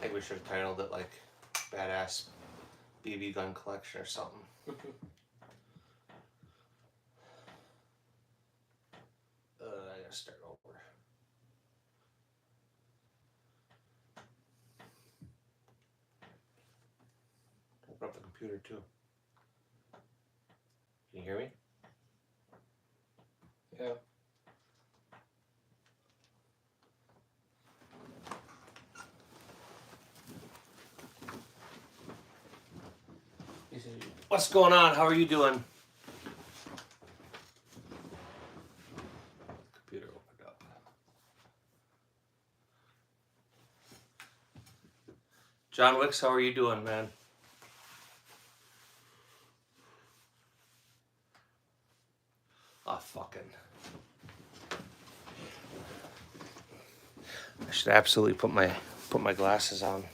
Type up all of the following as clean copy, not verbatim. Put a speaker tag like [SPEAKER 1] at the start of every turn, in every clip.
[SPEAKER 1] think we should have titled it like Badass BB Gun Collection or something. I gotta start over. Open up the computer too. Can you hear me?
[SPEAKER 2] Yeah.
[SPEAKER 1] What's going on? How are you doing? Computer opened up. John Wicks, how are you doing, man? Oh, fucking. I should absolutely put my glasses on.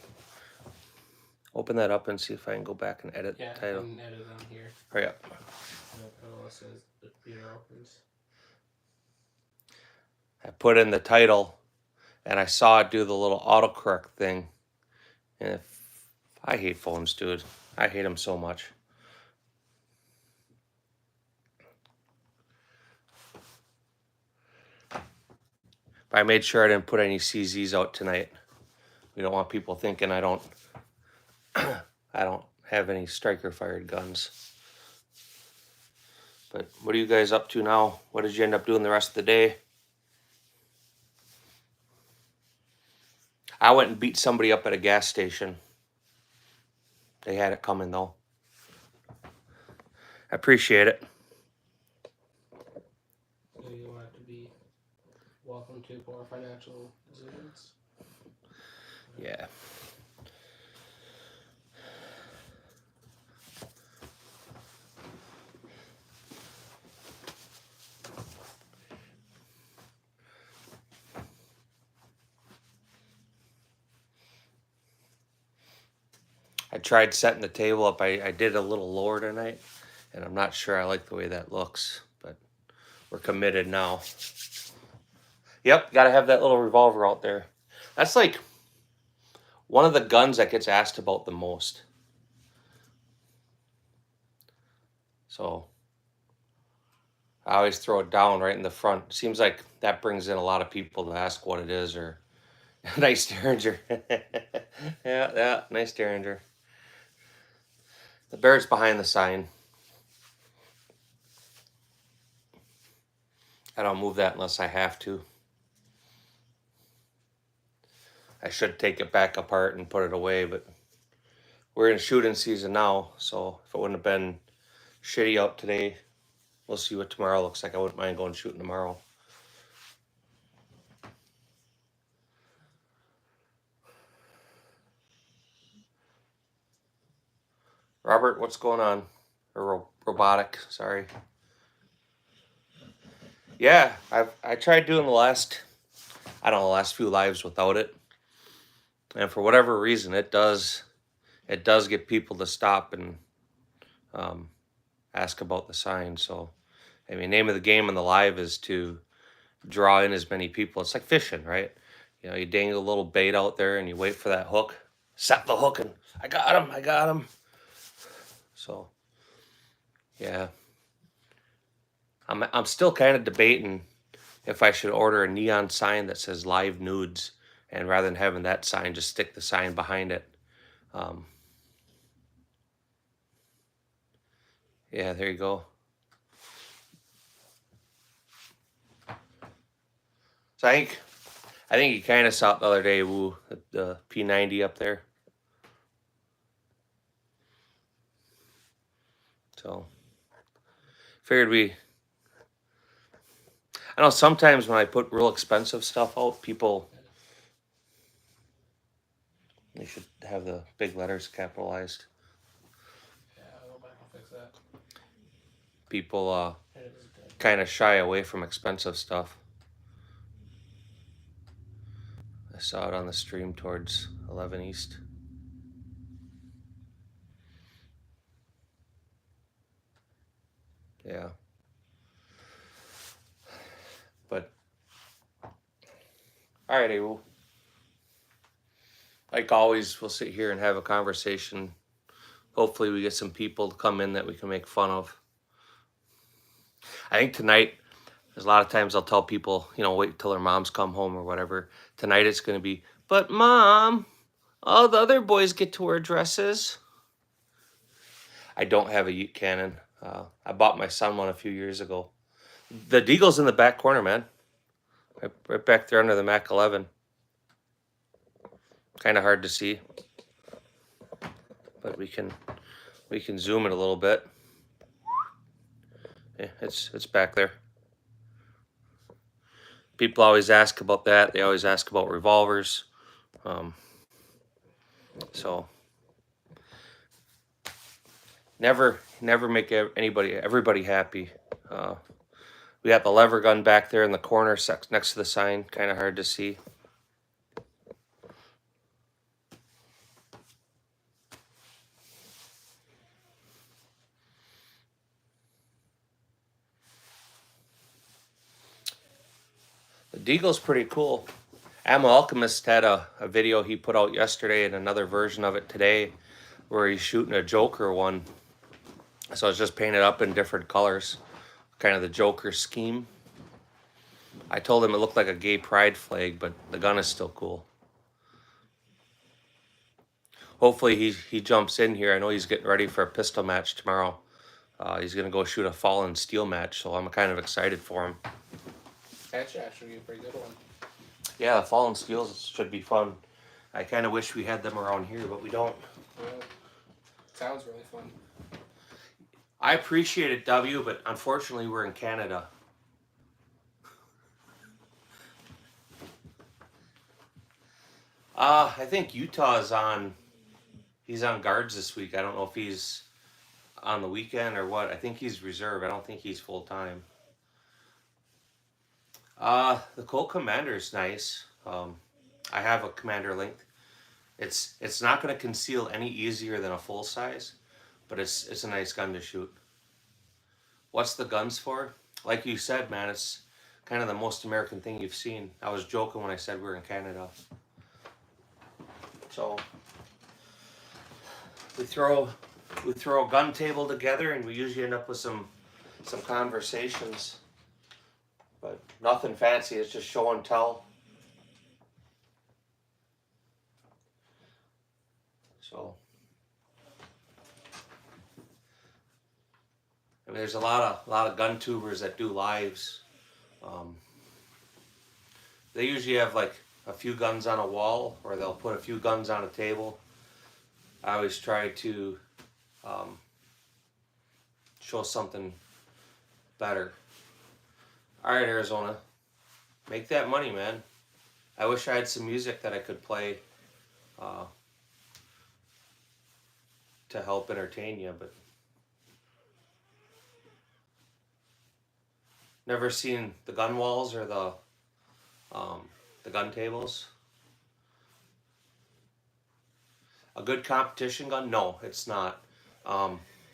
[SPEAKER 1] Open that up and see if I can go back and edit the title.
[SPEAKER 2] I can edit on here.
[SPEAKER 1] Hurry up.
[SPEAKER 2] It says the computer opens.
[SPEAKER 1] I put in the title, and I saw it do the little autocorrect thing. And I hate phones, dude. I hate them so much. But I made sure I didn't put any CZs out tonight. We don't want people thinking I don't have any striker fired guns. But what are you guys up to now? What did you end up doing the rest of the day? I went and beat somebody up at a gas station. They had it coming though. I appreciate it.
[SPEAKER 2] So you want it to be welcome to poor financial decisions?
[SPEAKER 1] Yeah. I tried setting the table up. I did a little lower tonight, and I'm not sure I like the way that looks, but we're committed now. Yep, got to have that little revolver out there. That's like one of the guns that gets asked about the most. So I always throw it down right in the front. Seems like that brings in a lot of people to ask what it is, or nice Derringer. yeah, nice Derringer. The bear's behind the sign. I don't move that unless I have to. I should take it back apart and put it away, but we're in shooting season now, so if it wouldn't have been shitty out today, we'll see what tomorrow looks like. I wouldn't mind going shooting tomorrow. Robert, what's going on? Or robotic, sorry. Yeah, I tried doing the last few lives without it. And for whatever reason, it does get people to stop and ask about the sign. So, I mean, name of the game on the live is to draw in as many people. It's like fishing, right? You know, you dangle a little bait out there and you wait for that hook. Set the hook and I got him. So, yeah. I'm still kind of debating if I should order a neon sign that says live nudes, and rather than having that sign, just stick the sign behind it. Yeah, there you go. So I think you kind of saw it the other day, woo, the P90 up there. So figured I know sometimes when I put real expensive stuff out, people, they should have the big letters capitalized.
[SPEAKER 2] Yeah, I'll go back and fix that.
[SPEAKER 1] People kind of shy away from expensive stuff. I saw it on the stream towards 11 East. Yeah. But, all right, Abel. Like always, we'll sit here and have a conversation. Hopefully we get some people to come in that we can make fun of. I think tonight, there's a lot of times I'll tell people, wait till their moms come home or whatever. Tonight it's going to be, but mom, all the other boys get to wear dresses. I don't have a Ute cannon. I bought my son one a few years ago. The deagle's in the back corner, man. Right back there under the Mac 11. Kind of hard to see, but we can zoom it a little bit. Yeah, it's back there. People always ask about that. They always ask about revolvers. So never make everybody happy. We got the lever gun back there in the corner next to the sign. Kind of hard to see. The deagle's pretty cool. Ammo Alchemist had a video he put out yesterday and another version of it today where he's shooting a Joker one. So it's just painted up in different colors. Kind of the Joker scheme. I told him it looked like a gay pride flag, but the gun is still cool. Hopefully he jumps in here. I know he's getting ready for a pistol match tomorrow. He's going to go shoot a Fallen Steel match, so I'm kind of excited for him.
[SPEAKER 2] That should actually be a pretty good one.
[SPEAKER 1] Yeah, the Fallen Steels should be fun. I kind of wish we had them around here, but we don't.
[SPEAKER 2] Yeah. Sounds really fun.
[SPEAKER 1] I appreciate it, W, but unfortunately we're in Canada. I think Utah's he's on guards this week. I don't know if he's on the weekend or what. I think he's reserve. I don't think he's full time. The Colt Commander is nice. I have a Commander length. It's not going to conceal any easier than a full size, but it's a nice gun to shoot. What's the guns for? Like you said, man, it's kind of the most American thing you've seen. I was joking when I said we're in Canada. So we throw a gun table together and we usually end up with some conversations. But nothing fancy, it's just show and tell. So I mean, there's a lot of gun tubers that do lives. They usually have like a few guns on a wall, or they'll put a few guns on a table. I always try to show something better. All right, Arizona, make that money, man. I wish I had some music that I could play to help entertain you, but never seen the gun walls or the gun tables. A good competition gun? No, it's not.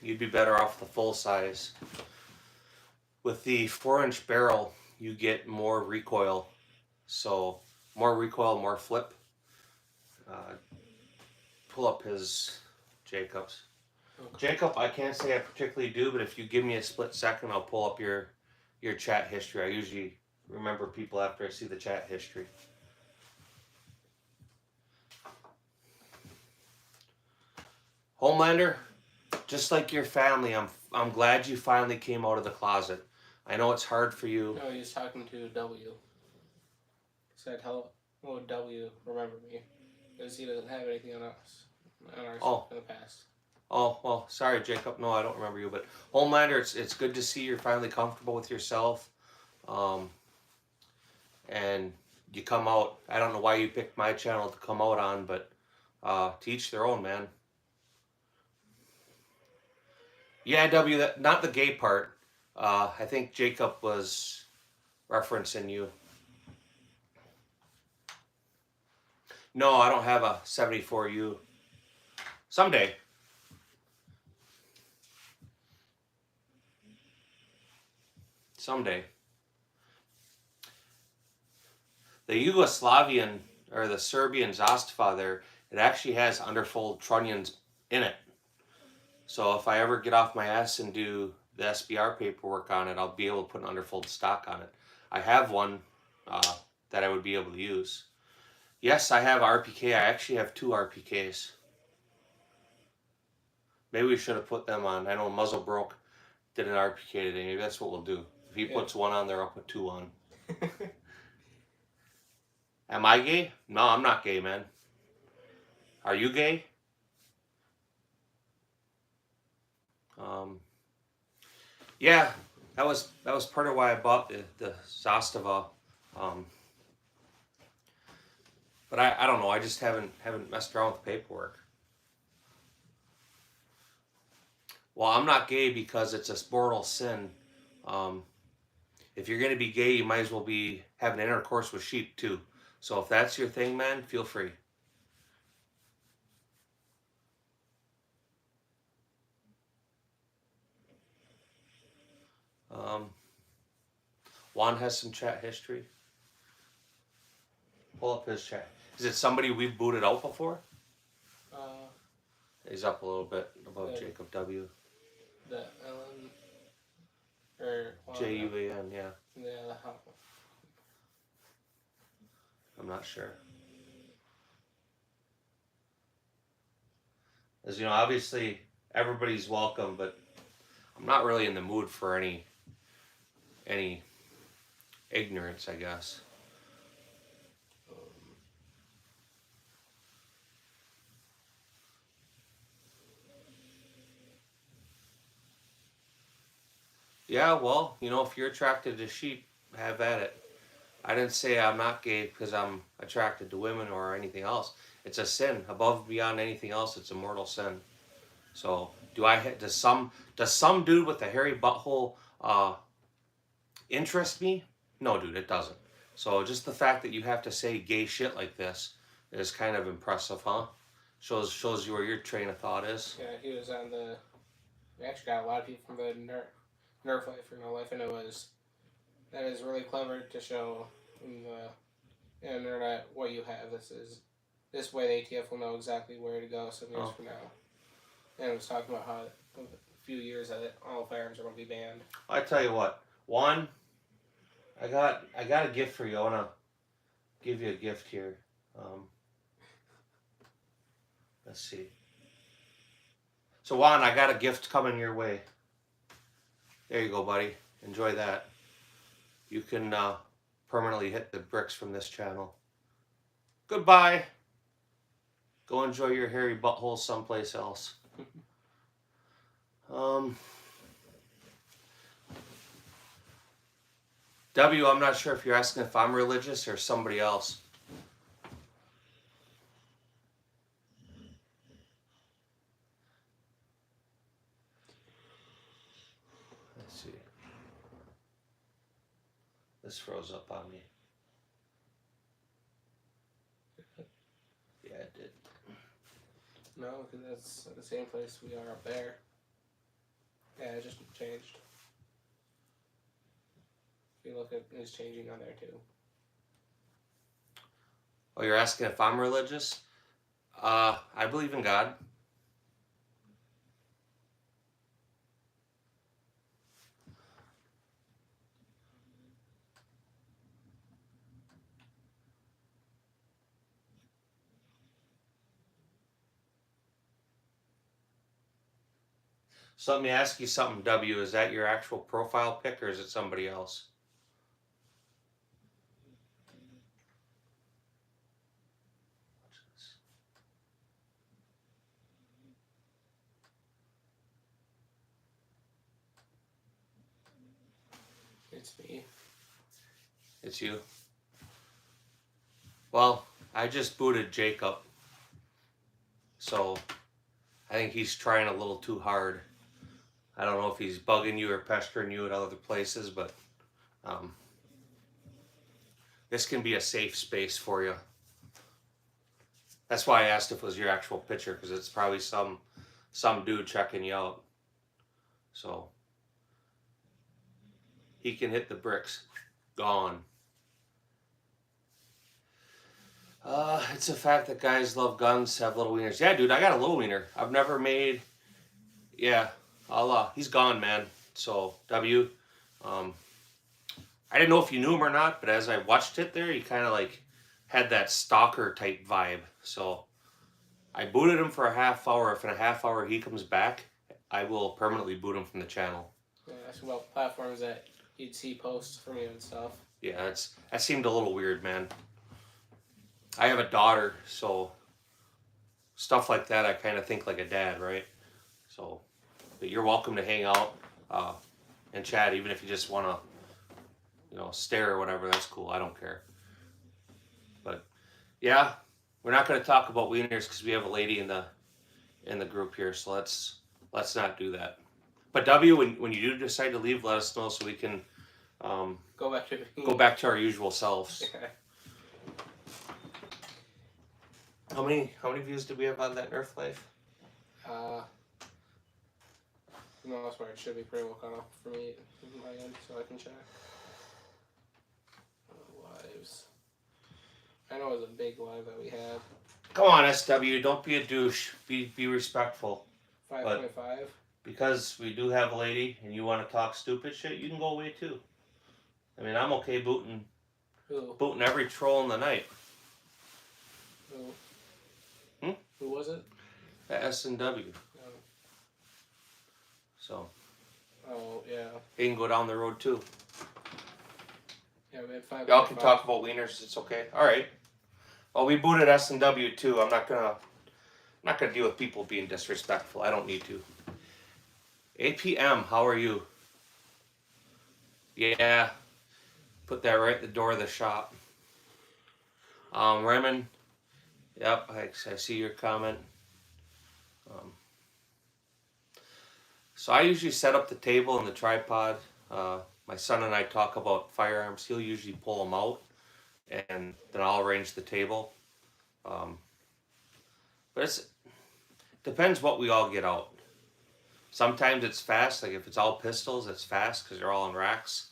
[SPEAKER 1] You'd be better off with the full size. With the 4-inch barrel, you get more recoil. So more recoil, more flip. Pull up his Jacobs. Okay. Jacob, I can't say I particularly do, but if you give me a split second, I'll pull up your chat history. I usually remember people after I see the chat history. Homelander, just like your family, I'm glad you finally came out of the closet. I know it's hard for you.
[SPEAKER 2] No, he's talking to W. Said, hello, W, remember me. Because he doesn't have anything on us. On our stuff in the past.
[SPEAKER 1] Oh, well, sorry, Jacob. No, I don't remember you. But Homelander, it's good to see you're finally comfortable with yourself. And you come out. I don't know why you picked my channel to come out on, but to each their own, man. Yeah, W, not the gay part. I think Jacob was referencing you. No, I don't have a 74U. Someday. Someday. The Yugoslavian or the Serbian Zastava there it actually has underfold trunnions in it. So if I ever get off my ass and do the SBR paperwork on it, I'll be able to put an underfold stock on it. I have one that I would be able to use. Yes, I have RPK. I actually have 2 RPKs. Maybe we should have put them on. I know Muzzle Broke did an RPK today. Maybe that's what we'll do. If he puts 1 on there, I'll put 2 on. Am I gay? No, I'm not gay, man. Are you gay? Yeah, that was part of why I bought the Zastava. But I don't know. I just haven't messed around with the paperwork. Well, I'm not gay because it's a mortal sin. If you're gonna be gay, you might as well be having intercourse with sheep too. So if that's your thing, man, feel free. Juan has some chat history. Pull up his chat. Is it somebody we've booted out before? He's up a little bit above Jacob W.
[SPEAKER 2] The Ellen or
[SPEAKER 1] Juan, yeah.
[SPEAKER 2] Yeah.
[SPEAKER 1] I'm not sure. As you know, obviously everybody's welcome, but I'm not really in the mood for any ignorance, I guess. Yeah, well, you know, if you're attracted to sheep, have at it. I didn't say I'm not gay because I'm attracted to women or anything else. It's a sin. Above and beyond anything else, it's a mortal sin. So, does some dude with a hairy butthole interest me? No, dude, it doesn't. So just the fact that you have to say gay shit like this is kind of impressive, huh? Shows you where your train of thought is.
[SPEAKER 2] Yeah, he was on the. We actually got a lot of people from the Nerf Life for No Life, and that is really clever to show in the internet what you have. This way the ATF will know exactly where to go some years from now. And it was talking about how in a few years that all firearms are going to be banned.
[SPEAKER 1] I tell you what, Juan, I got a gift for you. I want to give you a gift here. Let's see. So Juan, I got a gift coming your way. There you go, buddy. Enjoy that. You can permanently hit the bricks from this channel. Goodbye. Go enjoy your hairy butthole someplace else. W, I'm not sure if you're asking if I'm religious or somebody else. Let's see. This froze up on me. Yeah, it did.
[SPEAKER 2] No, because that's the same place we are up there. Yeah, it just changed. If you look at it's changing on there too.
[SPEAKER 1] Oh, you're asking if I'm religious? I believe in God. So let me ask you something, W. Is that your actual profile pic or is it somebody else?
[SPEAKER 2] It's me.
[SPEAKER 1] It's you? Well, I just booted Jacob. So I think he's trying a little too hard. I don't know if he's bugging you or pestering you at other places, but this can be a safe space for you. That's why I asked if it was your actual picture, because it's probably some dude checking you out. So he can hit the bricks. Gone. It's the fact that guys love guns, have little wieners. Yeah, dude, I got a little wiener. I've never made. Yeah, Allah, he's gone, man. So W, um, I didn't know if you knew him or not, but as I watched it there, he kind of like had that stalker type vibe. So I booted him for a half hour. If in a half hour he comes back, I will permanently boot him from the channel.
[SPEAKER 2] Yeah, that's about platforms that you'd see posts from you and stuff.
[SPEAKER 1] Yeah, that seemed a little weird, man. I have a daughter, so stuff like that, I kind of think like a dad, right? So, but you're welcome to hang out and chat, even if you just want to, stare or whatever. That's cool. I don't care. But yeah, we're not going to talk about wieners because we have a lady in the group here. So let's not do that. But W, when you do decide to leave, let us know so we can go back to our usual selves.
[SPEAKER 2] Okay.
[SPEAKER 1] How many views did we have on that Nerf life?
[SPEAKER 2] No, that's where it should be pretty well cut off for me on my end, so I can check. Lives. I know it was a big live that we had.
[SPEAKER 1] Come on, SW, don't be a douche. Be respectful.
[SPEAKER 2] 5.5.
[SPEAKER 1] Because we do have a lady and you want to talk stupid shit, you can go away too. I mean, I'm okay booting every troll in the night.
[SPEAKER 2] Who was it?
[SPEAKER 1] S&W.
[SPEAKER 2] Oh.
[SPEAKER 1] So.
[SPEAKER 2] Oh, yeah.
[SPEAKER 1] He can go down the road too.
[SPEAKER 2] Yeah, we had 5.
[SPEAKER 1] Y'all can talk about wieners. It's okay. All right. Well, we booted S&W too. I'm not gonna deal with people being disrespectful. I don't need to. APM, how are you? Yeah. Put that right at the door of the shop. Raymond. Yep, I see your comment. So I usually set up the table and the tripod. My son and I talk about firearms. He'll usually pull them out, and then I'll arrange the table. But it depends what we all get out. Sometimes it's fast, like if it's all pistols, it's fast because they're all in racks.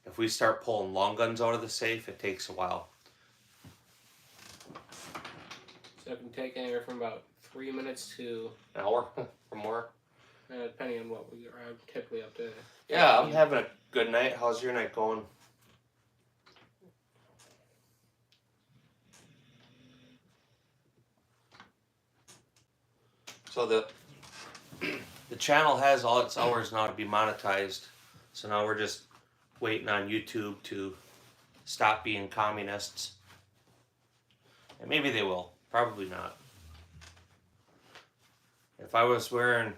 [SPEAKER 1] If we start pulling long guns out of the safe, it takes a while.
[SPEAKER 2] So it can take anywhere from about 3 minutes to
[SPEAKER 1] An hour or more.
[SPEAKER 2] Depending on what we are typically up to.
[SPEAKER 1] Yeah, I'm having a good night. How's your night going? So the channel has all its hours now to be monetized. So now we're just waiting on YouTube to stop being communists. And maybe they will. Probably not. If I was wearing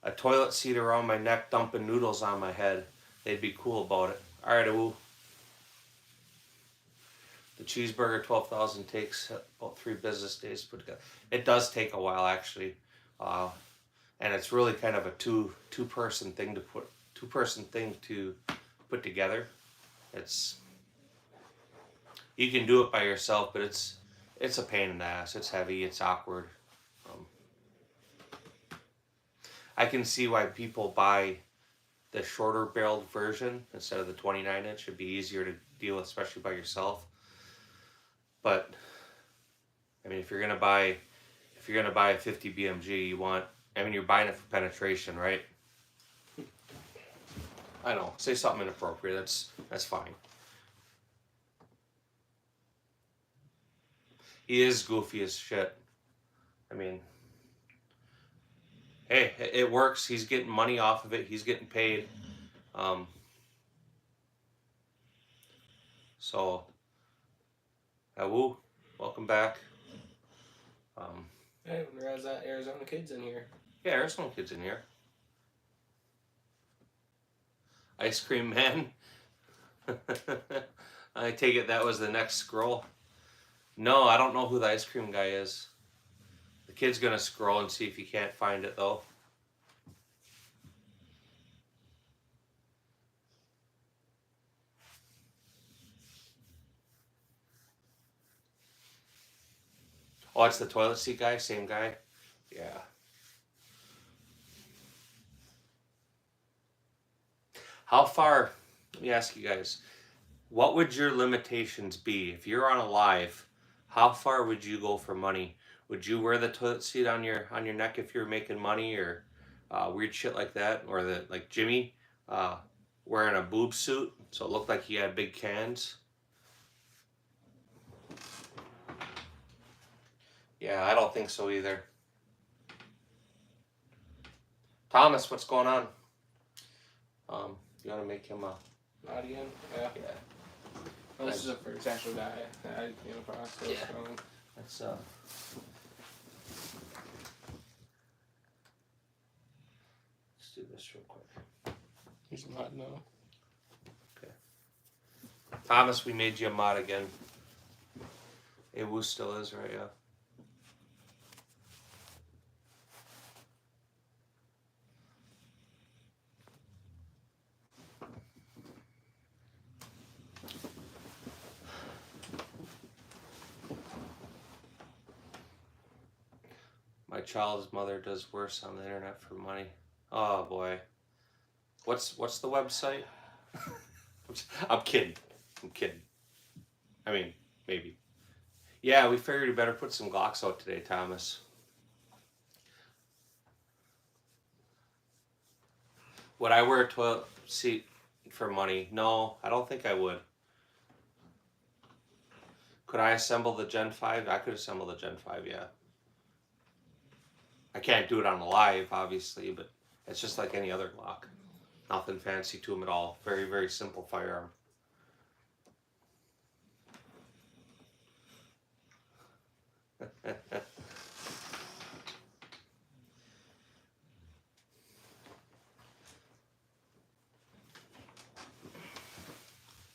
[SPEAKER 1] a toilet seat around my neck dumping noodles on my head, they'd be cool about it. Alright, woo. The cheeseburger 12,000 takes about 3 business days to put together. It does take a while actually. And it's really kind of a two-person thing to put together. You can do it by yourself, but it's a pain in the ass. It's heavy, it's awkward. I can see why people buy the shorter barreled version instead of the 29-inch. It'd be easier to deal with, especially by yourself. But I mean, if you're gonna buy a 50 BMG, you're buying it for penetration, right? I know. Say something inappropriate. That's fine. He is goofy as shit. I mean, hey, it works. He's getting money off of it. He's getting paid. So, woo, welcome back.
[SPEAKER 2] Hey, there's Arizona kids in here.
[SPEAKER 1] Yeah, Arizona kids in here. Ice Cream Man. I take it that was the next scroll. No, I don't know who the ice cream guy is. The kid's gonna scroll and see if he can't find it though. Oh, it's the toilet seat guy? Same guy? Yeah. How far, let me ask you guys, what would your limitations be if you're on a live? How far would you go for money? Would you wear the toilet seat on your neck if you were making money, or weird shit like that, or the like Jimmy uh, wearing a boob suit so it looked like he had big cans? Yeah, I don't think so either. Thomas, what's going on? You want to make him a
[SPEAKER 2] Not again? Yeah.
[SPEAKER 1] yeah?
[SPEAKER 2] Well, this is the first actual guy that I came across. So
[SPEAKER 1] Yeah. Let's do this real quick.
[SPEAKER 2] He's not, no.
[SPEAKER 1] Okay. Thomas, we made you a mod again. Awu still is, right? Yeah. My child's mother does worse on the internet for money. Oh boy. What's the website? I'm kidding. I'm kidding. I mean, maybe. Yeah, we figured we better put some Glocks out today, Thomas. Would I wear a toilet seat for money? No, I don't think I would. Could I assemble the Gen 5? I could assemble the Gen 5, yeah. I can't do it on live, obviously, but it's just like any other Glock. Nothing fancy to them at all. Very, very simple firearm.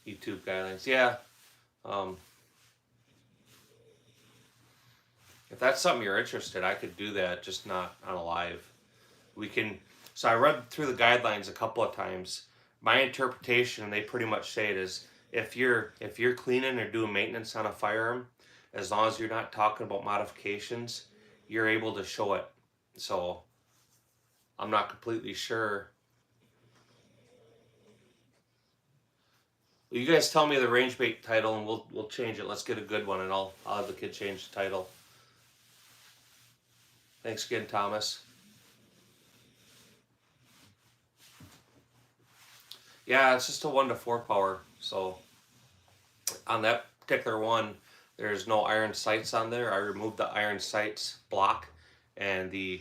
[SPEAKER 1] YouTube guidelines. Yeah. If that's something you're interested, I could do that, just not on a live. We can. So I read through the guidelines a couple of times. My interpretation, they pretty much say it is, if you're cleaning or doing maintenance on a firearm, as long as you're not talking about modifications, you're able to show it. So I'm not completely sure. Well, you guys tell me the range bait title and we'll change it. Let's get a good one, and I'll have the kid change the title. Thanks again, Thomas. Yeah, it's just a 1-to-4 power. So on that particular one, there's no iron sights on there. I removed the iron sights block, and the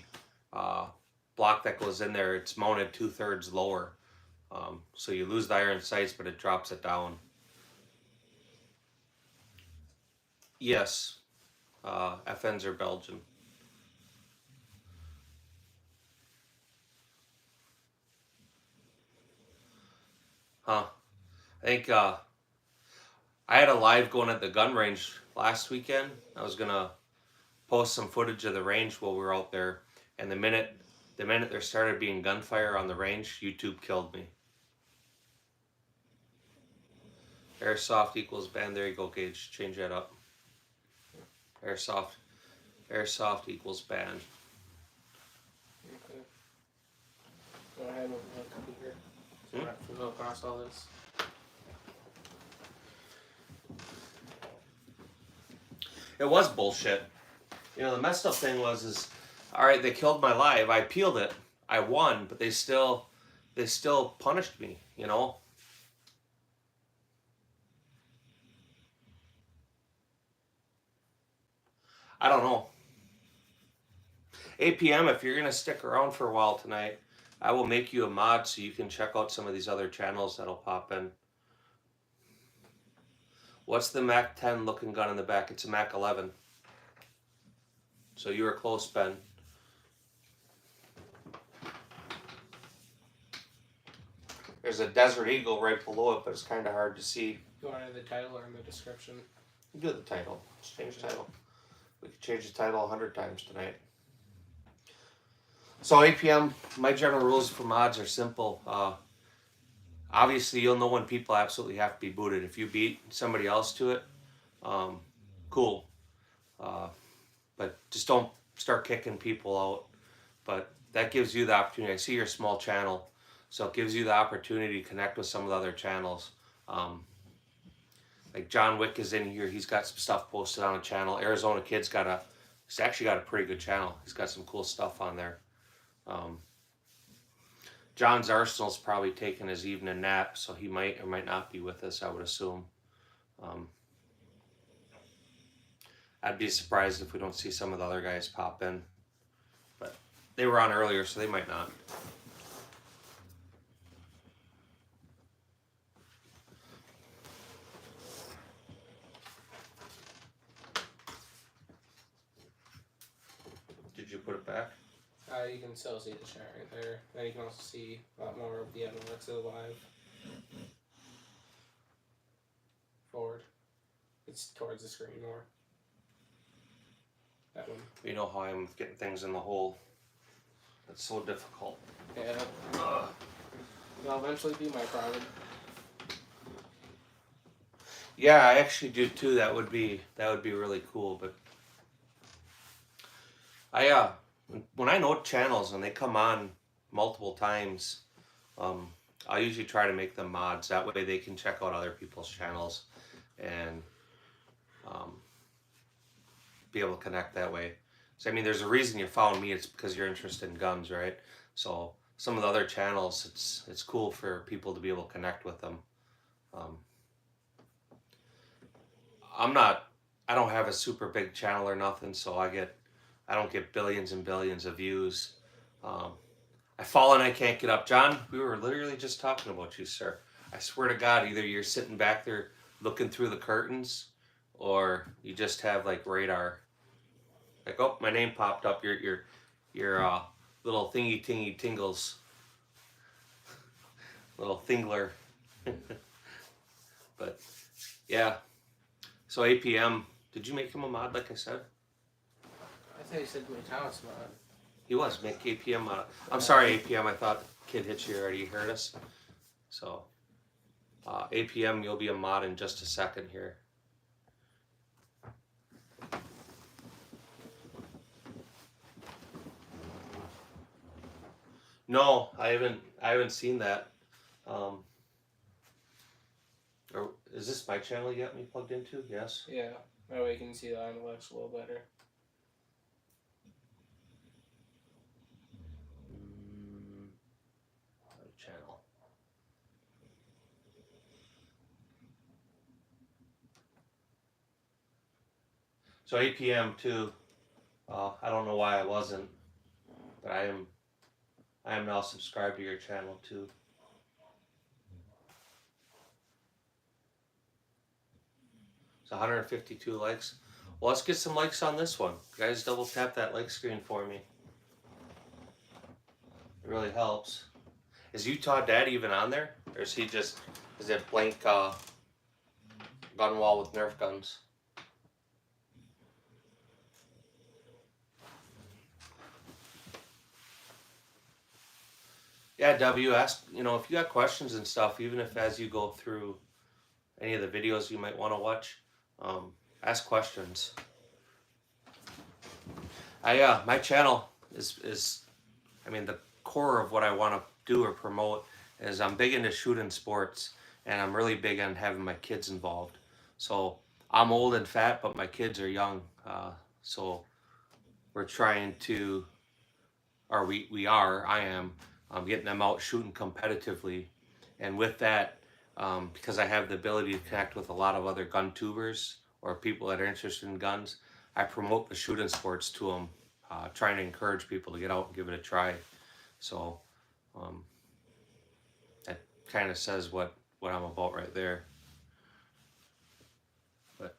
[SPEAKER 1] block that goes in there, it's mounted 2/3 lower. So you lose the iron sights, but it drops it down. Yes, FNs are Belgian. Huh? I think I had a live going at the gun range last weekend. I was gonna post some footage of the range while we were out there, and the minute there started being gunfire on the range, YouTube killed me. Airsoft equals ban. There you go, Gage. Change that up. Airsoft equals ban.
[SPEAKER 2] Okay. Go ahead and copy here. So I have to go across all this.
[SPEAKER 1] It was bullshit. You know, the messed up thing is, all right, they killed my live. I peeled it. I won, but they still punished me. You know. I don't know. 8 p.m. If you're gonna stick around for a while tonight, I will make you a mod so you can check out some of these other channels that'll pop in. What's the Mac 10 looking gun in the back? It's a Mac 11. So you were close, Ben. There's a Desert Eagle right below it, but it's kind of hard to see.
[SPEAKER 2] You want it in the title or in the description?
[SPEAKER 1] Do the title. Let's change the title. We could change the title 100 times tonight. So 8 p.m., my general rules for mods are simple. Obviously, you'll know when people absolutely have to be booted. If you beat somebody else to it, cool. But just don't start kicking people out. But that gives you the opportunity. I see your small channel, so it gives you the opportunity to connect with some of the other channels. like John Wick is in here. He's got some stuff posted on a channel. Arizona Kid's he's actually got a pretty good channel. He's got some cool stuff on there. John's Arsenal's probably taking his evening nap, so he might or might not be with us, I would assume. I'd be surprised if we don't see some of the other guys pop in. But they were on earlier, so they might not. Did you put it back?
[SPEAKER 2] You can still see the shot right there. Then you can also see a lot more of the analytics of the live. Forward. It's towards the screen more. That one.
[SPEAKER 1] You know how I'm getting things in the hole. It's so difficult.
[SPEAKER 2] Yeah. It'll eventually be my problem.
[SPEAKER 1] Yeah, I actually do too. That would be really cool. But when I know channels and they come on multiple times, I usually try to make them mods. That way they can check out other people's channels and be able to connect that way. So I mean, there's a reason you found me. It's because you're interested in guns, right? So some of the other channels, it's cool for people to be able to connect with them. I don't have a super big channel or nothing, so I don't get billions and billions of views. I fall and I can't get up. John, we were literally just talking about you, sir. I swear to God, either you're sitting back there looking through the curtains, or you just have like radar. Like, oh, my name popped up. Your little thingy tingy tingles, little thingler. But yeah. So APM, did you make him a mod like I said?
[SPEAKER 2] I thought you said my Thomas mod.
[SPEAKER 1] He was, make APM mod. I'm sorry, APM, I thought Kid Hitch you already heard us. So APM, you'll be a mod in just a second here. No, I haven't seen that. Or is this my channel you got me plugged into? Yes.
[SPEAKER 2] Yeah. That way you can see the analytics a little better.
[SPEAKER 1] Channel. So APM too. I don't know why I wasn't, but I am now subscribed to your channel too. It's 152 likes. Well, let's get some likes on this one. Guys, double tap that like screen for me. It really helps. Is Utah Dad even on there? Or is it blank gun wall with Nerf guns? Yeah, W, ask, if you got questions and stuff, even if as you go through any of the videos you might want to watch, ask questions. My channel is the core of what I want to do or promote is I'm big into shooting sports, and I'm really big on having my kids involved. So I'm old and fat, but my kids are young. So we're trying to, or I am getting them out shooting competitively. And with that, because I have the ability to connect with a lot of other gun tubers or people that are interested in guns, I promote the shooting sports to them, trying to encourage people to get out and give it a try. So that kind of says what I'm about right there. But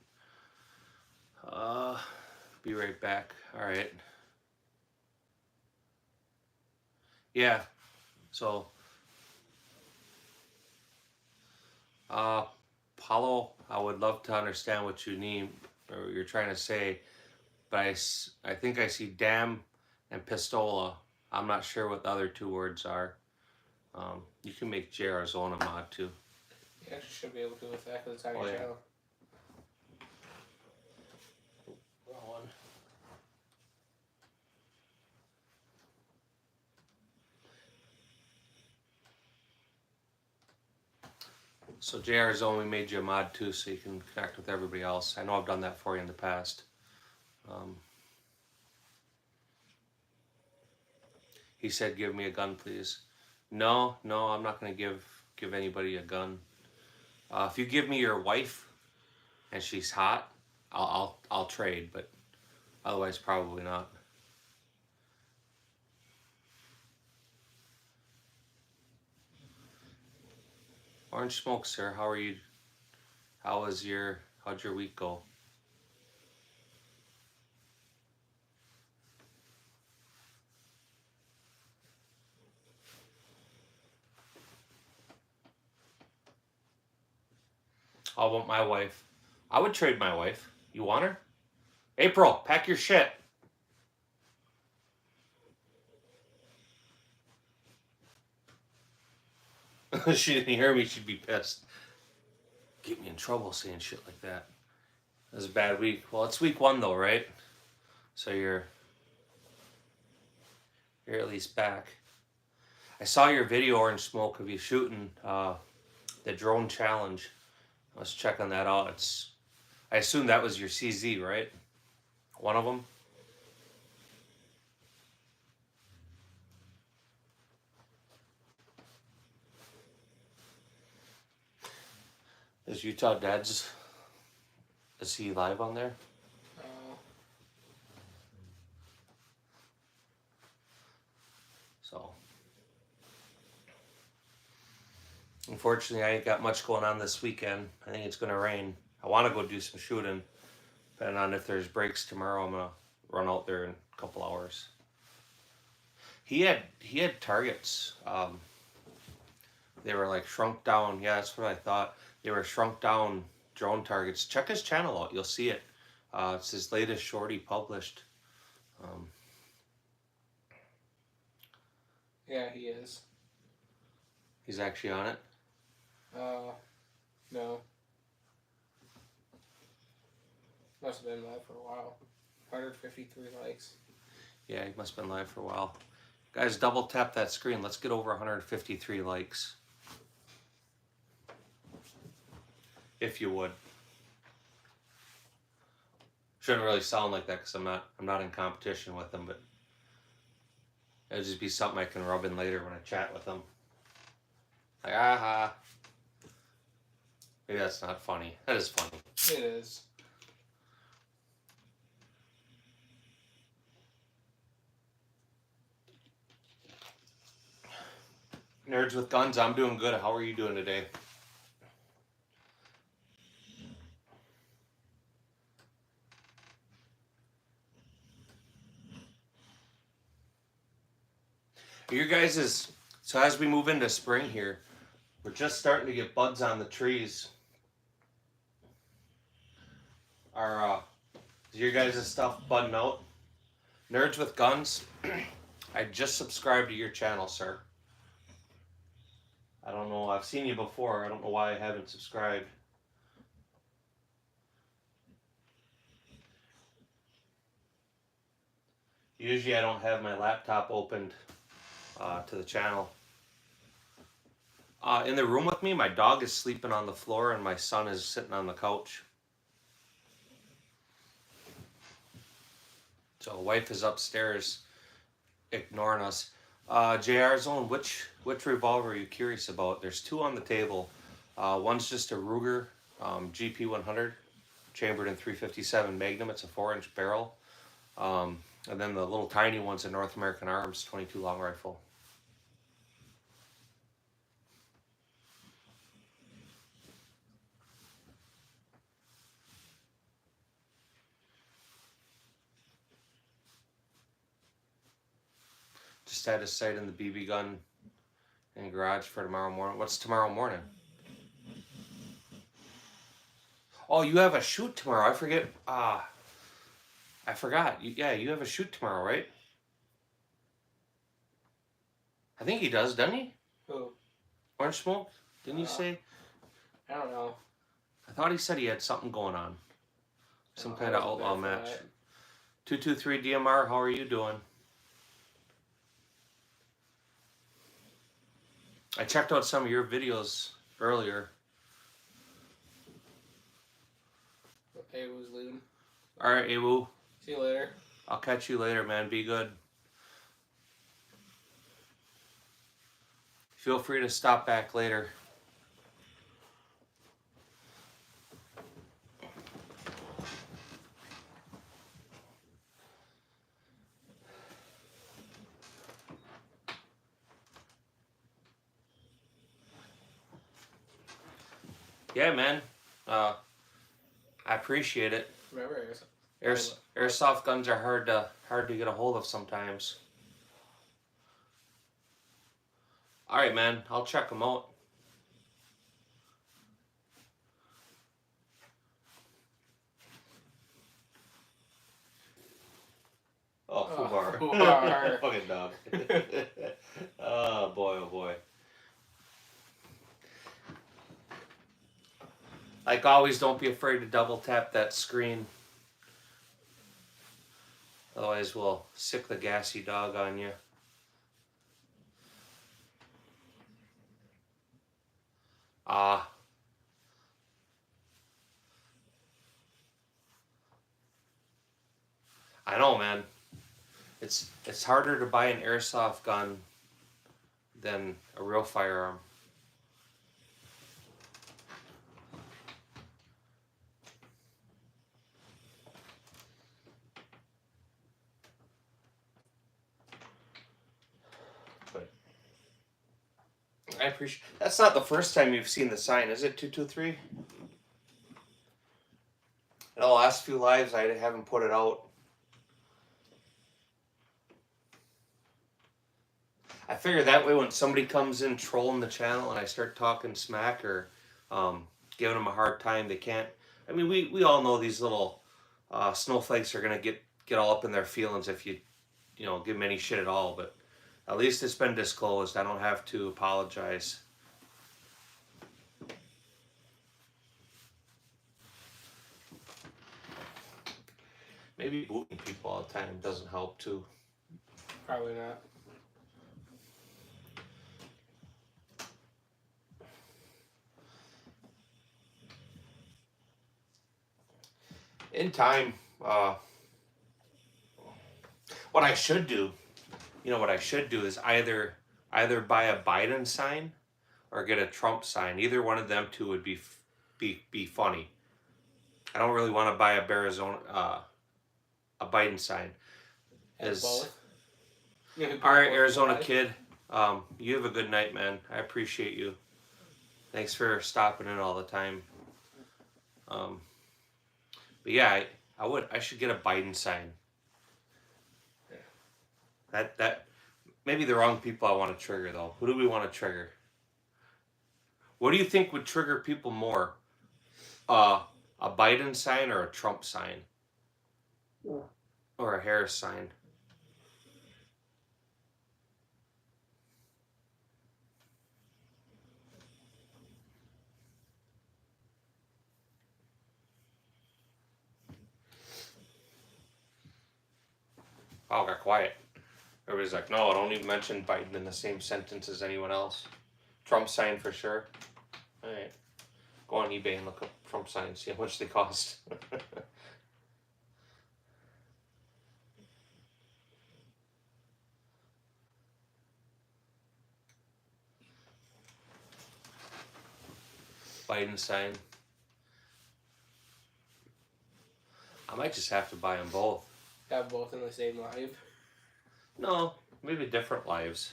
[SPEAKER 1] be right back. All right. Yeah. So Paulo, I would love to understand what you need or you're trying to say, but I think I see dam and pistola. I'm not sure what the other two words are. You can make J. Arizona mod too.
[SPEAKER 2] You actually should be able to with that because it's on your channel.
[SPEAKER 1] Wrong one. So JR Zone, we made you a mod too, so you can connect with everybody else. I know I've done that for you in the past. He said, "Give me a gun, please." No, I'm not gonna give anybody a gun. If you give me your wife and she's hot, I'll trade, but otherwise probably not. Orange Smoke, sir. How are you? How'd your week go? How about my wife? I would trade my wife. You want her? April, pack your shit. She didn't hear me, she'd be pissed. Get me in trouble saying shit like that. It was a bad week. Well, it's week 1 though, right? So you're at least back. I saw your video, Orange Smoke, of you shooting the drone challenge. I was checking that out. I assume that was your CZ, right? One of them? Is Utah Dad's, is he live on there? So, unfortunately, I ain't got much going on this weekend. I think it's gonna rain. I want to go do some shooting. Depending on if there's breaks tomorrow, I'm gonna run out there in a couple hours. He had targets. They were like shrunk down. Yeah, that's what I thought. They were shrunk down drone targets. Check his channel out. You'll see it. It's his latest short he published.
[SPEAKER 2] Yeah, he is.
[SPEAKER 1] He's actually on it?
[SPEAKER 2] No. Must have been live for a while. 153 likes.
[SPEAKER 1] Yeah, he must have been live for a while. Guys, double tap that screen. Let's get over 153 likes. If you would. Shouldn't really sound like that because I'm not in competition with them, but it'll just be something I can rub in later when I chat with them. Like, aha. Maybe that's not funny. That is funny.
[SPEAKER 2] It is.
[SPEAKER 1] Nerds with Guns, I'm doing good. How are you doing today? Your guys is, so as we move into spring here, we're just starting to get buds on the trees. Is your guys' stuff budding out? Nerds with Guns, I just subscribed to your channel, sir. I don't know, I've seen you before. I don't know why I haven't subscribed. Usually I don't have my laptop opened to the channel. In the room with me, my dog is sleeping on the floor and my son is sitting on the couch. So wife is upstairs ignoring us. JR Zone, which revolver are you curious about? There's 2 on the table. One's just a Ruger GP100, chambered in .357 Magnum. It's a 4-inch barrel. And then the little tiny one's a North American Arms 22 long rifle. Just had a sight in the BB gun in garage for tomorrow morning. What's tomorrow morning? Oh, you have a shoot tomorrow. I forget. I forgot. You have a shoot tomorrow, right? I think he does, doesn't he?
[SPEAKER 2] Who?
[SPEAKER 1] Orange Smoke? Didn't you say?
[SPEAKER 2] I don't know.
[SPEAKER 1] I thought he said he had something going on. Some kind of outlaw match. 223 DMR, how are you doing? I checked out some of your videos earlier.
[SPEAKER 2] Hey, it was Loon.
[SPEAKER 1] All right, Awu.
[SPEAKER 2] See you later.
[SPEAKER 1] I'll catch you later, man. Be good. Feel free to stop back later. Yeah, man. I appreciate it.
[SPEAKER 2] Remember
[SPEAKER 1] Airsoft guns are hard to get a hold of sometimes. All right, man. I'll check them out. Oh, Fubar.
[SPEAKER 2] Fubar.
[SPEAKER 1] Fucking dog. Oh, boy, oh, boy. Like always, don't be afraid to double tap that screen. Otherwise, we'll sick the gassy dog on you. Ah. I know, man. It's harder to buy an airsoft gun than a real firearm. But I appreciate. That's not the first time you've seen the sign, is it? 223. In the last few lives, I haven't put it out. I figure that way when somebody comes in trolling the channel and I start talking smack or giving them a hard time, they can't. I mean, we all know these little snowflakes are gonna get all up in their feelings if you give them any shit at all. But at least it's been disclosed. I don't have to apologize. Maybe booting people all the time doesn't help too.
[SPEAKER 2] Probably not.
[SPEAKER 1] In time, what I should do, what I should do is either buy a Biden sign or get a Trump sign. Either one of them two would be funny. I don't really want to buy a Biden sign.
[SPEAKER 2] Both.
[SPEAKER 1] All right, Arizona kid. You have a good night, man. I appreciate you. Thanks for stopping in all the time. But yeah, I should get a Biden sign. That maybe the wrong people I want to trigger though. Who do we want to trigger? What do you think would trigger people more? A Biden sign or a Trump sign? Or a Harris sign? All got quiet. Everybody's like, no, don't even mention Biden in the same sentence as anyone else. Trump sign for sure. All right. Go on eBay and look up Trump signs, see how much they cost. Biden sign. I might just have to buy them both.
[SPEAKER 2] Have both in the same live?
[SPEAKER 1] No, maybe different lives.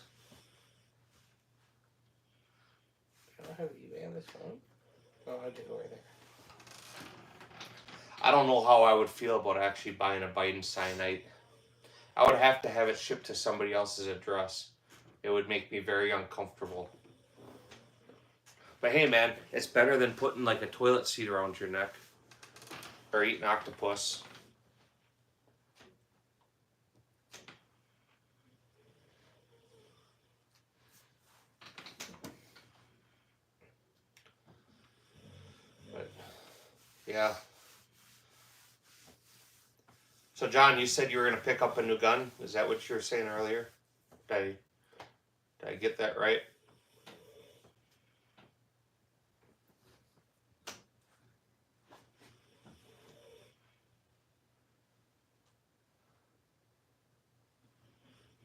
[SPEAKER 2] I don't have eBay on this phone. Oh, I do right there.
[SPEAKER 1] I don't know how I would feel about actually buying a Biden sign. I would have to have it shipped to somebody else's address. It would make me very uncomfortable. But hey, man, it's better than putting like a toilet seat around your neck or eating octopus. But yeah. So John, you said you were going to pick up a new gun. Is that what you were saying earlier? Did I get that right?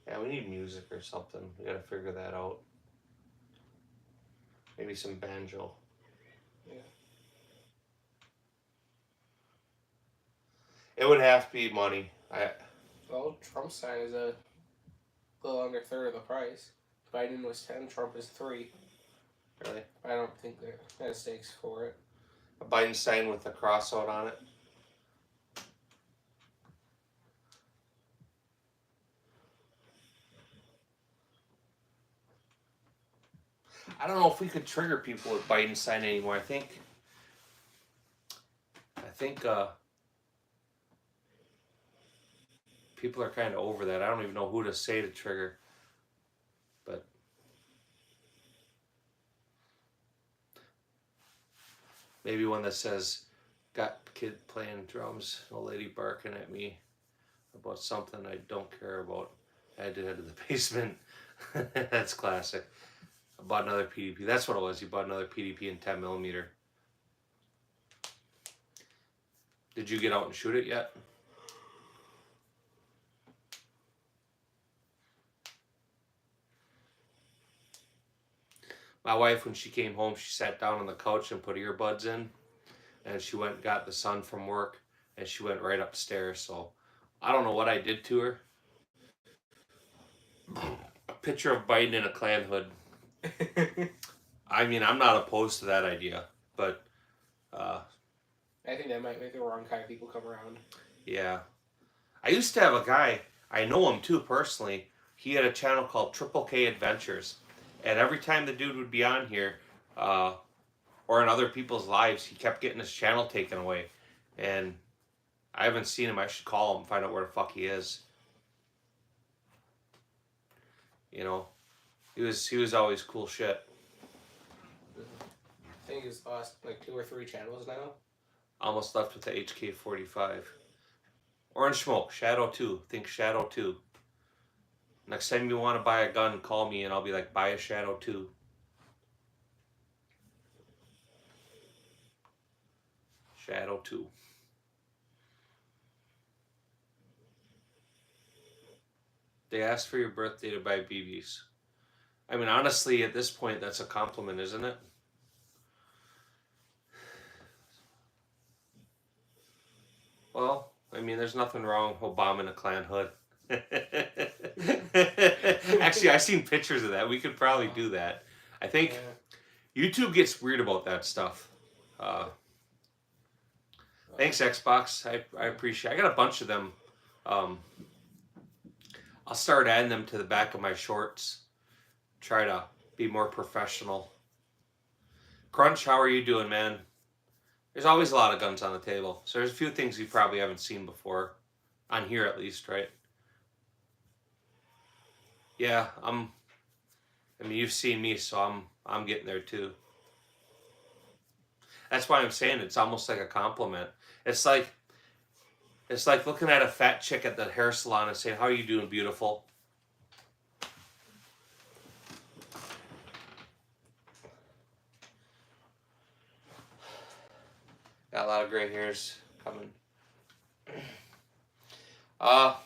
[SPEAKER 1] Yeah, we need music or something. We gotta figure that out. Maybe some banjo.
[SPEAKER 2] Yeah.
[SPEAKER 1] It would have to be money.
[SPEAKER 2] Well, Trump's sign is a little under a third of the price. Biden was 10, Trump is 3.
[SPEAKER 1] Really?
[SPEAKER 2] I don't think there's stakes for it.
[SPEAKER 1] A Biden sign with a cross out on it. I don't know if we could trigger people with Biden sign anymore. I think people are kind of over that. I don't even know who to say to trigger, but maybe one that says, "Got kid playing drums, an old lady barking at me about something I don't care about. I had to head to the basement." That's classic. I bought another PDP. That's what it was. You bought another PDP in 10 millimeter. Did you get out and shoot it yet? My wife, when she came home, she sat down on the couch and put earbuds in, and she went and got the son from work, and she went right upstairs. So I don't know what I did to her. A picture of Biden in a Klan hood. I mean, I'm not opposed to that idea, but
[SPEAKER 2] I think that might make the wrong kind of people come around.
[SPEAKER 1] yeah. I used to have a guy, I know him too personally. He had a channel called Triple K Adventures. And every time the dude would be on here, or in other people's lives, he kept getting his channel taken away. And I haven't seen him. I should call him and find out where the fuck he is. You know, he was always cool shit.
[SPEAKER 2] I think he's lost like 2 or 3 channels now.
[SPEAKER 1] Almost left with the HK-45. Orange Smoke, Shadow 2. Think Shadow 2. Next time you want to buy a gun, call me and I'll be like, buy a Shadow 2. Shadow 2. They asked for your birthday to buy BBs. I mean, honestly, at this point, that's a compliment, isn't it? Well, I mean, there's nothing wrong with Obama in a Klan hood. Actually, I've seen pictures of that. We could probably do that. I think YouTube gets weird about that stuff. Thanks, Xbox. I appreciate it. I got a bunch of them. I'll start adding them to the back of my shorts. Try to be more professional. Crunch, how are you doing, man? There's always a lot of guns on the table. So there's a few things you probably haven't seen before. On here, at least, right? Yeah, I mean, you've seen me, so I'm getting there too. That's why I'm saying it's almost like a compliment. It's like looking at a fat chick at the hair salon and saying, "How are you doing, beautiful?" Got a lot of gray hairs coming. I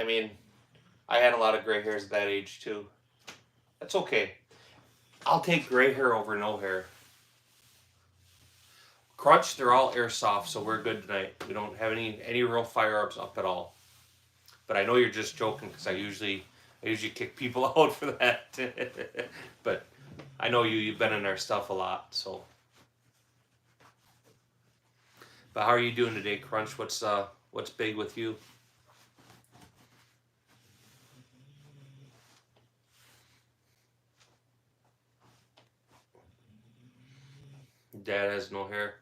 [SPEAKER 1] mean, I had a lot of gray hairs at that age too. That's okay. I'll take gray hair over no hair. Crunch, they're all airsoft, so we're good tonight. We don't have any real firearms up at all. But I know you're just joking because I usually kick people out for that. But I know you've been in our stuff a lot, so. But how are you doing today, Crunch? What's big with you? Dad has no hair.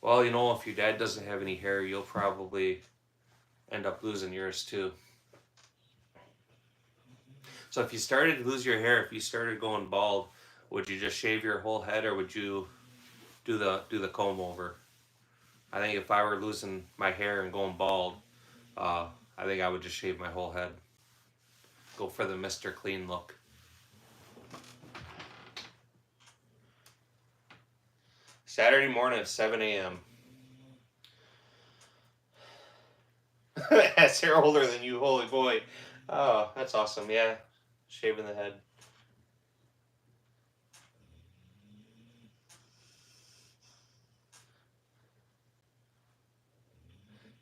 [SPEAKER 1] Well, you know, if your dad doesn't have any hair, you'll probably end up losing yours too. So if you started to lose your hair, if you started going bald, would you just shave your whole head, or would you do the comb over? I think if I were losing my hair and going bald, I think I would just shave my whole head. Go for the Mr. Clean look. Saturday morning at 7 a.m. Yes, they're older than you. Holy boy. Oh, that's awesome. Yeah, shaving the head.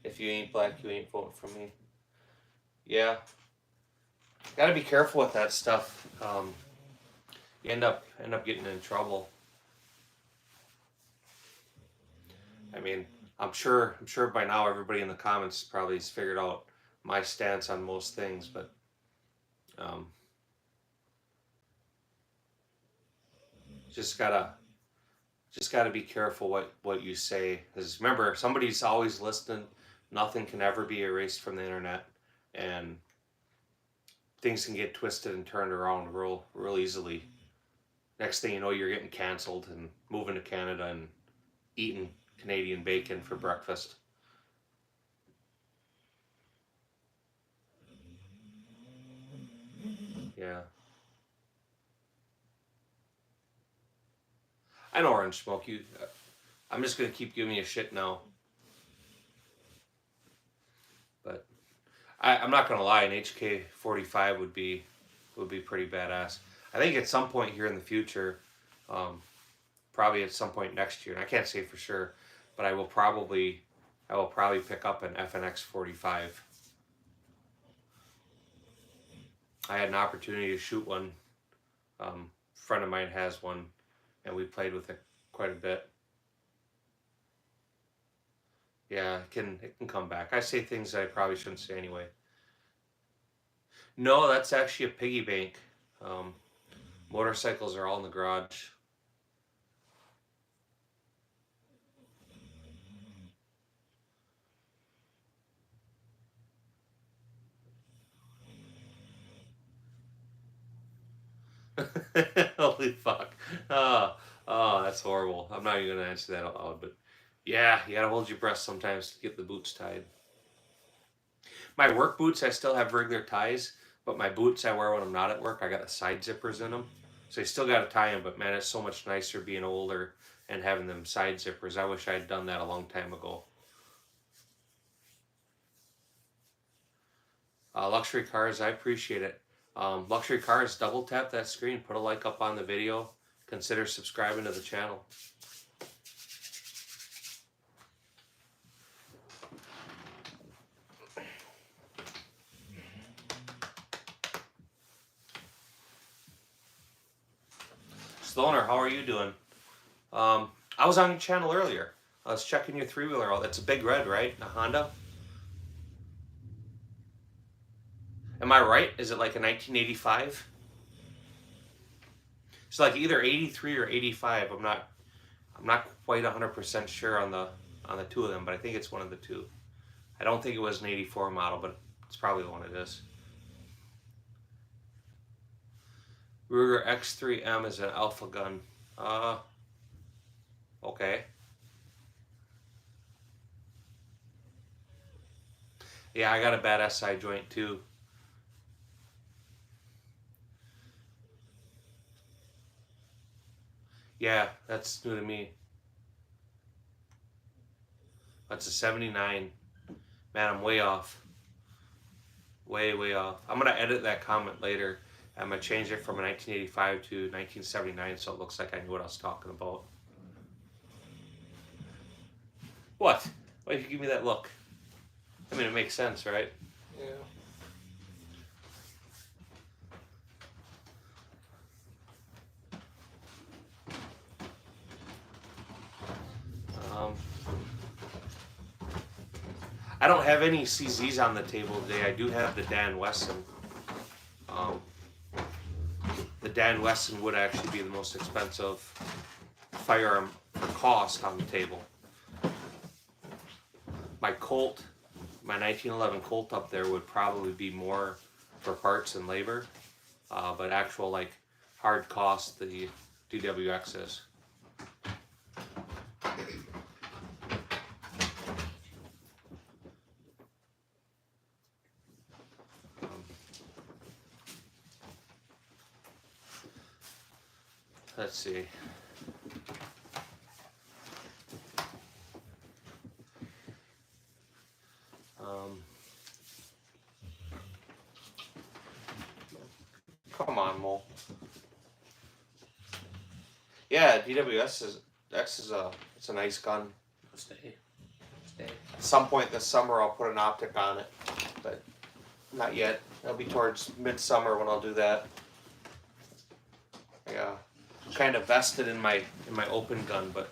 [SPEAKER 1] If you ain't black, you ain't voting for me. Yeah, gotta be careful with that stuff. You end up getting in trouble. I mean, I'm sure by now everybody in the comments probably has figured out my stance on most things, but um, just gotta be careful what you say, because remember, somebody's always listening. Nothing can ever be erased from the internet, and things can get twisted and turned around real easily. Next thing you know, you're getting canceled and moving to Canada and eating Canadian bacon for breakfast. Yeah, I know, Orange Smoke. I'm just gonna keep giving you shit now, but I'm not gonna lie. An HK45 would be pretty badass. I think at some point here in the future, um, probably at some point next year, and I can't say for sure, but I will probably pick up an FNX 45. I had an opportunity to shoot one. A friend of mine has one, and we played with it quite a bit. Yeah, it can come back. I say things that I probably shouldn't say anyway. No, that's actually a piggy bank. Um, Motorcycles are all in the garage. Holy fuck. That's horrible. I'm not even going to answer that out loud, but yeah, you got to hold your breath sometimes to get the boots tied. My work boots, I still have regular ties, but my boots I wear when I'm not at work, I got the side zippers in them. So you still got to tie them, but man, it's so much nicer being older and having them side zippers. I wish I had done that a long time ago. Luxury Cars, I appreciate it. Luxury Cars, double tap that screen, put a like up on the video, consider subscribing to the channel. Stoner, how are you doing? I was on your channel earlier. I was checking your three-wheeler out. That's a big red, right? A Honda? Am I right? Is it like a 1985? It's like either 83 or 85. I'm not quite 100% sure on the two of them, but I think it's one of the two. I don't think it was an 84 model, but it's probably the one it is. Ruger X3M is an alpha gun. Okay. Yeah, I got a bad SI joint too. Yeah, that's new to me. That's a 79. Man, I'm way off. Way off. I'm going to edit that comment later. I'm going to change it from a 1985 to 1979 so it looks like I knew what I was talking about. What? Why did you give me that look? I mean, it makes sense, right?
[SPEAKER 2] Yeah.
[SPEAKER 1] I don't have any CZs on the table today. I do have the Dan Wesson. The Dan Wesson would actually be the most expensive firearm for cost on the table. My Colt, my 1911 Colt up there would probably be more for parts and labor, but actual like hard cost, the DWX is. Let's see. Mo. Yeah, DWS is it's a nice gun.
[SPEAKER 2] Stay.
[SPEAKER 1] At some point this summer I'll put an optic on it, but not yet. It'll be towards midsummer when I'll do that. Yeah, I'm kind of vested in my open gun, but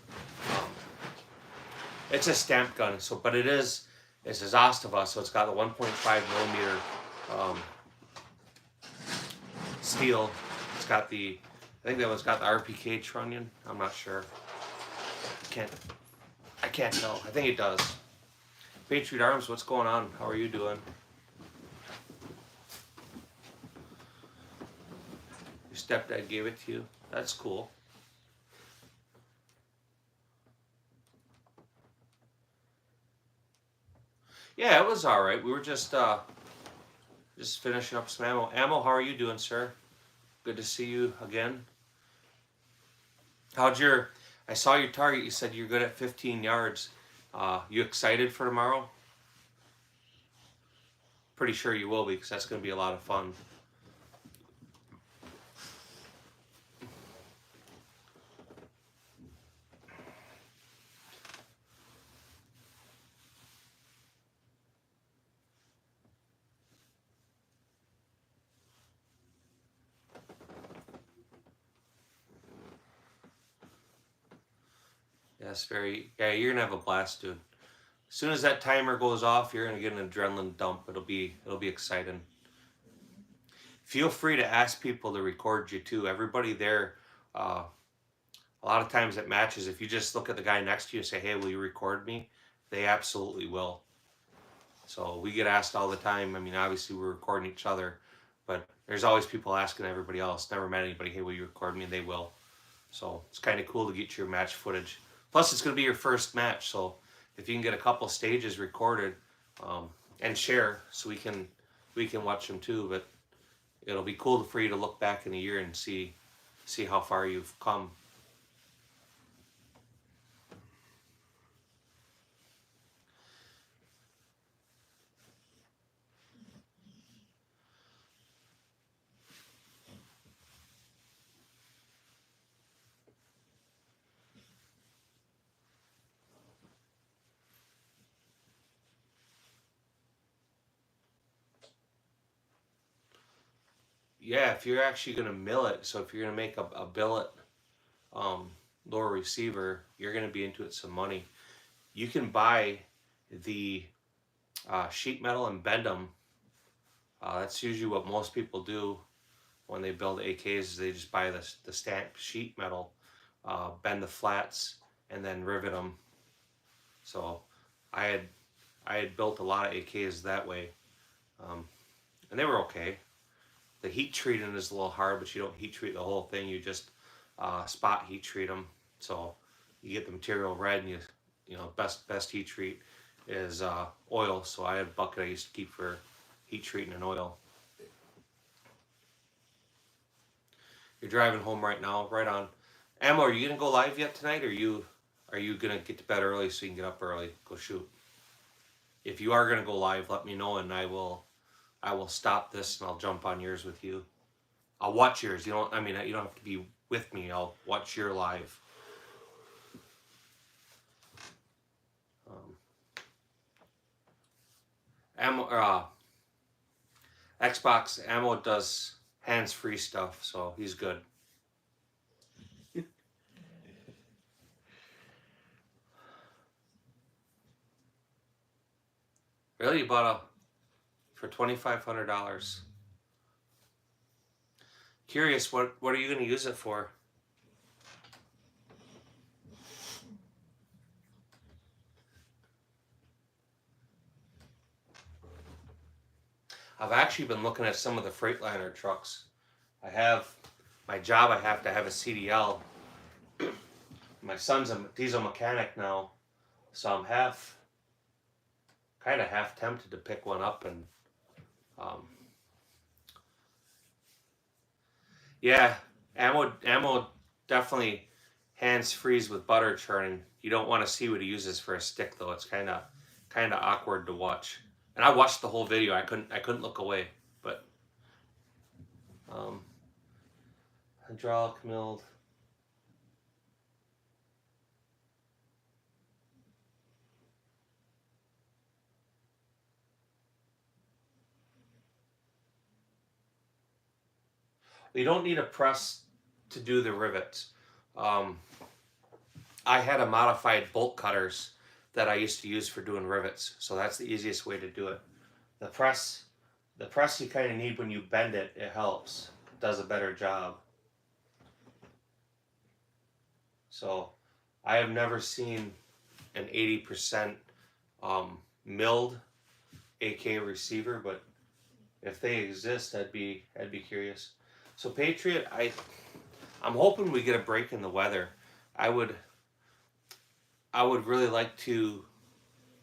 [SPEAKER 1] it's a stamp gun. So, but it's a Zastava, so it's got the 1.5 millimeter steel. It's got I think that one's got the RPK trunnion. I'm not sure. I can't tell. I think it does. Patriot Arms, what's going on? How are you doing? Your stepdad gave it to you. That's cool. Yeah, it was all right. We were just finishing up some ammo. Ammo, how are you doing, sir? Good to see you again. I saw your target. You said you're good at 15 yards. You excited for tomorrow? Pretty sure you will be, because that's going to be a lot of fun. Yes, yeah, you're gonna have a blast, dude. As soon as that timer goes off, you're gonna get an adrenaline dump. It'll be exciting. Feel free to ask people to record you too. Everybody there, a lot of times at matches, if you just look at the guy next to you and say, "Hey, will you record me?" They absolutely will. So we get asked all the time. I mean, obviously we're recording each other, but there's always people asking everybody else. Never met anybody, "Hey, will you record me?" And they will. So it's kind of cool to get your match footage. Plus, it's going to be your first match, so if you can get a couple stages recorded and share, so we can watch them too. But it'll be cool for you to look back in a year and see how far you've come. Yeah, if you're actually going to mill it, so if you're going to make a billet lower receiver, you're going to be into it some money. You can buy the sheet metal and bend them. That's usually what most people do when they build AKs. Is they just buy the stamped sheet metal, bend the flats, and then rivet them. So I had built a lot of AKs that way, and they were okay. The heat treating is a little hard, but you don't heat treat the whole thing. You just spot heat treat them. So you get the material red, and you know best heat treat is oil. So I had a bucket I used to keep for heat treating and oil. You're driving home right now, right on. Ammo, are you gonna go live yet tonight, or are you gonna get to bed early so you can get up early, go shoot? If you are gonna go live, let me know, and I will stop this and I'll jump on yours with you. I'll watch yours. You don't have to be with me. I'll watch your live. Xbox Ammo does hands-free stuff, so he's good. Really, you bought for $2,500. Curious, what are you going to use it for? I've actually been looking at some of the Freightliner trucks. I have my job. I have to have a CDL. My son's a diesel mechanic now, so I'm kind of half tempted to pick one up and yeah, ammo definitely hands freeze with butter churning. You don't want to see what he uses for a stick though. It's kind of awkward to watch. And I watched the whole video. I couldn't look away. But hydraulic milled. You don't need a press to do the rivets. I had a modified bolt cutters that I used to use for doing rivets, so that's the easiest way to do it. The press you kind of need when you bend it. It helps. It does a better job. So I have never seen an 80% milled AK receiver, but if they exist, I'd be curious. So Patriot, I'm hoping we get a break in the weather. I would really like to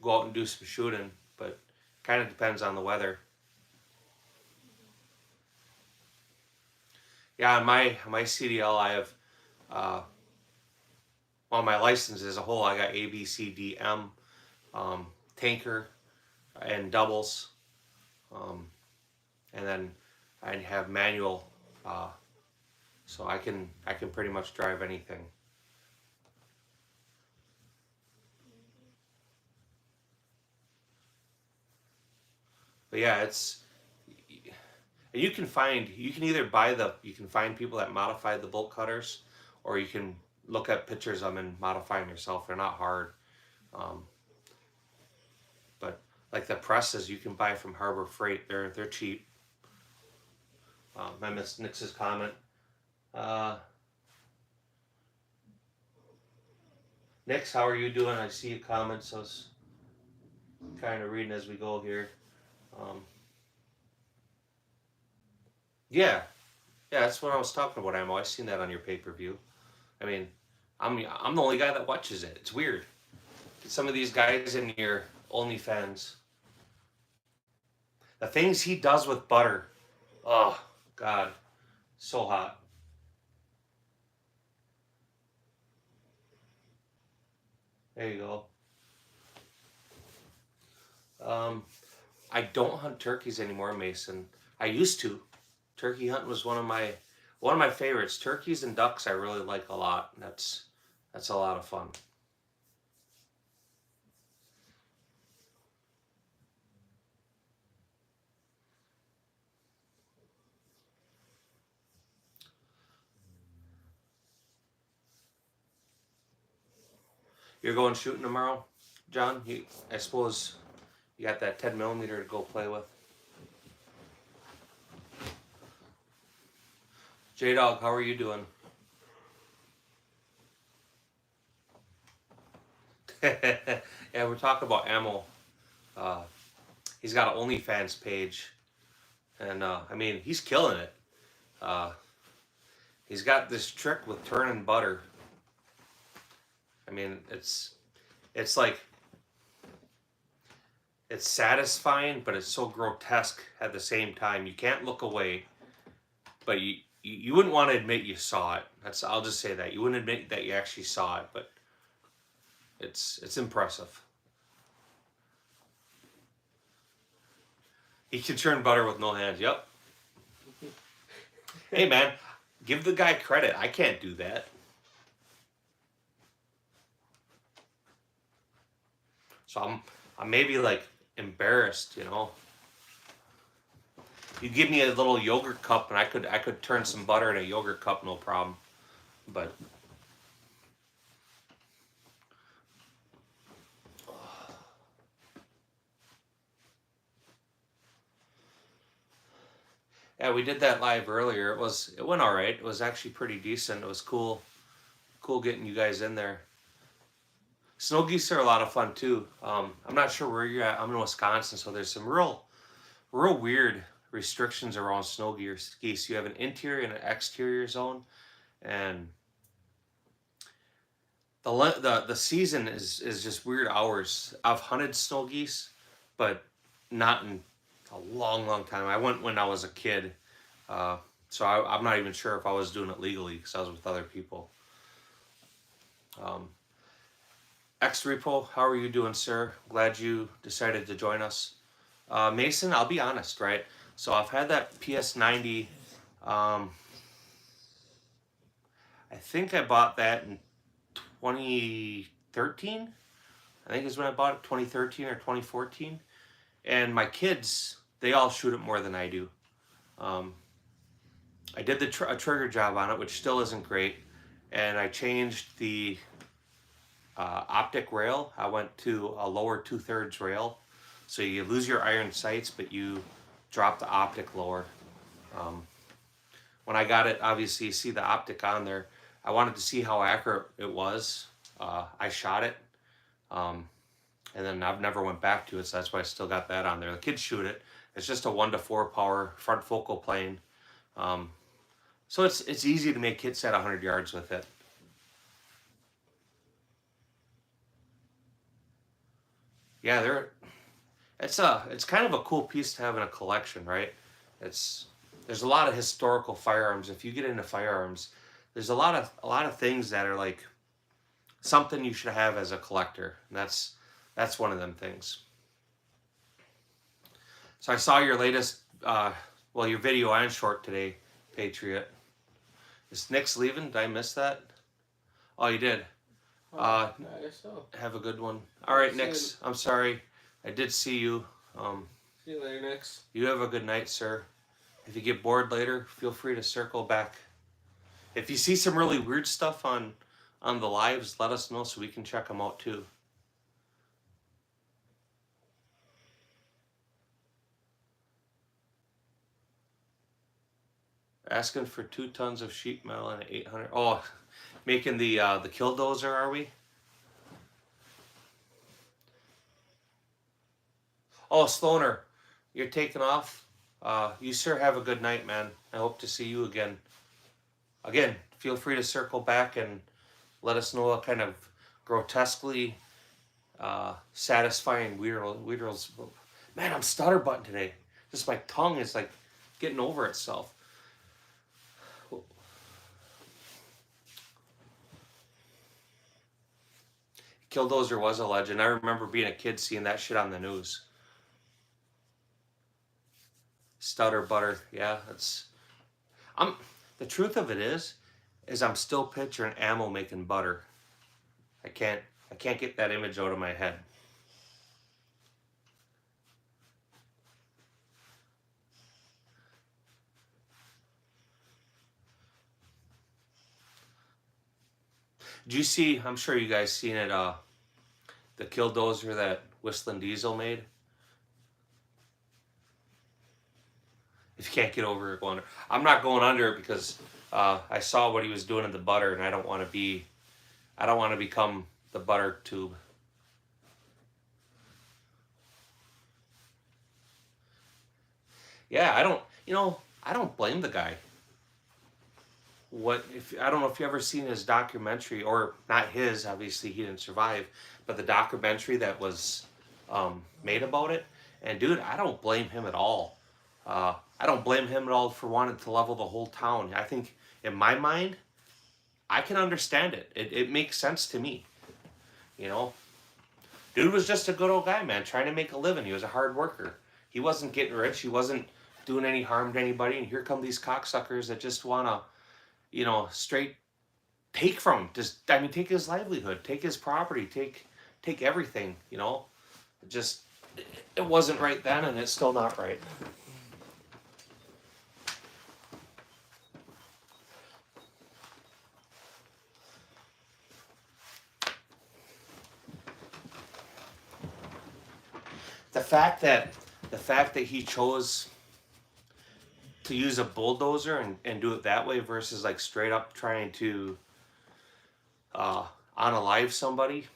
[SPEAKER 1] go out and do some shooting, but kind of depends on the weather. Yeah, on my CDL, I have on my license as a whole, I got A, B, C, D, M, tanker, and doubles, and then I have manual, so I can pretty much drive anything. But yeah, you can either you can find people that modify the bolt cutters, or you can look at pictures of them and modify them yourself. They're not hard. But like the presses you can buy from Harbor Freight, they're cheap. I missed Nix's comment. Nix, how are you doing? I see your comments. So I was kind of reading as we go here. Yeah, that's what I was talking about, Ammo. I've seen that on your pay-per-view. I mean, I'm the only guy that watches it. It's weird. Some of these guys in your OnlyFans, the things he does with butter, oh God, so hot. There you go. I don't hunt turkeys anymore, Mason. I used to. Turkey hunting was one of my favorites. Turkeys and ducks I really like a lot. That's a lot of fun. You're going shooting tomorrow, John? I suppose you got that 10 millimeter to go play with. J-Dog, how are you doing? Yeah, we're talking about Ammo. He's got an OnlyFans page, and I mean, he's killing it. He's got this trick with turning butter. I mean, it's like, it's satisfying, but it's so grotesque at the same time. You can't look away, but you wouldn't want to admit you saw it. I'll just say that. You wouldn't admit that you actually saw it, but it's impressive. He can churn butter with no hands. Yep. Hey man, give the guy credit. I can't do that. So I'm maybe like embarrassed, you know. You give me a little yogurt cup and I could turn some butter in a yogurt cup, no problem. But yeah, we did that live earlier. It went all right. It was actually pretty decent. It was cool getting you guys in there. Snow geese are a lot of fun too. I'm not sure where you're at. I'm in Wisconsin, so there's some real weird restrictions around snow geese. You have an interior and an exterior zone, and the season is just weird hours. I've hunted snow geese, but not in a long time. I went when I was a kid, so I'm not even sure if I was doing it legally because I was with other people. X Repo, how are you doing, sir? Glad you decided to join us. Mason, I'll be honest, right? So I've had that PS90 I think I bought that in 2013. I think is when I bought it, 2013 or 2014. And my kids, they all shoot it more than I do. I did a trigger job on it, which still isn't great. And I changed the optic rail. I went to a lower 2/3 rail. So you lose your iron sights, but you drop the optic lower. When I got it, obviously you see the optic on there. I wanted to see how accurate it was. I shot it. And then I've never went back to it, so that's why I still got that on there. The kids shoot it. It's just a 1-to-4 power front focal plane. So it's easy to make hits at 100 yards with it. Yeah, it's kind of a cool piece to have in a collection, right? There's a lot of historical firearms. If you get into firearms, there's a lot of things that are like something you should have as a collector. And that's one of them things. So I saw your latest, your video and short today, Patriot. Is Nick's leaving? Did I miss that? Oh, you did.
[SPEAKER 2] I guess so.
[SPEAKER 1] Have a good one. All right, Nix. I'm sorry. I did see you.
[SPEAKER 2] See you later, Nix.
[SPEAKER 1] You have a good night, sir. If you get bored later, feel free to circle back. If you see some really weird stuff on the lives, let us know so we can check them out too. Asking for 2 tons of sheet metal and 800. Oh, making the Killdozer, are we? Oh, Sloaner, you're taking off. You sir have a good night, man. I hope to see you again. Again, feel free to circle back and let us know what kind of grotesquely satisfying weirdos. Man, I'm stutter button today. Just my tongue is like getting over itself. Killdozer was a legend. I remember being a kid seeing that shit on the news. Stutter butter, yeah, the truth of it is I'm still picturing ammo making butter. I can't get that image out of my head. Do you see, I'm sure you guys seen it, the Killdozer that Whistling Diesel made? If you can't get over it, go under. I'm not going under it because I saw what he was doing in the butter, and I don't want to become the butter tube. Yeah, I don't blame the guy. I don't know if you ever seen his documentary, or not his, obviously he didn't survive, but the documentary that was made about it. And dude, I don't blame him at all. I don't blame him at all for wanting to level the whole town. I think in my mind, I can understand it. It makes sense to me. You know, dude was just a good old guy, man, trying to make a living. He was a hard worker. He wasn't getting rich. He wasn't doing any harm to anybody. And here come these cocksuckers that just want to, straight take from him. Take his livelihood, take his property, take everything, it wasn't right then, and it's still not right. The fact that he chose to use a bulldozer and do it that way versus like straight up trying to unalive somebody,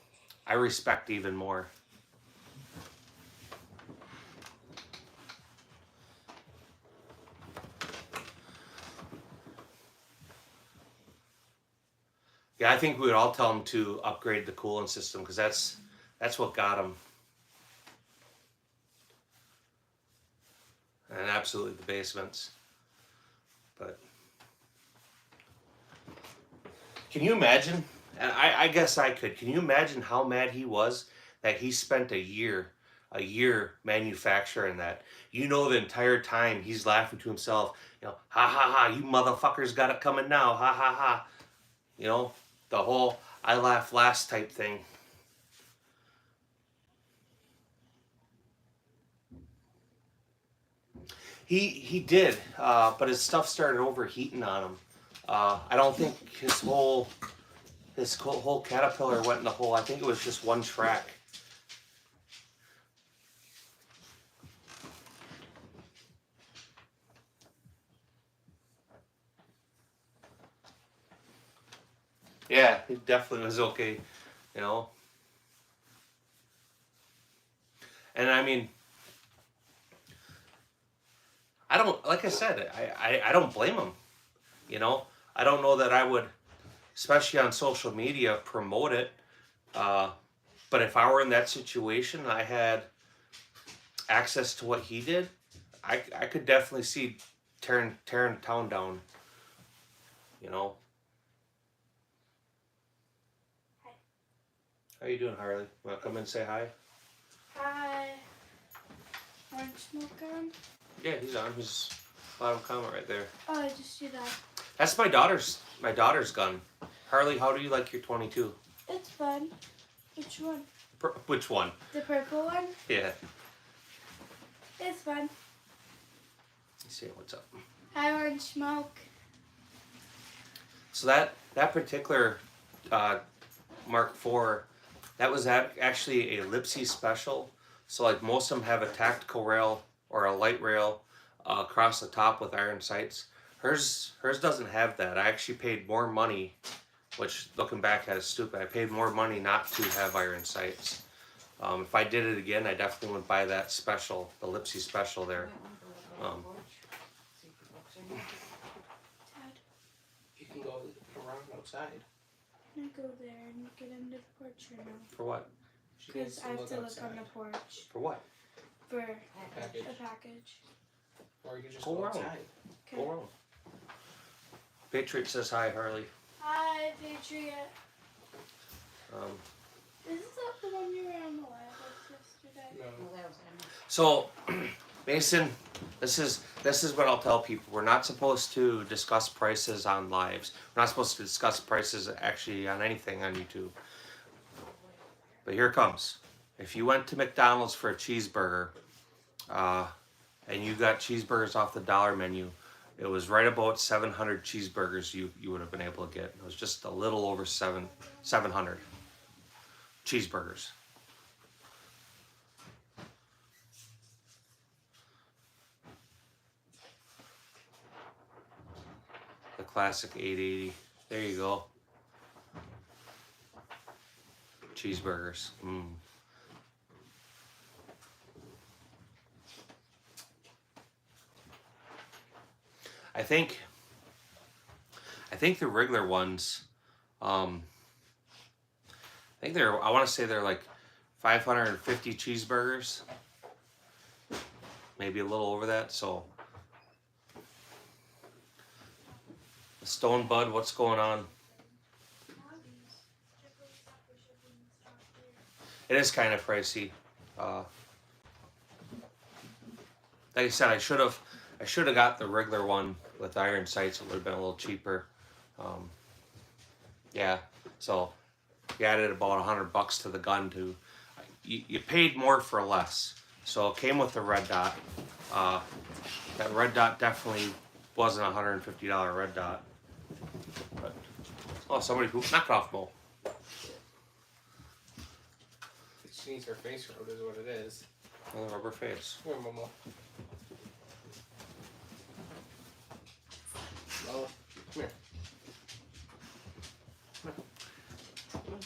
[SPEAKER 1] I respect even more. Yeah, I think we would all tell him to upgrade the cooling system, because that's what got him. And absolutely the basements. But can you imagine? And I guess I could. Can you imagine how mad he was that he spent a year manufacturing that? The entire time he's laughing to himself, ha ha ha, you motherfuckers got it coming now, ha ha ha. You know, the whole I laugh last type thing. He did, but his stuff started overheating on him. I don't think his whole caterpillar went in the hole. I think it was just one track. Yeah, it definitely was okay, you know. And I mean, I don't like I said, I don't blame him. You know, I don't know that I would, especially on social media, promote it. Uh, but if I were in that situation, I had access to what he did. I could definitely see tearing the town down. You know.
[SPEAKER 3] Hi.
[SPEAKER 1] How you doing, Harley? Want to come in and say hi?
[SPEAKER 3] Hi. Orange smoke on?
[SPEAKER 1] Yeah, he's on. He's bottom comment right there.
[SPEAKER 3] Oh, I just see that.
[SPEAKER 1] That's my daughter's gun. Harley, how do you like your 22?
[SPEAKER 3] It's fun. Which one?
[SPEAKER 1] Which one?
[SPEAKER 3] The purple one?
[SPEAKER 1] Yeah.
[SPEAKER 3] It's fun.
[SPEAKER 1] Let's see what's up.
[SPEAKER 3] Hi, orange smoke.
[SPEAKER 1] So that particular Mark IV, that was actually a Lipsy special. So like most of them have a tactical rail or a light rail across the top with iron sights. Hers doesn't have that. I actually paid more money, which looking back is stupid. I paid more money not to have iron sights. If I did it again, I definitely would buy that special, the Lipsy special there.
[SPEAKER 3] Dad,
[SPEAKER 2] You can go around outside.
[SPEAKER 3] I'm gonna go there and get into the porch right now.
[SPEAKER 1] For what?
[SPEAKER 2] She needs
[SPEAKER 3] Because I have to look
[SPEAKER 2] outside.
[SPEAKER 3] on the porch
[SPEAKER 1] For what?
[SPEAKER 3] for
[SPEAKER 2] Package.
[SPEAKER 3] a package.
[SPEAKER 2] Or you can just
[SPEAKER 1] Go
[SPEAKER 2] go
[SPEAKER 1] around.
[SPEAKER 2] outside.
[SPEAKER 3] Okay.
[SPEAKER 1] Go around. Patriot says hi, Harley.
[SPEAKER 3] Hi, Patriot.
[SPEAKER 1] Um,
[SPEAKER 3] Is this the one you were on the live with yesterday?
[SPEAKER 2] No.
[SPEAKER 1] So, Mason, this is what I'll tell people. We're not supposed to discuss prices on lives. We're not supposed to discuss prices actually on anything on YouTube. But here it comes. If you went to McDonald's for a cheeseburger, and you got cheeseburgers off the dollar menu, it was right about 700 cheeseburgers you would have been able to get. It was just a little over 700 cheeseburgers. The classic 880. There you go. Cheeseburgers. I think the regular ones, I think I want to say they're like 550 cheeseburgers. Maybe a little over that, so. Stone Bud, what's going on? It is kind of pricey. Like I said, I should have got the regular one with iron sights. It would have been a little cheaper. Yeah, so you added about $100 to the gun too. You paid more for less. So it came with the red dot. That red dot definitely wasn't a $150 red dot. But, oh, somebody pooped. Knock it off, Mo.
[SPEAKER 2] She needs her face rubbed is what it is.
[SPEAKER 1] Another rubber face.
[SPEAKER 2] Come here, Momo. Lola, come here. Come here.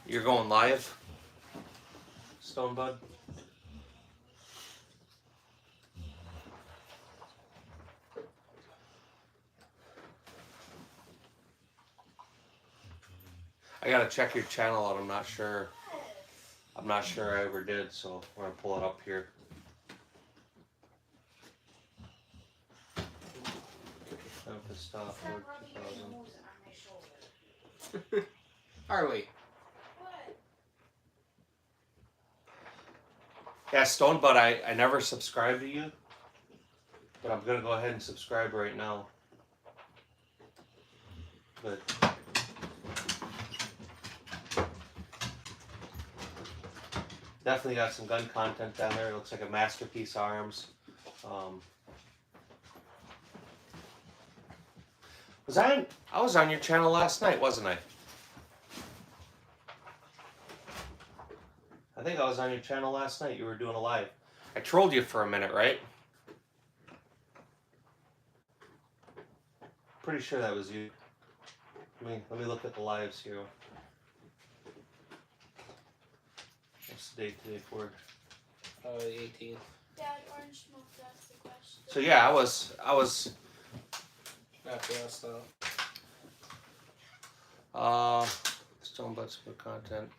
[SPEAKER 1] You're going live, Stone Bud? I gotta check your channel out. I'm not sure I ever did, so I'm gonna pull it up here. Stop.
[SPEAKER 2] Harley.
[SPEAKER 1] Yeah, Stone Bud, I never subscribed to you. But I'm gonna go ahead and subscribe right now. But definitely got some gun content down there. It looks like a Masterpiece Arms. I was on your channel last night, wasn't I? I think I was on your channel last night. You were doing a live. I trolled you for a minute, right? Pretty sure that was you. Let me look at the lives here. What's the date today for?
[SPEAKER 2] The 18th.
[SPEAKER 3] Dad, Orange Smoke asked the question.
[SPEAKER 1] So yeah, I was.
[SPEAKER 2] After us though.
[SPEAKER 1] Stone butts for content.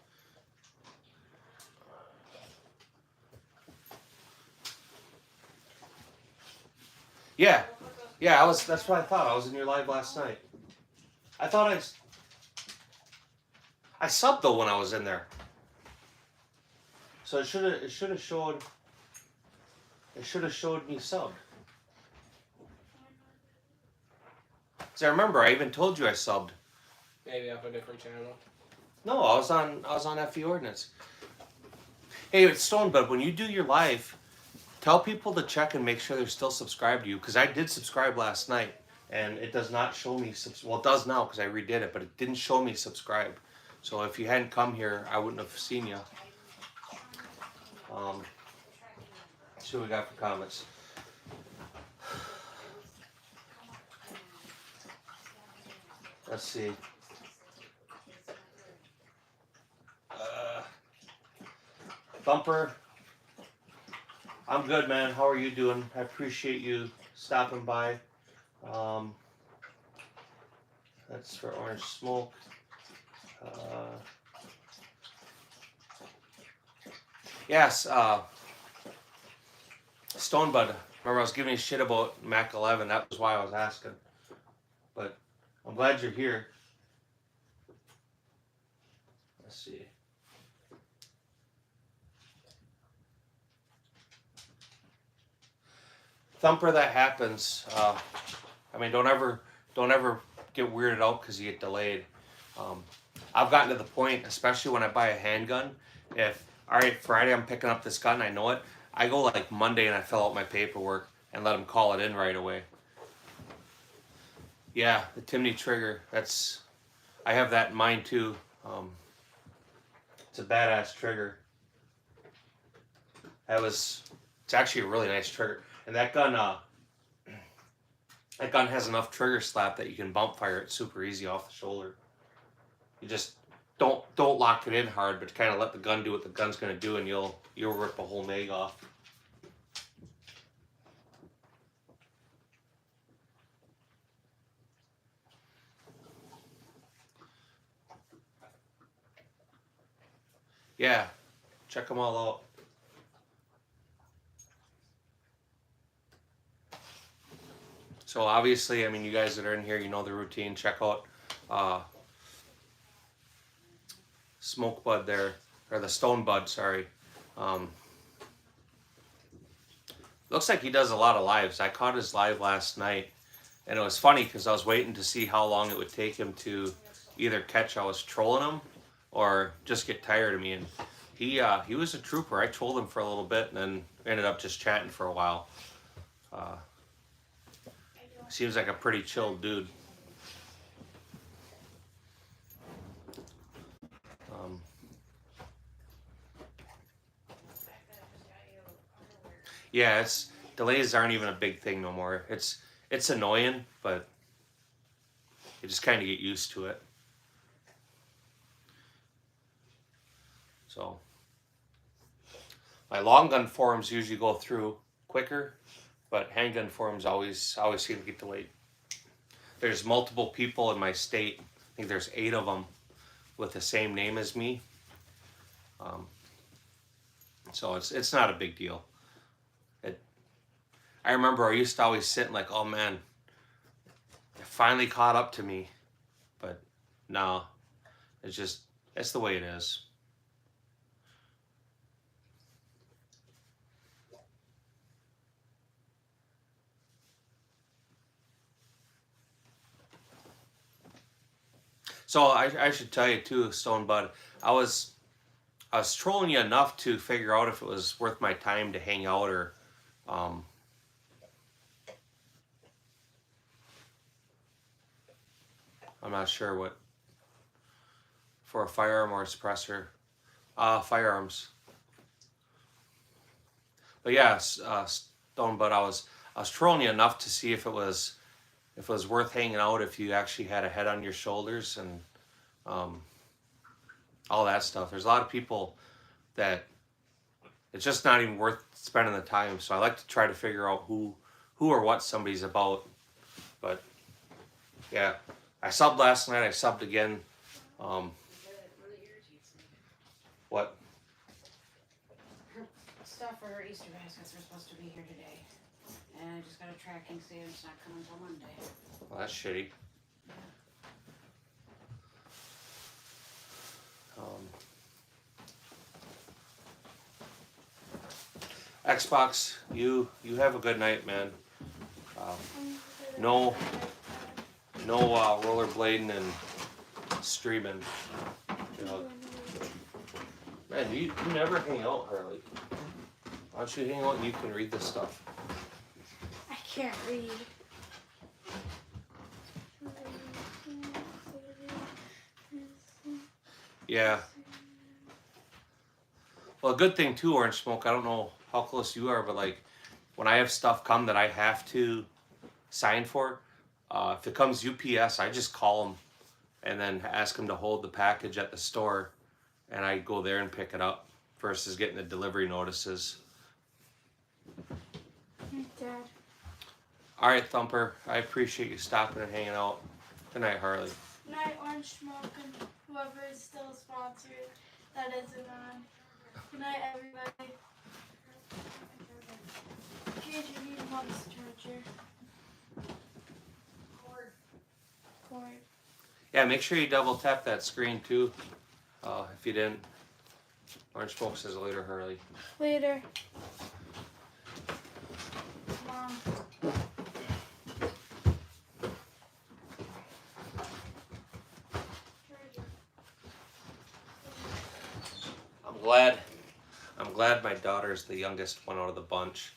[SPEAKER 1] Yeah, I was. That's what I thought. I was in your live last night. I thought I subbed though when I was in there. So it should have showed. It should have showed me subbed. Cause I remember I even told you I subbed.
[SPEAKER 2] Maybe off a different channel.
[SPEAKER 1] No, I was on FE Ordnance. Hey, it's Stonebud. When you do your live, tell people to check and make sure they're still subscribed to you. Because I did subscribe last night, and it does not show me. Well, it does now because I redid it, but it didn't show me subscribe. So if you hadn't come here, I wouldn't have seen you. See what we got for comments. Let's see. Thumper, I'm good, man. How are you doing? I appreciate you stopping by. That's for Orange Smoke. Yes, Stonebud. Remember I was giving you shit about Mac 11. That was why I was asking. But I'm glad you're here. Let's see. Thumper, that happens. I mean, don't ever get weirded out because you get delayed. I've gotten to the point, especially when I buy a handgun, if, all right, Friday I'm picking up this gun, I know it, I go like Monday and I fill out my paperwork and let them call it in right away. Yeah, the Timney trigger, I have that in mind too. It's a badass trigger. It's actually a really nice trigger. And that gun has enough trigger slap that you can bump fire it super easy off the shoulder. You just don't lock it in hard, but kind of let the gun do what the gun's gonna do, and you'll rip a whole mag off. Yeah, check them all out. So obviously, I mean, you guys that are in here, you know the routine. Check out Smoke Bud there, or the Stone Bud, sorry. Looks like he does a lot of lives. I caught his live last night, and it was funny because I was waiting to see how long it would take him to either catch I was trolling him or just get tired of me. And he was a trooper. I trolled him for a little bit, and then ended up just chatting for a while. Seems like a pretty chill dude. Yeah, delays aren't even a big thing no more. It's annoying, but you just kind of get used to it. So my long gun forums usually go through quicker, but handgun forums always seem to get delayed. There's multiple people in my state. I think there's 8 of them with the same name as me. So it's not a big deal. I remember I used to always sit like, oh man, it finally caught up to me. But no, it's the way it is. So I should tell you too, Stone Bud. I was trolling you enough to figure out if it was worth my time to hang out or. Um, I'm not sure what for a firearm or a suppressor. Firearms. But yeah, Stone Bud. I was trolling you enough to see if it was worth hanging out if you actually had a head on your shoulders and um, all that stuff. There's a lot of people that it's just not even worth spending the time. So I like to try to figure out who or what somebody's about. But yeah, I subbed last night. I subbed again. Um, what?
[SPEAKER 4] Stuff for her Easter baskets are supposed to be here today. And I just got a tracking saying it's not coming until Monday.
[SPEAKER 1] Well, that's shitty. Xbox, you have a good night, man. No rollerblading and streaming. You know. Man, you never hang out, Harley. Why don't you hang out and you can read this stuff?
[SPEAKER 3] I can't read.
[SPEAKER 1] Yeah. Well, a good thing too, Orange Smoke. I don't know how close you are, but like when I have stuff come that I have to sign for, if it comes UPS, I just call them and then ask them to hold the package at the store, and I go there and pick it up versus getting the delivery notices.
[SPEAKER 3] Dad.
[SPEAKER 1] All right, Thumper. I appreciate you stopping and hanging out. Good night, Harley.
[SPEAKER 3] Night, Orange Smoke, and whoever is still sponsored that isn't on. Good night, everybody. Gage, you need mom's charger. Cord.
[SPEAKER 1] Yeah, make sure you double tap that screen too. If you didn't. Orange Smoke says later, Harley.
[SPEAKER 3] Later. Mom.
[SPEAKER 1] I'm glad my daughter's the youngest one out of the bunch.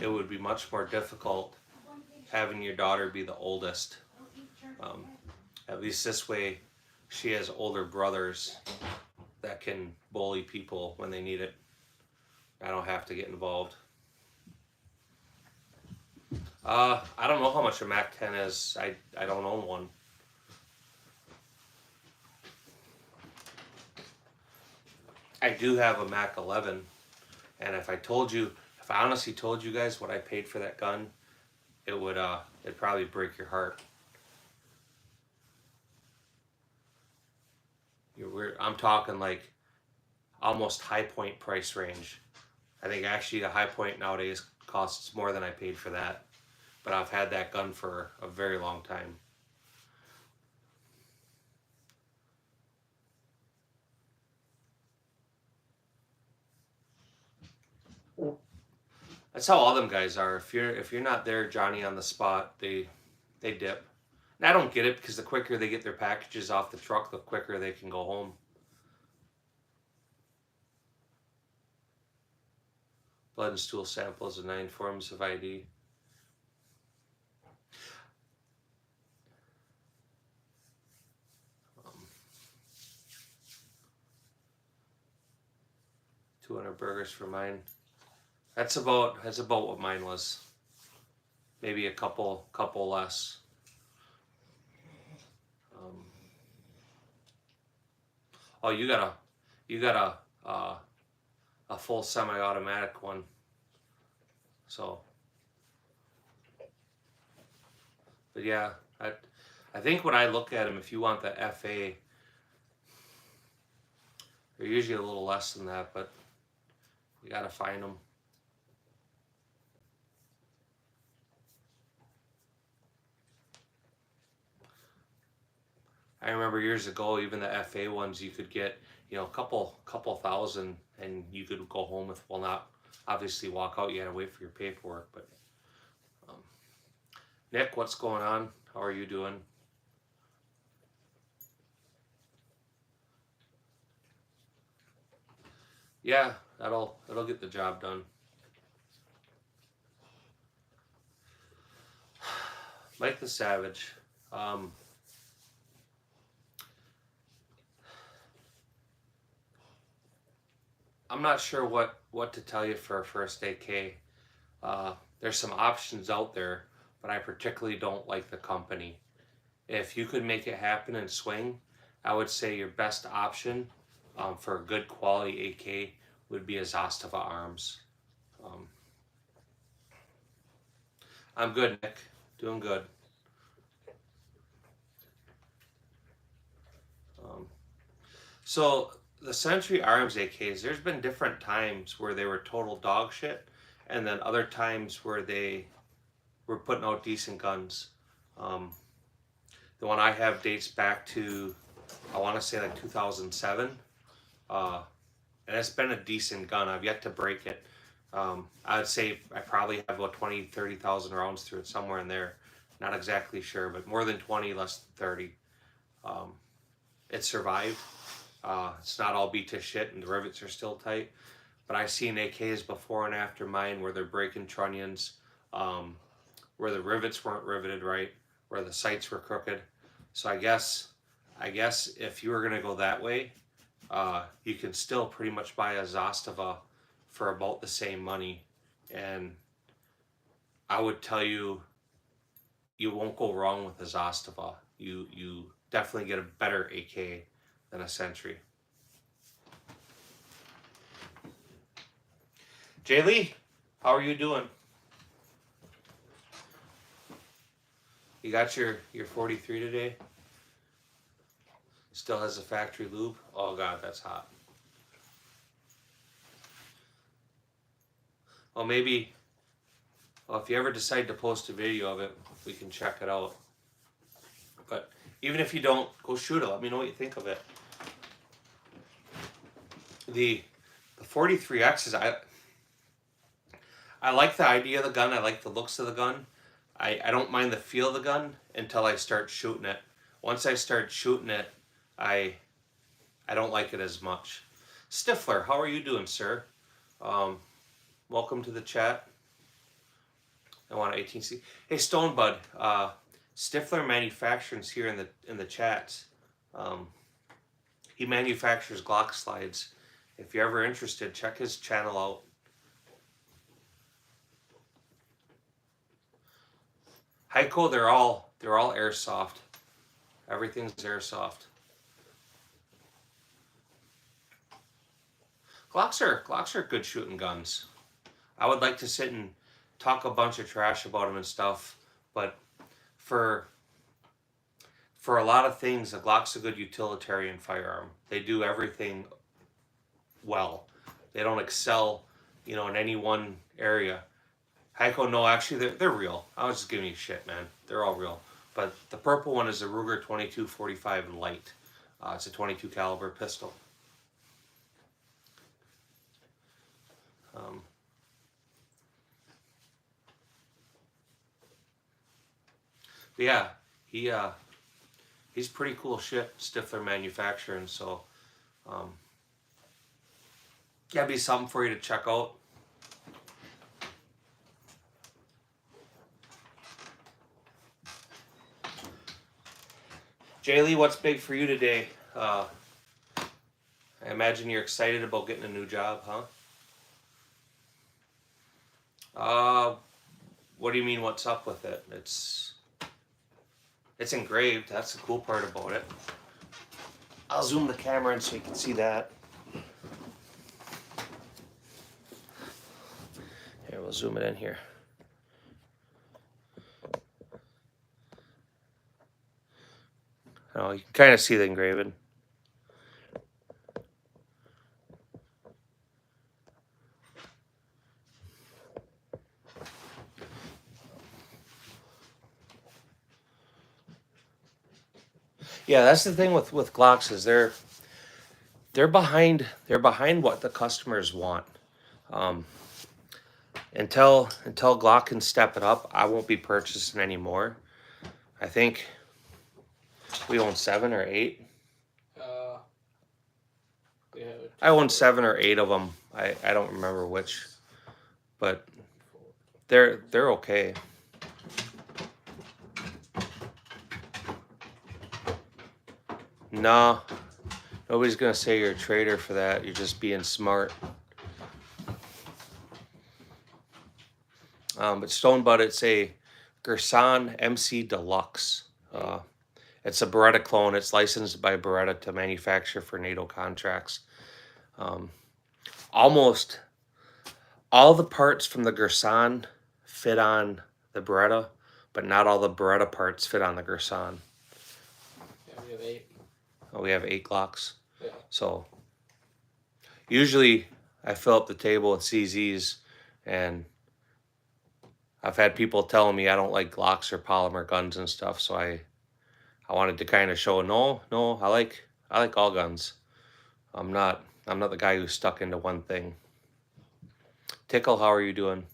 [SPEAKER 1] It would be much more difficult having your daughter be the oldest. At least this way, she has older brothers that can bully people when they need it. I don't have to get involved. I don't know how much a Mac 10 is. I don't own one. I do have a Mac 11, and if I honestly told you guys what I paid for that gun, it'd probably break your heart. I'm talking like almost high point price range. I think actually a high point nowadays costs more than I paid for that, but I've had that gun for a very long time. That's how all them guys are. If you're not there, Johnny, on the spot, they dip. And I don't get it because the quicker they get their packages off the truck, the quicker they can go home. Blood and stool samples of 9 forms of ID. $200 burgers for mine. That's about what mine was. Maybe a couple less. Oh, you got a full semi-automatic one. So, but yeah, I think when I look at them, if you want the FA, they're usually a little less than that, but you gotta find them. I remember years ago, even the FA ones, you could get, a couple thousand, and you could go home with, well, not obviously walk out. You had to wait for your paperwork. But Nick, what's going on? How are you doing? Yeah, that'll get the job done. Mike the Savage. I'm not sure what to tell you for a first AK. There's some options out there, but I particularly don't like the company. If you could make it happen and swing, I would say your best option for a good quality AK would be a Zastava Arms. I'm good, Nick. Doing good. So the Century Arms AKs, there's been different times where they were total dog shit, and then other times where they were putting out decent guns. The one I have dates back to, I want to say like 2007, and it's been a decent gun. I've yet to break it. I would say I probably have about 20, 30,000 rounds through it, somewhere in there. Not exactly sure, but more than 20, less than 30. It survived. It's not all beat to shit and the rivets are still tight. But I've seen AKs before and after mine where they're breaking trunnions, where the rivets weren't riveted right, where the sights were crooked. So I guess if you were gonna go that way, you can still pretty much buy a Zastava for about the same money, and I would tell you, you won't go wrong with a Zastava. You definitely get a better AK than a Sentry. Jay Lee, how are you doing? You got your 43 today? Still has a factory lube? Oh god, that's hot. Well, maybe, well, if you ever decide to post a video of it, we can check it out. But even if you don't, go shoot it. Let me know what you think of it. The 43Xs, I like the idea of the gun. I like the looks of the gun. I don't mind the feel of the gun until I start shooting it. Once I start shooting it, I don't like it as much. Stifler, how are you doing, sir? Welcome to the chat. I want 18C. Hey, Stonebud, Stifler Manufacturing's here in the chats. He manufactures Glock slides. If you're ever interested, check his channel out. Heiko, they're all airsoft. Everything's airsoft. Glocks are good shooting guns. I would like to sit and talk a bunch of trash about them and stuff, but for a lot of things, a Glock's a good utilitarian firearm. They do everything well. They don't excel, in any one area. Heiko, no, actually, they're real. I was just giving you shit, man. They're all real. But the purple one is a Ruger 2245 Light. It's a 22 caliber pistol. But yeah, he's pretty cool shit, Stifler Manufacturing. So, that'd be something for you to check out. Jay Lee, what's big for you today? I imagine you're excited about getting a new job, huh? What do you mean, what's up with it? It's engraved. That's the cool part about it. I'll zoom the camera in so you can see that. Here, we'll zoom it in here. Oh, you can kind of see the engraving. Yeah, that's the thing with Glocks is they're behind what the customers want. Until Glock can step it up, I won't be purchasing anymore. I think we own 7 or 8.
[SPEAKER 2] We have
[SPEAKER 1] I own 7 or 8 of them. I don't remember which, but they're okay. Nah, nobody's gonna say you're a traitor for that. You're just being smart. But Stone Butt, it's a Gersan MC Deluxe. It's a Beretta clone. It's licensed by Beretta to manufacture for NATO contracts. Almost all the parts from the Gersan fit on the Beretta, but not all the Beretta parts fit on the Gersan.
[SPEAKER 2] Yeah, we have 8.
[SPEAKER 1] Oh, we have 8 Glocks.
[SPEAKER 2] Yeah.
[SPEAKER 1] So usually I fill up the table with CZs, and I've had people telling me I don't like Glocks or polymer guns and stuff. So I wanted to kind of show no, I like all guns. I'm not the guy who's stuck into one thing. Tickle, how are you doing?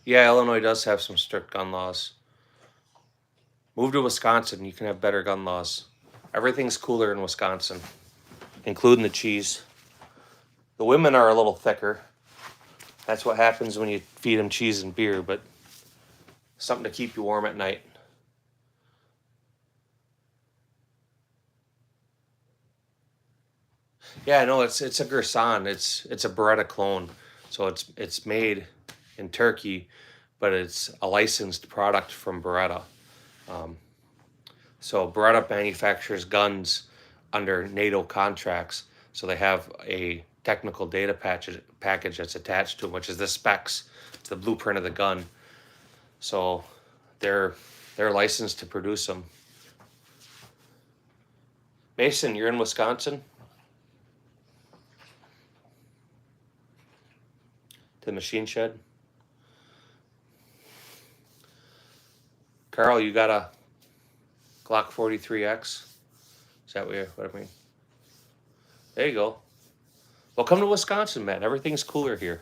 [SPEAKER 1] Yeah, Illinois does have some strict gun laws. Move to Wisconsin, you can have better gun laws. Everything's cooler in Wisconsin, including the cheese. The women are a little thicker. That's what happens when you feed them cheese and beer, but something to keep you warm at night. Yeah, no, it's a Gersan. It's a Beretta clone. So it's made in Turkey, but it's a licensed product from Beretta. So Beretta manufactures guns under NATO contracts. So they have a technical data package that's attached to them, which is the specs. It's the blueprint of the gun. So they're licensed to produce them. Mason, you're in Wisconsin? To the machine shed. Carl, you got a Glock 43X? Is that what I mean? There you go. Well, come to Wisconsin, man. Everything's cooler here.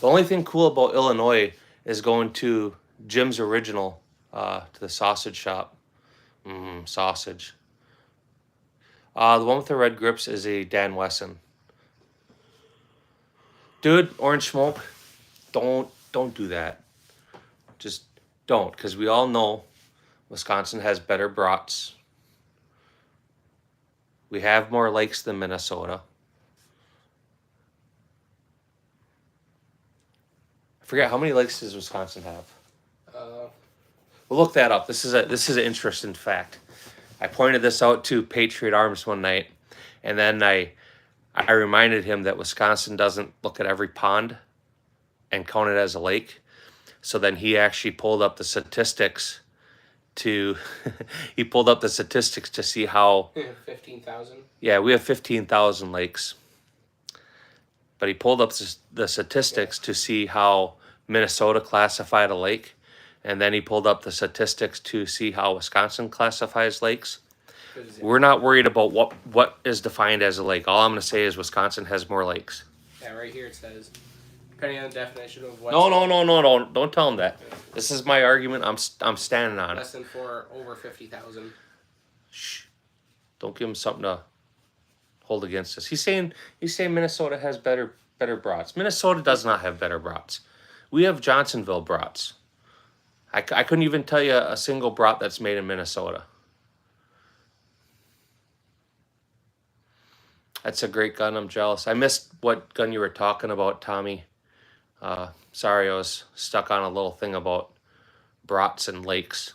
[SPEAKER 1] The only thing cool about Illinois is going to Jim's Original, to the sausage shop. Sausage. The one with the red grips is a Dan Wesson. Dude, Orange Smoke, don't do that. Just don't, because we all know Wisconsin has better brats. We have more lakes than Minnesota. I forget, how many lakes does Wisconsin have? We'll look that up. This is an interesting fact. I pointed this out to Patriot Arms one night, and then I reminded him that Wisconsin doesn't look at every pond and count it as a lake. So then he actually pulled up the statistics to see how
[SPEAKER 2] 15,000.
[SPEAKER 1] Yeah, we have 15,000 lakes. But he pulled up the statistics to see how Minnesota classified a lake, and then he pulled up the statistics to see how Wisconsin classifies lakes. We're not worried about what is defined as a lake. All I'm going to say is Wisconsin has more lakes.
[SPEAKER 2] Yeah, right here it says, depending on the definition of what.
[SPEAKER 1] No. Don't tell him that. This is my argument. I'm standing on it.
[SPEAKER 2] Less than 4, over 50,000.
[SPEAKER 1] Shh. Don't give him something to hold against us. He's saying Minnesota has better brats. Minnesota does not have better brats. We have Johnsonville brats. I couldn't even tell you a single brat that's made in Minnesota. That's a great gun. I'm jealous. I missed what gun you were talking about, Tommy. Sorry, I was stuck on a little thing about brats and lakes.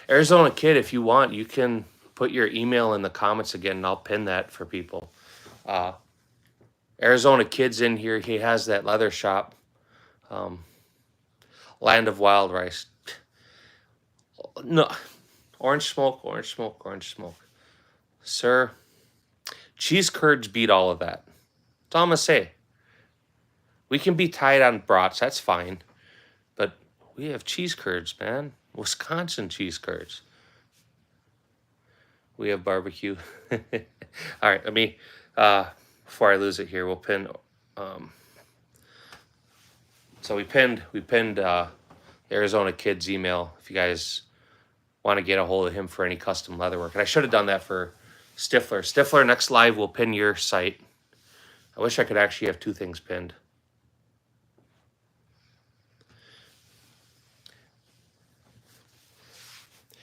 [SPEAKER 1] Arizona Kid, if you want, you can put your email in the comments again, and I'll pin that for people. Arizona Kid's in here. He has that leather shop. Land of Wild Rice. No. Orange smoke. Sir, cheese curds beat all of that. That's all I'm going to say. We can be tied on brats. That's fine. But we have cheese curds, man. Wisconsin cheese curds. We have barbecue. All right, let me, before I lose it here, we'll pin So we pinned Arizona Kid's email if you guys want to get a hold of him for any custom leather work. And I should have done that for Stifler. Stifler, next live will pin your site. I wish I could actually have two things pinned.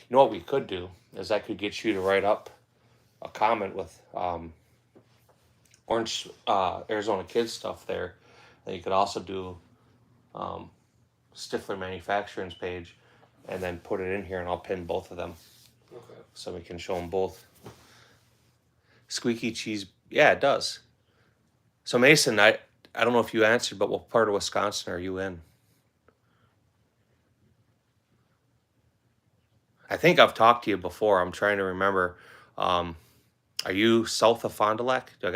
[SPEAKER 1] You know what we could do is I could get you to write up a comment with orange Arizona Kids stuff there. And you could also do Stifler Manufacturing's page and then put it in here, and I'll pin both of them.
[SPEAKER 2] Okay.
[SPEAKER 1] So we can show them both. Squeaky cheese, yeah, it does. So Mason, I don't know if you answered, but what part of Wisconsin are you in? I think I've talked to you before. I'm trying to remember. Are you south of Fond du Lac? I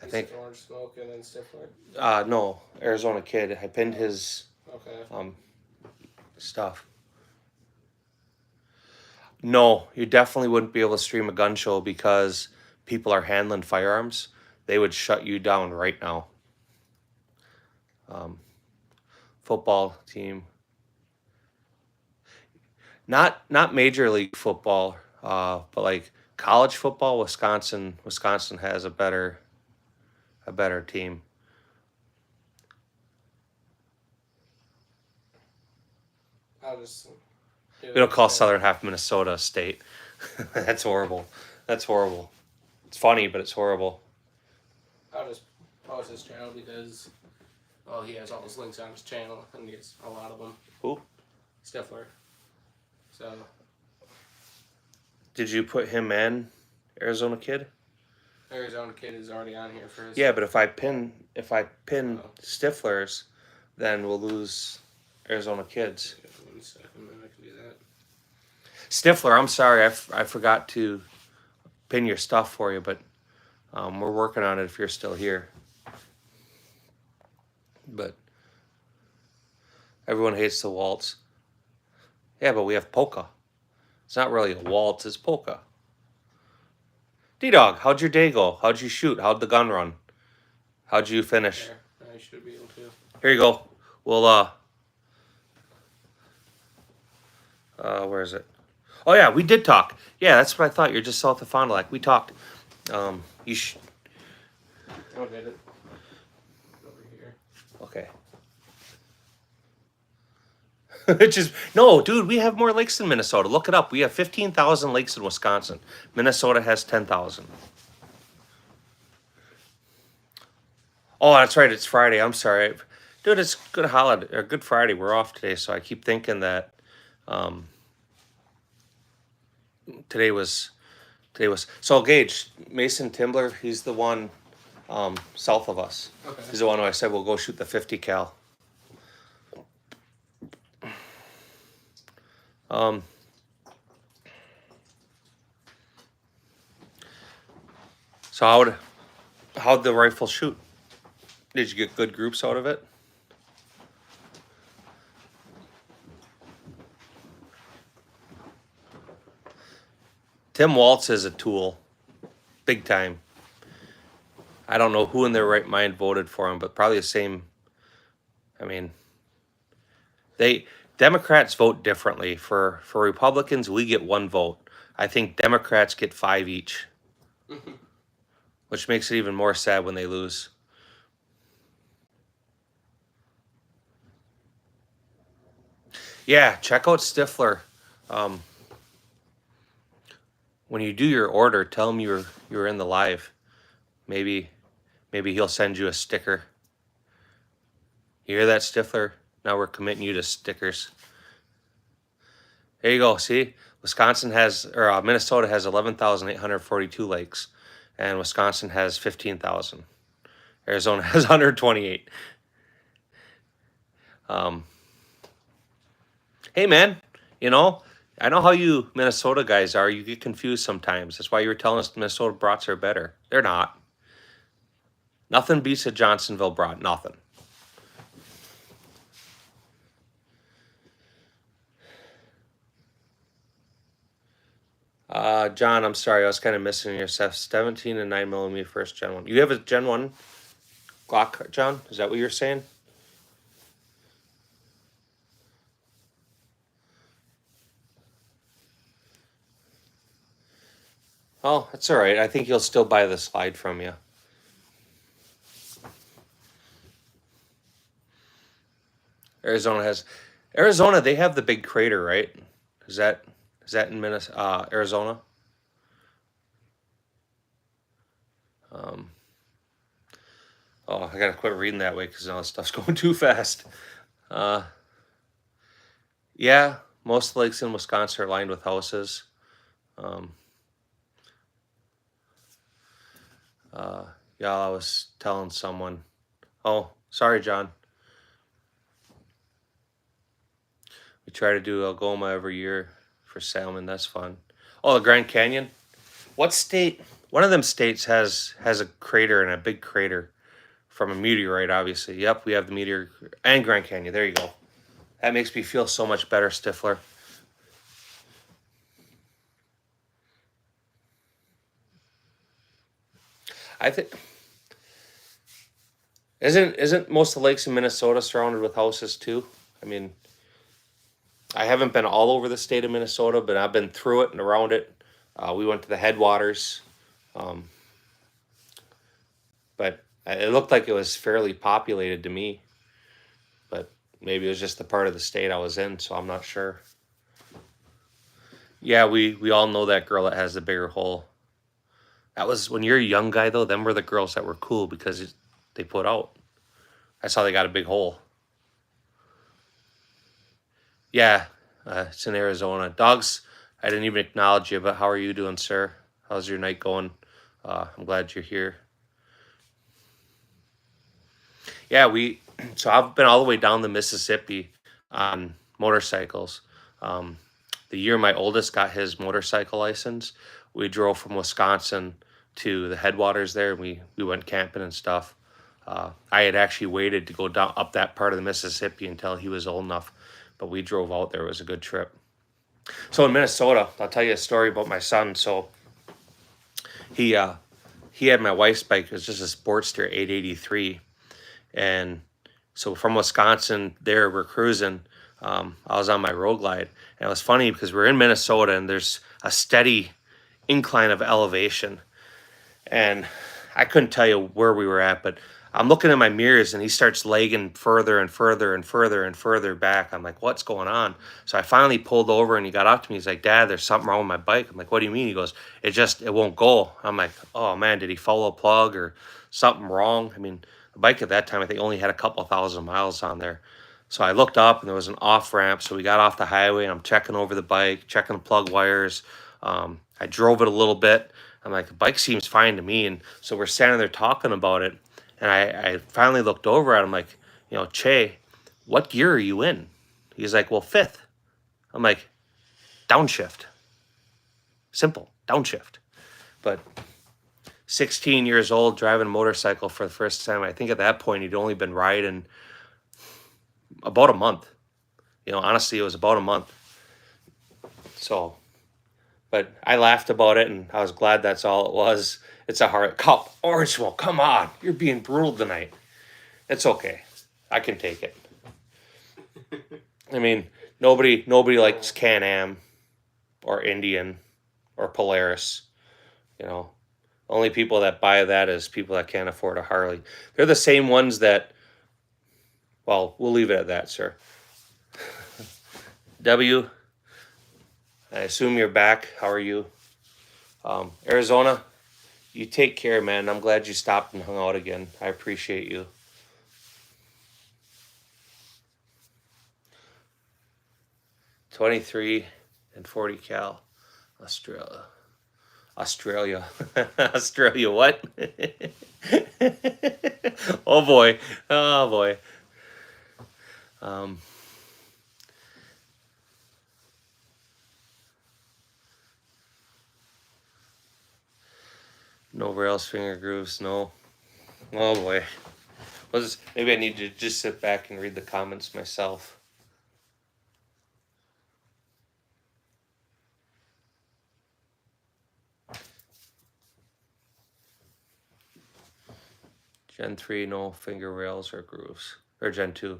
[SPEAKER 2] You
[SPEAKER 1] think.
[SPEAKER 2] said Orange Smoke and then Stifler.
[SPEAKER 1] No, Arizona Kid. I pinned his
[SPEAKER 2] Okay.
[SPEAKER 1] stuff. No, you definitely wouldn't be able to stream a gun show because people are handling firearms. They would shut you down right now. Football team. Not Major League football, but like college football. Wisconsin has a better team.
[SPEAKER 2] I'll just.
[SPEAKER 1] We don't call Southern half Minnesota state. That's horrible. That's horrible. It's funny, but it's horrible.
[SPEAKER 2] I'll just post his channel because, well, he has all his links on his channel and he gets a lot of them.
[SPEAKER 1] Who?
[SPEAKER 2] Stifler. So.
[SPEAKER 1] Did you put him in Arizona Kid?
[SPEAKER 2] Arizona Kid is already on here for his.
[SPEAKER 1] Yeah, but if I pin
[SPEAKER 2] Oh.
[SPEAKER 1] Stiflers, then we'll lose Arizona Kids.
[SPEAKER 2] 1 second, then I can do that.
[SPEAKER 1] Stifler, I'm sorry, I forgot to pin your stuff for you, but we're working on it if you're still here. But everyone hates the waltz. Yeah, but we have polka. It's not really a waltz, it's polka. D-Dog, how'd your day go? How'd you shoot? How'd the gun run? How'd you finish?
[SPEAKER 2] There, I should be able to.
[SPEAKER 1] Here you go. We'll, where is it? Oh yeah, we did talk. Yeah, that's what I thought. You're just south of Fond du Lac. We talked.
[SPEAKER 2] Oh, did it? Over here.
[SPEAKER 1] Okay. Which is no, dude. We have more lakes than Minnesota. Look it up. We have 15,000 lakes in Wisconsin. Minnesota has 10,000. Oh, that's right. It's Friday. I'm sorry, dude. It's Good Holiday or Good Friday. We're off today, so I keep thinking that today was. So Gage Mason Timbler. He's the one south of us.
[SPEAKER 2] Okay.
[SPEAKER 1] He's the one who I said we'll go shoot the 50 cal. So how'd the rifle shoot? Did you get good groups out of it? Tim Waltz is a tool, big time. I don't know who in their right mind voted for him, but probably the same. I mean, Democrats vote differently. For Republicans, we get 1 vote. I think Democrats get 5 each, which makes it even more sad when they lose. Yeah, check out Stifler. When you do your order, tell him you're in the live. Maybe he'll send you a sticker. You hear that, Stifler? Now we're committing you to stickers. There you go. See, Minnesota has 11,842 lakes, and Wisconsin has 15,000. Arizona has 128. Hey man, I know how you Minnesota guys are. You get confused sometimes. That's why you were telling us the Minnesota brats are better. They're not. Nothing beats a Johnsonville brat. Nothing. John, I'm sorry. I was kind of missing your stuff. 17 and 9mm first Gen 1. You have a Gen 1 Glock, John? Is that what you're saying? Oh, that's all right. I think he'll still buy the slide from you. Arizona. They have the big crater, right? Is that in Minnesota, Arizona? Oh, I gotta quit reading that way because now stuff's going too fast. Yeah, most lakes in Wisconsin are lined with houses. Yeah, I was telling someone. Oh, sorry, John. We try to do Algoma every year for salmon. That's fun. Oh, the Grand Canyon. What state? One of them states has a crater and a big crater from a meteorite, obviously. Yep, we have the meteor and Grand Canyon. There you go. That makes me feel so much better, Stifler. I think isn't most of the lakes in Minnesota surrounded with houses too? I mean, I haven't been all over the state of Minnesota, but I've been through it and around it. We went to the headwaters, but it looked like it was fairly populated to me. But maybe it was just the part of the state I was in, so I'm not sure. Yeah, we all know that girl that has the bigger hole. That was when you're a young guy though. Them were the girls that were cool because they put out. That's how they got a big hole. Yeah, it's in Arizona. Dogs, I didn't even acknowledge you, but how are you doing, sir? How's your night going? I'm glad you're here. Yeah, so I've been all the way down the Mississippi on motorcycles. The year my oldest got his motorcycle license, we drove from Wisconsin to the headwaters there, and we went camping and stuff. I had actually waited to go down up that part of the Mississippi until he was old enough, but we drove out there. It was a good trip. So in Minnesota, I'll tell you a story about my son. So he had my wife's bike. It was just a Sportster 883, and so from Wisconsin, there we're cruising. I was on my road glide, and it was funny because we're in Minnesota, and there's a steady incline of elevation, and I couldn't tell you where we were at, but I'm looking in my mirrors and he starts lagging further and further and further and further back. I'm like, what's going on? So I finally pulled over and he got up to me. He's like, Dad, there's something wrong with my bike. I'm like, what do you mean? He goes, it won't go. I'm like, oh man, did he follow a plug or something wrong? I mean, the bike at that time, I think only had a couple thousand miles on there. So I looked up and there was an off ramp. So we got off the highway and I'm checking over the bike, checking the plug wires. I drove it a little bit. I'm like, the bike seems fine to me. And so we're standing there talking about it. And I finally looked over at him like, Che, what gear are you in? He's like, well, fifth. I'm like, downshift. Simple, downshift. But 16 years old, driving a motorcycle for the first time. I think at that point, he'd only been riding about a month. Honestly, it was about a month. So, but I laughed about it and I was glad that's all it was. It's a hard cup. Orange smoke, come on. You're being brutal tonight. It's okay. I can take it. I mean, nobody likes Can-Am or Indian or Polaris. Only people that buy that is people that can't afford a Harley. They're the same ones that, well, we'll leave it at that, sir. W, I assume you're back. How are you? Arizona, you take care, man. I'm glad you stopped and hung out again. I appreciate you. .23 and 40 cal, Australia. Australia, what? Oh boy. No rails, finger grooves, no. Oh boy. Maybe I need to just sit back and read the comments myself. Gen 3, no finger rails or grooves. Or Gen 2.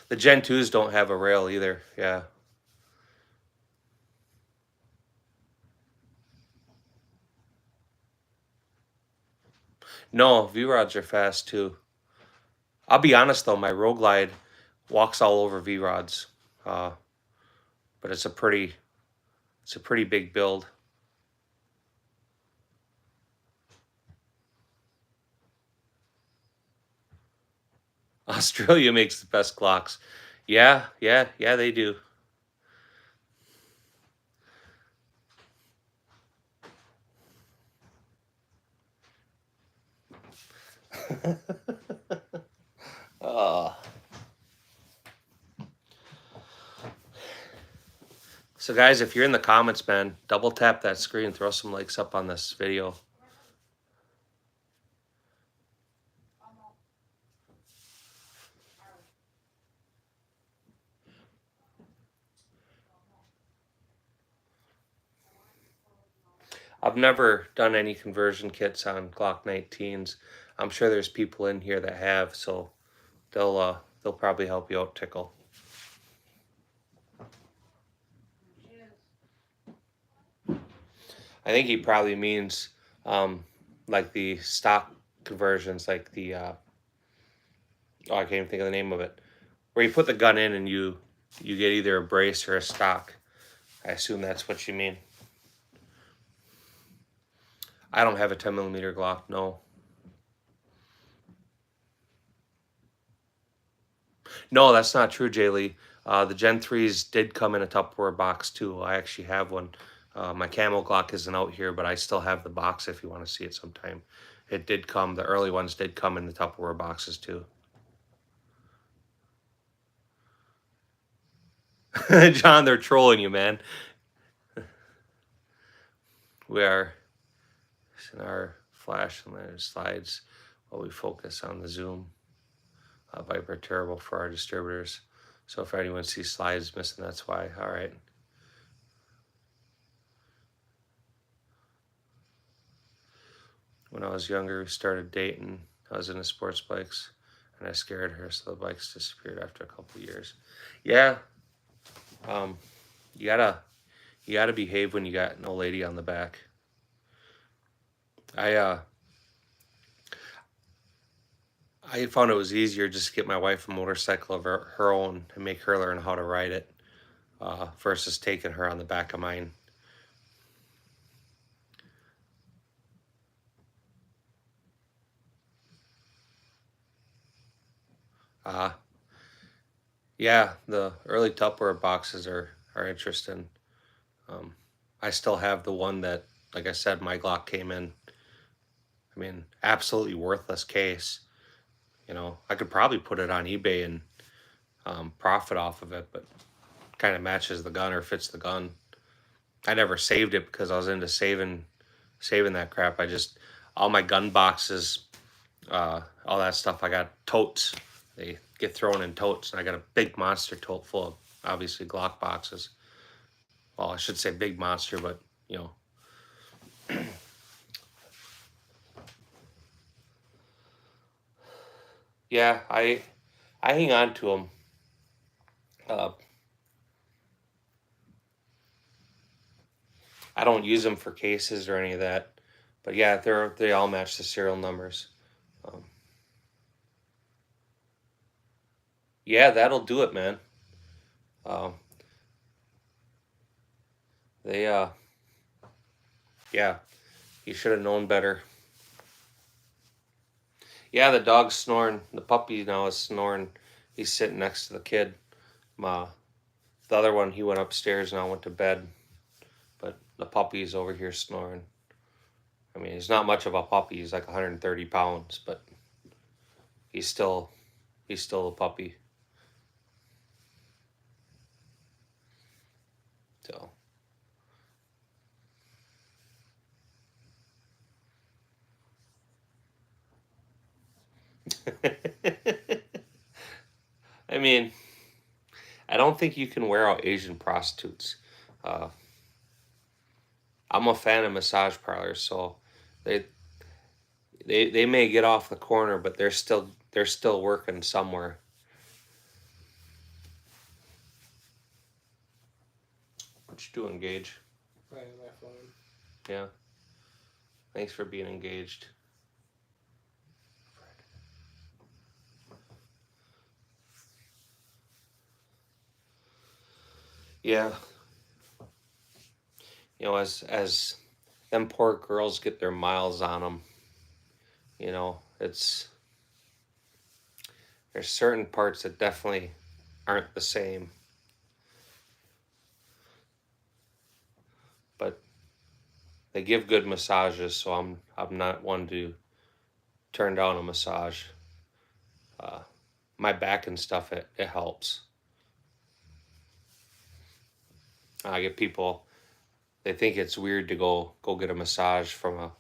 [SPEAKER 1] The Gen 2s don't have a rail either, yeah. No, V-rods are fast too. I'll be honest though, my Rogue Glide walks all over V-rods. But it's a pretty big build. Australia makes the best Glocks. Yeah, they do. Oh. So guys, if you're in the comments, man, double tap that screen, throw some likes up on this video. I've never done any conversion kits on Glock 19s. I'm sure there's people in here that have, so they'll probably help you out, Tickle. I think he probably means like the stock conversions, like the oh, I can't even think of the name of it, where you put the gun in and you get either a brace or a stock. I assume that's what you mean. I don't have a 10mm Glock, no. No, that's not true, Jay Lee. The Gen 3s did come in a Tupperware box too. I actually have one. My Camel Glock isn't out here, but I still have the box if you want to see it sometime. It did come, the early ones did come in the Tupperware boxes too. John, they're trolling you, man. We are in our flash and then slides while we focus on the zoom. Viper Turbo for our distributors. So if anyone sees slides missing, that's why. All right. When I was younger, we started dating. I was into sports bikes, and I scared her, so the bikes disappeared after a couple of years. Yeah. You gotta behave when you got an old lady on the back. I found it was easier just to get my wife a motorcycle of her own and make her learn how to ride it, versus taking her on the back of mine. Yeah, the early Tupperware boxes are interesting. I still have the one that, like I said, my Glock came in. I mean, absolutely worthless case. You know, I could probably put it on eBay and profit off of it, but kind of matches the gun or fits the gun. I never saved it because I was into saving that crap. All my gun boxes, all that stuff, I got totes. They get thrown in totes, and I got a big monster tote full of, obviously, Glock boxes. Well, I should say big monster, but, you know. Yeah, I hang on to them. I don't use them for cases or any of that, but yeah, they all match the serial numbers. Yeah, that'll do it, man. They yeah, you should have known better. Yeah, the dog's snoring. The puppy now is snoring. He's sitting next to the kid. The other one, he went upstairs and I went to bed. But the puppy's over here snoring. I mean, he's not much of a puppy. He's like 130 pounds, but he's still a puppy. So. I mean, I don't think you can wear out Asian prostitutes. I'm a fan of massage parlors, so they may get off the corner, but they're still working somewhere. What you doing, Gage?
[SPEAKER 2] Playing my phone.
[SPEAKER 1] Yeah. Thanks for being engaged. Yeah. You know, as them poor girls get their miles on them, you know, there's certain parts that definitely aren't the same. But they give good massages, so I'm not one to turn down a massage. My back and stuff, it helps. I get people, they think it's weird to go get a massage from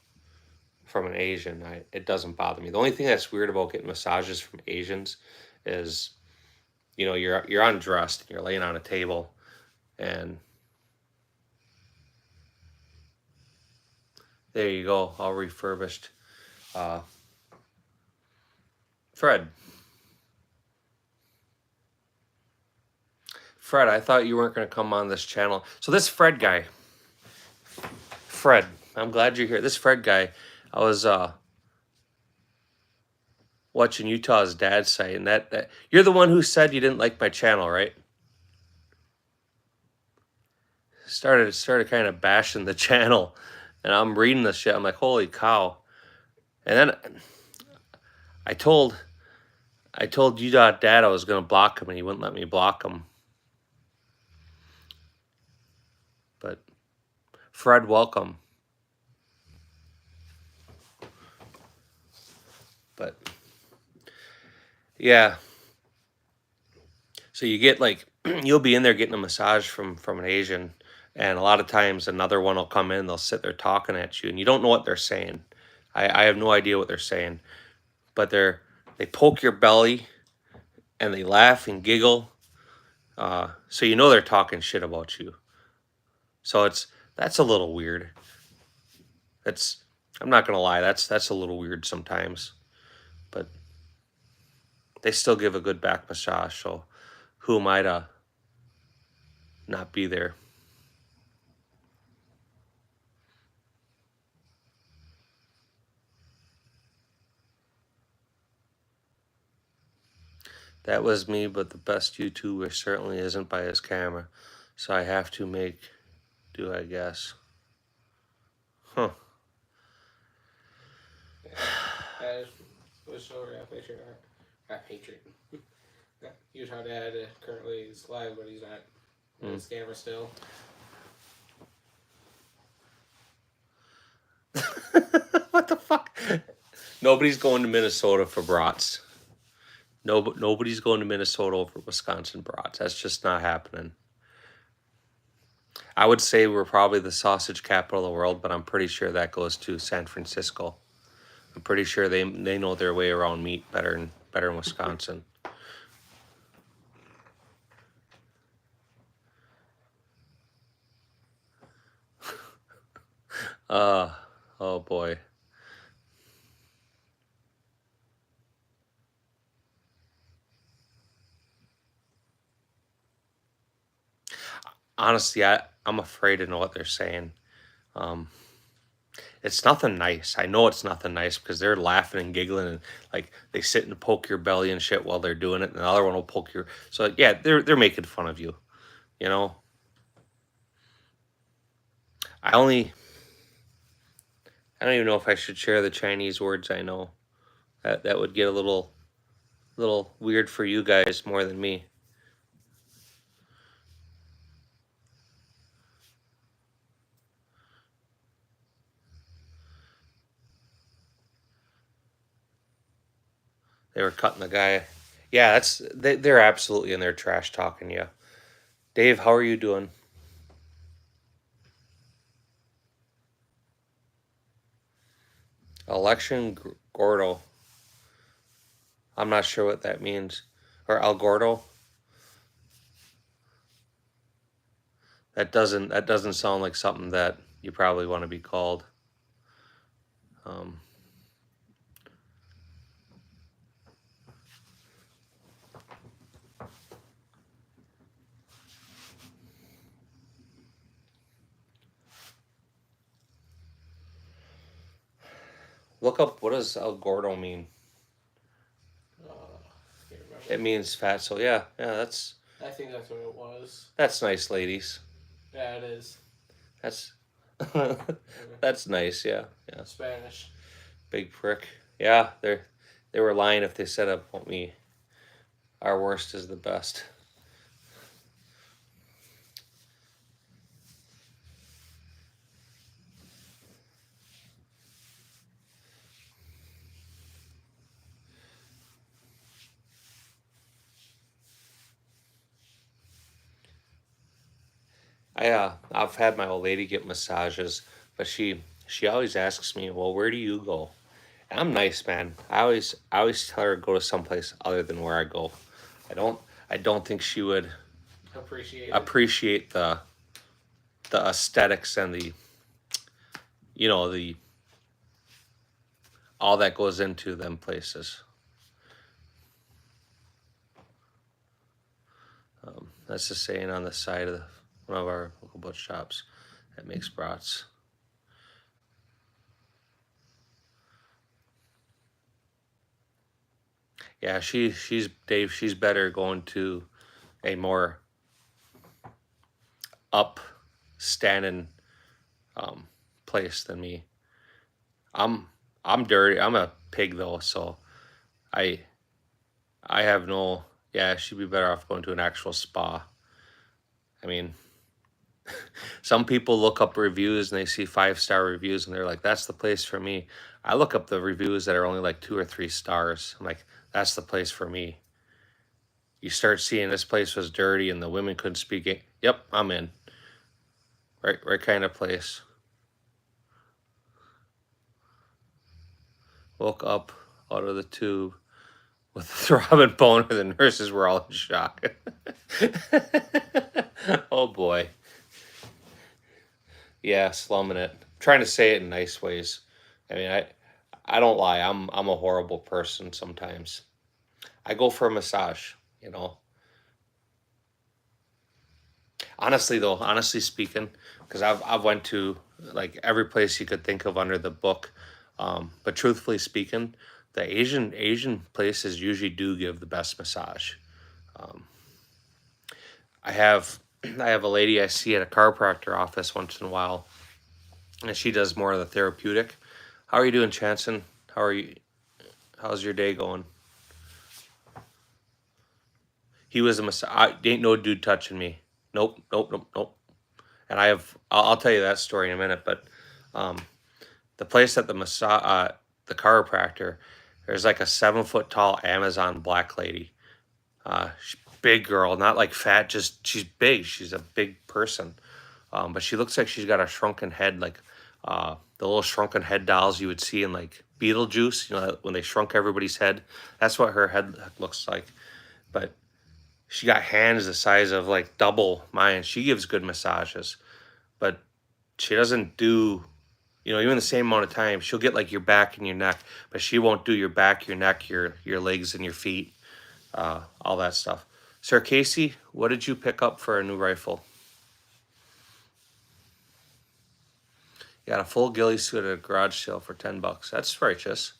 [SPEAKER 1] an Asian. It doesn't bother me. The only thing that's weird about getting massages from Asians is, you know, you're undressed, you're laying on a table, and there you go, all refurbished. Fred, I thought you weren't going to come on this channel. So this Fred guy, Fred, I'm glad you're here. This Fred guy, I was watching Utah's dad's site, and that you're the one who said you didn't like my channel, right? Started kind of bashing the channel, and I'm reading this shit. I'm like, holy cow! And then I told Utah dad I was gonna block him, and he wouldn't let me block him. But Fred, welcome. But yeah, so you get like you'll be in there getting a massage from an Asian, and a lot of times another one will come in, they'll sit there talking at you, and you don't know what they're saying. I have no idea what they're saying, but they poke your belly and they laugh and giggle, so you know they're talking shit about you. So that's a little weird. I'm not gonna lie, that's a little weird sometimes, but they still give a good back massage. So who am I to not be there? That was me, but the best YouTuber certainly isn't by his camera, so I have to make do, I guess. Huh.
[SPEAKER 2] Yeah, that was so Patriot. Not Patriot. Utah dad currently is live, but he's not on his camera still.
[SPEAKER 1] What the fuck? Nobody's going to Minnesota for brats. Nobody's going to Minnesota over Wisconsin brats. That's just not happening. I would say we're probably the sausage capital of the world, but I'm pretty sure that goes to San Francisco. I'm pretty sure they know their way around meat better in Wisconsin. Oh boy. Honestly, I'm afraid to know what they're saying. It's nothing nice. I know it's nothing nice because they're laughing and giggling and like they sit and poke your belly and shit while they're doing it, and the other one will poke your. So yeah, they're making fun of you, you know. I don't even know if I should share the Chinese words I know. That would get a little weird for you guys more than me. They were cutting the guy. Yeah, they're absolutely in there trash talking you. Dave, how are you doing? Election Gordo. I'm not sure what that means. Or El Gordo. That doesn't sound like something that you probably want to be called. Look up, what does El Gordo mean?
[SPEAKER 2] Can't remember.
[SPEAKER 1] It means fat. So yeah, that's
[SPEAKER 2] I think that's what it was.
[SPEAKER 1] That's nice, ladies.
[SPEAKER 2] Yeah, it is.
[SPEAKER 1] That's that's nice. Yeah, yeah.
[SPEAKER 2] Spanish.
[SPEAKER 1] Big prick. Yeah, they were lying if they said about me. Our worst is the best. I've had my old lady get massages, but she always asks me, "Well, where do you go?" And I'm nice, man. I always tell her to go to someplace other than where I go. I don't think she would appreciate the aesthetics and the all that goes into them places. That's the saying on the side of one of our local butcher shops that makes brats. Yeah, she's Dave. She's better going to a more upstanding place than me. I'm I'm dirty. I'm a pig though, so I I have no. Yeah, she'd be better off going to an actual spa. I mean, some people look up reviews and they see 5-star reviews and they're like, "That's the place for me." I look up the reviews that are only like 2 or 3 stars. I'm like, "That's the place for me." You start seeing this place was dirty and the women couldn't speak it. Yep, I'm in. Right kind of place. Woke up out of the tube with a throbbing boner. The nurses were all in shock. Oh boy. Yeah, slumming it. Trying to say it in nice ways. I mean, I don't lie. I'm a horrible person sometimes. I go for a massage, you know. Honestly though, honestly speaking, because I've went to like every place you could think of under the book. But truthfully speaking, the Asian places usually do give the best massage. Um, I have I have a lady I see at a chiropractor office once in a while, and she does more of the therapeutic. How are you doing, Chanson? How are you? How's your day going? He was a massage. Ain't no dude touching me. Nope, nope, nope, nope. And I'll tell you that story in a minute. But um, the place at the chiropractor, there's like a 7 foot tall Amazon black lady. Big girl, not like fat, just she's big. She's a big person. But she looks like she's got a shrunken head, like the little shrunken head dolls you would see in like Beetlejuice, when they shrunk everybody's head. That's what her head looks like. But she got hands the size of like double mine. She gives good massages, but she doesn't do, even the same amount of time. She'll get like your back and your neck, but she won't do your back, your neck, your legs and your feet, all that stuff. Sir Casey, what did you pick up for a new rifle? You got a full ghillie suit at a garage sale for $10. That's righteous.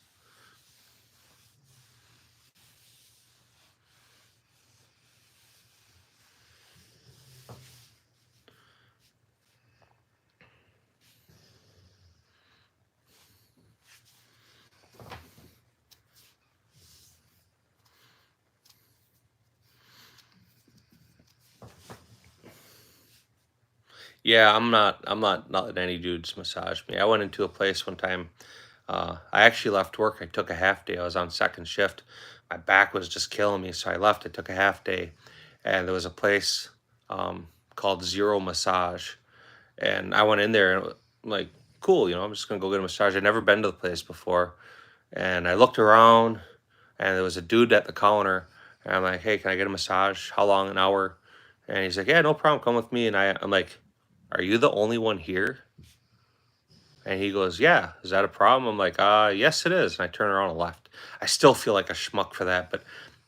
[SPEAKER 1] Yeah, I'm not letting any dudes massage me. I went into a place one time. I actually left work. I took a half day. I was on second shift. My back was just killing me, so I left. I took a half day, and there was a place called Zero Massage, and I went in there and I'm like, cool, I'm just gonna go get a massage. I'd never been to the place before, and I looked around, and there was a dude at the counter, and I'm like, hey, can I get a massage? How long? An hour? And he's like, yeah, no problem. Come with me. And I'm like, are you the only one here? And he goes, yeah, is that a problem? I'm like, yes, it is. And I turned around and left. I still feel like a schmuck for that, but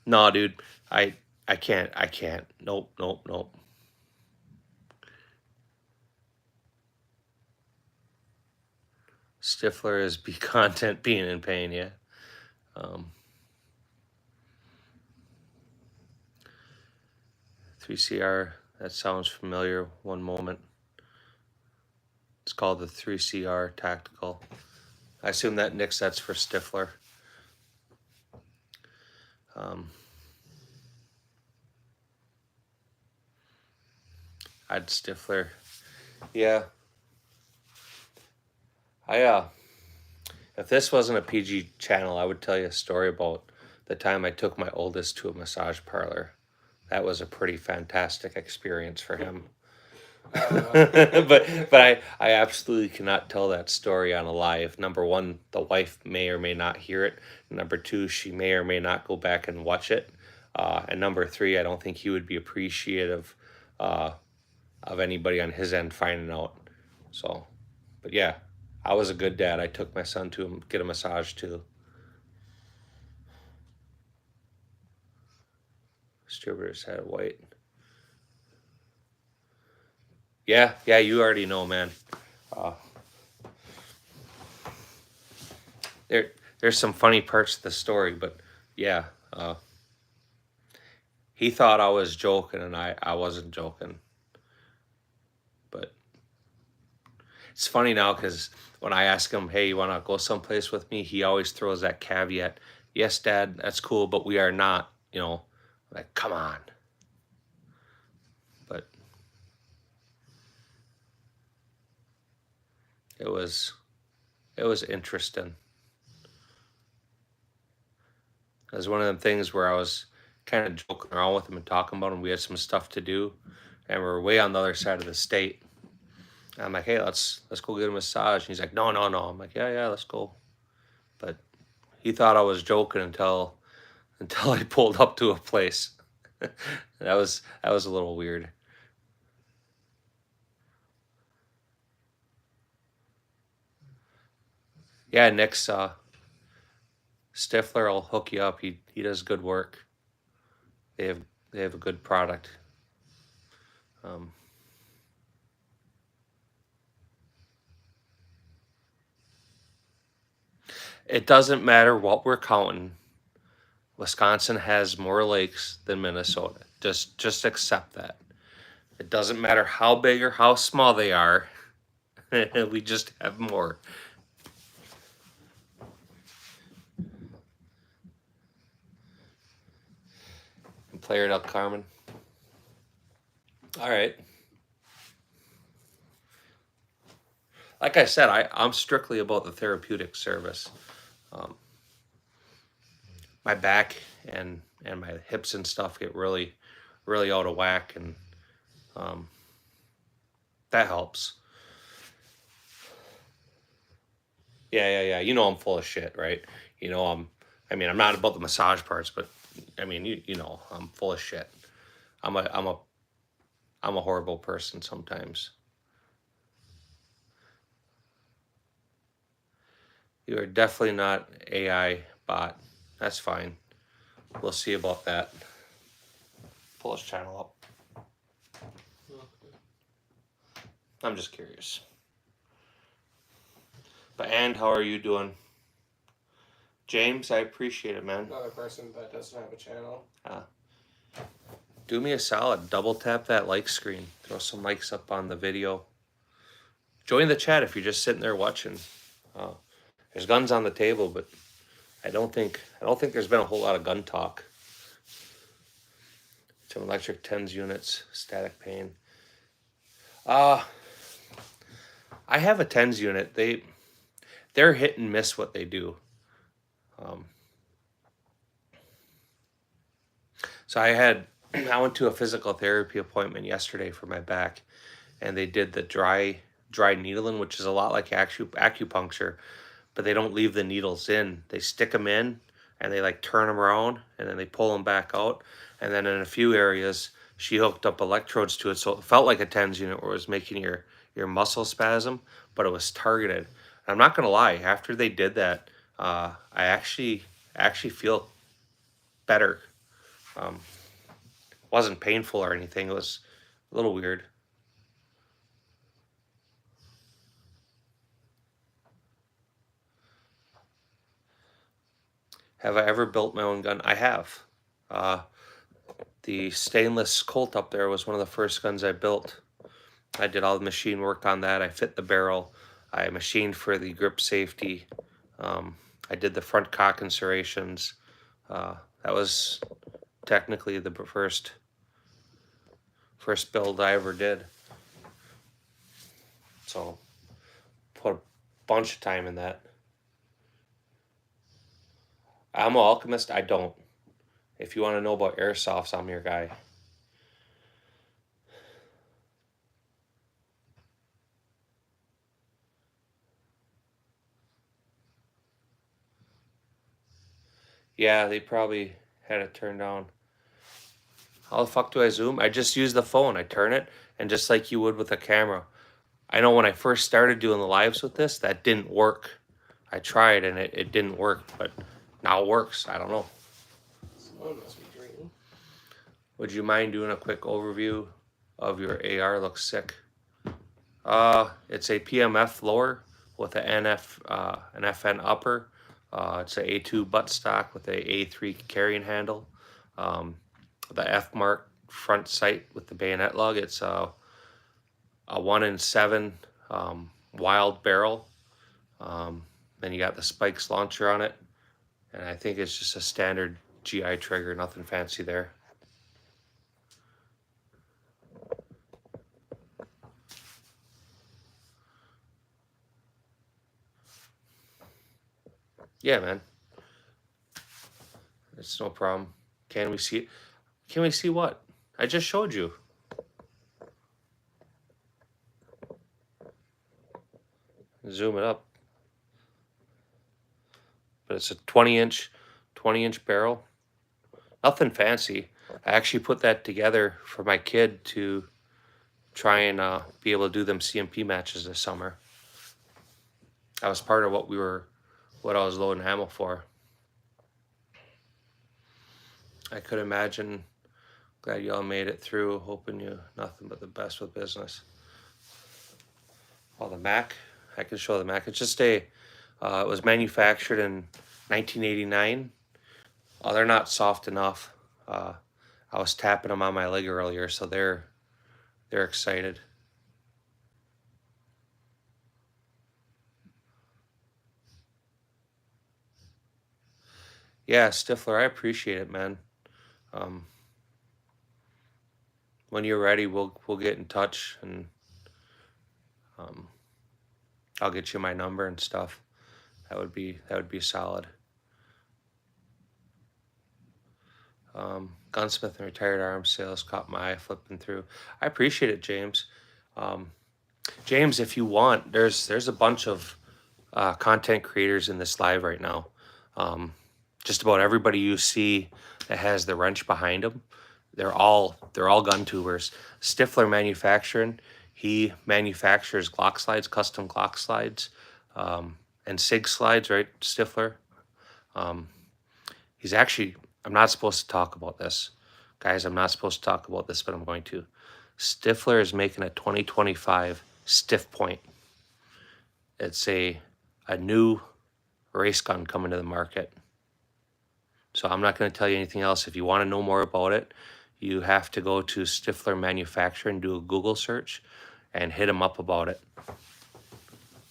[SPEAKER 1] no, dude, I can't. Nope, nope, nope. Stifler is be content being in pain, yeah. 3CR, that sounds familiar. One moment. It's called the 3CR Tactical. I assume that, Nick, that's for Stifler. I'd Stifler. Yeah. If this wasn't a PG channel, I would tell you a story about the time I took my oldest to a massage parlor. That was a pretty fantastic experience for him. but I absolutely cannot tell that story on a live. Number one, the wife may or may not hear it. Number two, she may or may not go back and watch it. And number three, I don't think he would be appreciative of anybody on his end finding out. So, but yeah, I was a good dad. I took my son to get a massage too. Distributors had white. Yeah, you already know, man. There's some funny parts to the story, but yeah, he thought I was joking, and I wasn't joking. But it's funny now because when I ask him, hey, you want to go someplace with me? He always throws that caveat, yes, Dad, that's cool, but we are not, like, come on. But it was interesting. It was one of them things where I was kind of joking around with him and talking about him. We had some stuff to do, and we're way on the other side of the state. I'm like, hey, let's go get a massage. And he's like, no. I'm like, yeah, let's go. But he thought I was joking until I pulled up to a place. that was a little weird. Yeah, Nick's Stifler will hook you up. He does good work. They have a good product. It doesn't matter what we're counting. Wisconsin has more lakes than Minnesota. Just accept that. It doesn't matter how big or how small they are. We just have more. And Player Del Carmen. All right. Like I said, I'm strictly about the therapeutic service. My back and my hips and stuff get really out of whack, and that helps. Yeah. I'm full of shit, right? I'm not about the massage parts, but I'm full of shit. I'm a horrible person sometimes. You are definitely not AI bot. That's fine. We'll see about that. Pull his channel up. I'm just curious. But how are you doing? James, I appreciate it, man.
[SPEAKER 2] Another person that doesn't have a channel.
[SPEAKER 1] Do me a solid. Double tap that like screen. Throw some likes up on the video. Join the chat if you're just sitting there watching. There's guns on the table, but I don't think there's been a whole lot of gun talk. Some electric 10s units, static pain. I have a 10s unit. They're hit and miss what they do. So I went to a physical therapy appointment yesterday for my back, and they did the dry needling, which is a lot like acupuncture, but they don't leave the needles in. They stick them in, and they like turn them around, and then they pull them back out. And then in a few areas, she hooked up electrodes to it, so it felt like a TENS unit where it was making your muscle spasm, but it was targeted. And I'm not gonna lie, after they did that, I actually feel better. Wasn't painful or anything. It was a little weird. Have I ever built my own gun? I have. The stainless Colt up there was one of the first guns I built. I did all the machine work on that. I fit the barrel. I machined for the grip safety. I did the front cock inserations. That was technically the first build I ever did. So put a bunch of time in that. I'm an alchemist. I don't. If you want to know about airsofts, I'm your guy. Yeah, they probably had it turned down. How the fuck do I zoom? I just use the phone. I turn it, and just like you would with a camera. I know when I first started doing the lives with this, that didn't work. I tried, and it didn't work, but now it works. I don't know.
[SPEAKER 2] Someone must be drinking.
[SPEAKER 1] Would you mind doing a quick overview of your AR? Looks sick. It's a PMF lower with an FN upper. It's a A2 buttstock with a A3 carrying handle. The F mark front sight with the bayonet lug. It's a 1 in 7 wild barrel. Then you got the spikes launcher on it, and I think it's just a standard GI trigger, nothing fancy there. Yeah, man. It's no problem. Can we see? Can we see what? I just showed you. Zoom it up. But it's a 20-inch barrel. Nothing fancy. I actually put that together for my kid to try and be able to do them CMP matches this summer. That was part of what I was loading ammo for. I could imagine. Glad y'all made it through. Hoping you nothing but the best with business. Oh, the Mac. I can show the Mac. It's just it was manufactured in 1989. Oh, they're not soft enough. I was tapping them on my leg earlier, so they're excited. Yeah, Stifler, I appreciate it, man. When you're ready, we'll get in touch, and I'll get you my number and stuff. That would be solid. Gunsmith and retired arms sales caught my eye flipping through. I appreciate it, James. James, if you want, there's a bunch of content creators in this live right now. Just about everybody you see that has the wrench behind them, they're all gun tubers. Stifler Manufacturing, he manufactures Glock slides, custom Glock slides, and SIG slides, right, Stifler? He's actually, I'm not supposed to talk about this. Guys, I'm not supposed to talk about this, but I'm going to. Stifler is making a 2025 Stiff Point. It's a new race gun coming to the market. So I'm not going to tell you anything else. If you want to know more about it, you have to go to Stifler Manufacturing, do a Google search, and hit him up about it.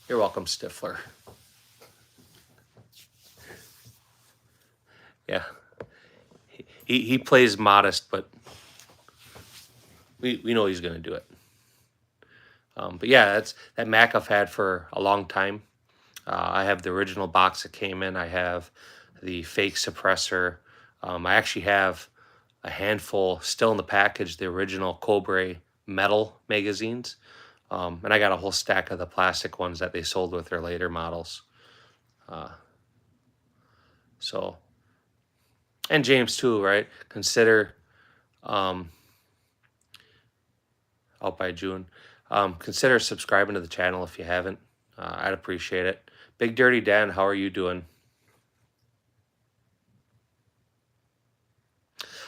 [SPEAKER 1] You're welcome, Stifler. Yeah. He plays modest, but we know he's going to do it. But yeah, that's that Mac I've had for a long time. I have the original box that came in. I have the fake suppressor. I actually have a handful still in the package, the original Cobra metal magazines. And I got a whole stack of the plastic ones that they sold with their later models. So, and James too, right? Consider, out by June, consider subscribing to the channel if you haven't. I'd appreciate it. Big Dirty Dan, how are you doing?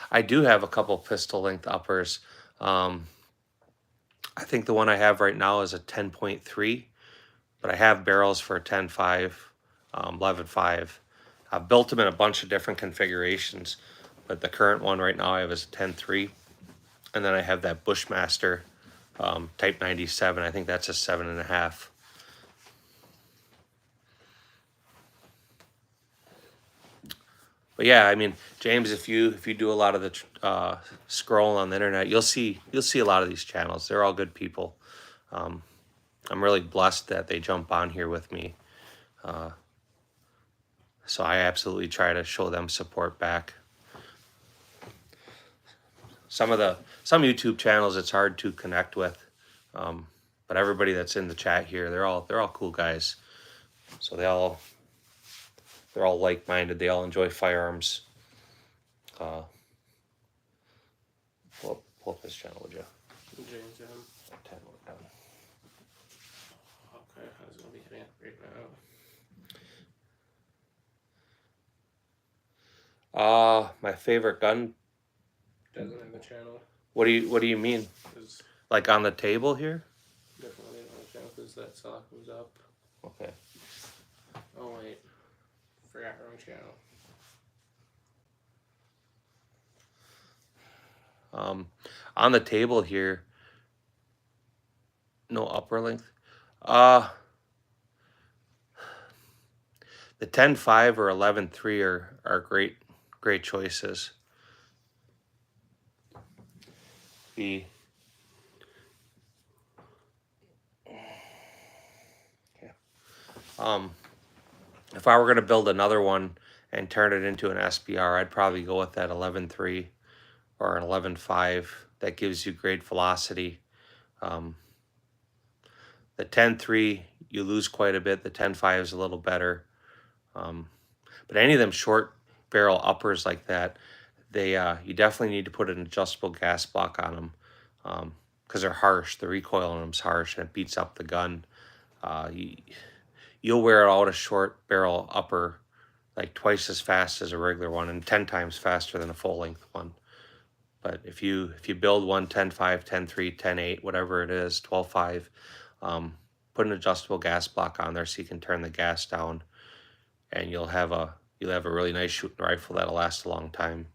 [SPEAKER 1] I do have a couple pistol length uppers. I think the one I have right now is a 10.3, but I have barrels for a 10.5, 11.5. I've built them in a bunch of different configurations. but the current one right now I have is a 10.3, and then I have that Bushmaster Type 97. I think that's a 7.5. But yeah, I mean, James, if you do a lot of the scrolling on the internet, you'll see a lot of these channels. They're all good people. I'm really blessed that they jump on here with me. So I absolutely try to show them support back. Some YouTube channels it's hard to connect with, but everybody that's in the chat here, they're all cool guys. So they're all like-minded. They all enjoy firearms. Pull up this channel, would you?
[SPEAKER 2] James M.
[SPEAKER 1] 10 down.
[SPEAKER 2] Okay, I was gonna be hitting it right now.
[SPEAKER 1] My favorite gun.
[SPEAKER 2] Doesn't have the channel.
[SPEAKER 1] What do you mean?
[SPEAKER 2] Is
[SPEAKER 1] Like on the table here?
[SPEAKER 2] definitely on the channel because that sock was up.
[SPEAKER 1] Okay.
[SPEAKER 2] Oh wait, forgot wrong channel.
[SPEAKER 1] On the table here. No upper length. The 10.5 or 11.3 are great choices. Okay. If I were going to build another one and turn it into an SBR, I'd probably go with that 11.3 or an 11.5. That gives you great velocity. The 10.3, you lose quite a bit. The 10.5 is a little better. But any of them short barrel uppers like that, they you definitely need to put an adjustable gas block on them because they're harsh. The recoil on them is harsh and it beats up the gun. You'll wear out a short barrel upper like twice as fast as a regular one and 10 times faster than a full length one. But if you build one 10.5, 10.3, 10.8, whatever it is, 12.5, put an adjustable gas block on there so you can turn the gas down, and you'll have a really nice shooting rifle that'll last a long time.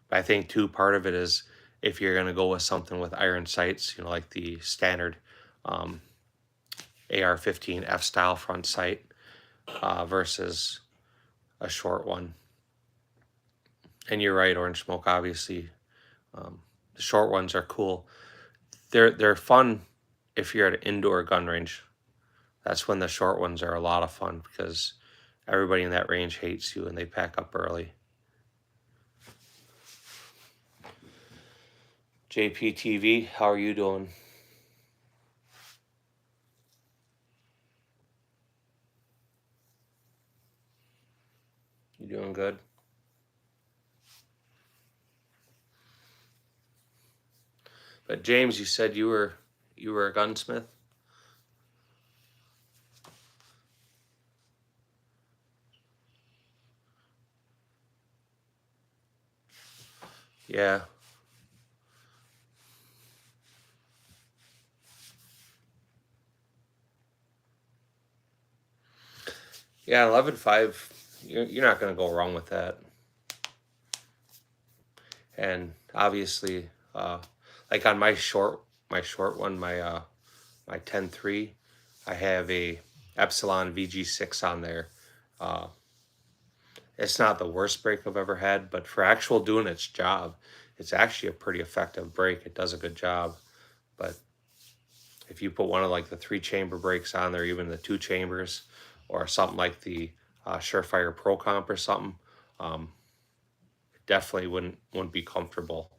[SPEAKER 1] But I think too, part of it is if you're gonna go with something with iron sights, you know, like the standard AR-15 F-style front sight versus a short one. And you're right, Orange Smoke, obviously. The short ones are cool. They're fun if you're at an indoor gun range. That's when the short ones are a lot of fun because everybody in that range hates you and they pack up early. JPTV, how are you doing? You doing good? But James, you said you were a gunsmith? Yeah. Yeah, 11.5, you're not going to go wrong with that. And obviously, like on my short one, my 10.3, I have a Epsilon VG6 on there. It's not the worst brake I've ever had, but for actual doing its job, it's actually a pretty effective brake. It does a good job. But if you put one of like the 3-chamber brakes on there, even the 2 chambers, or something like the Surefire Pro Comp or something, it definitely wouldn't be comfortable.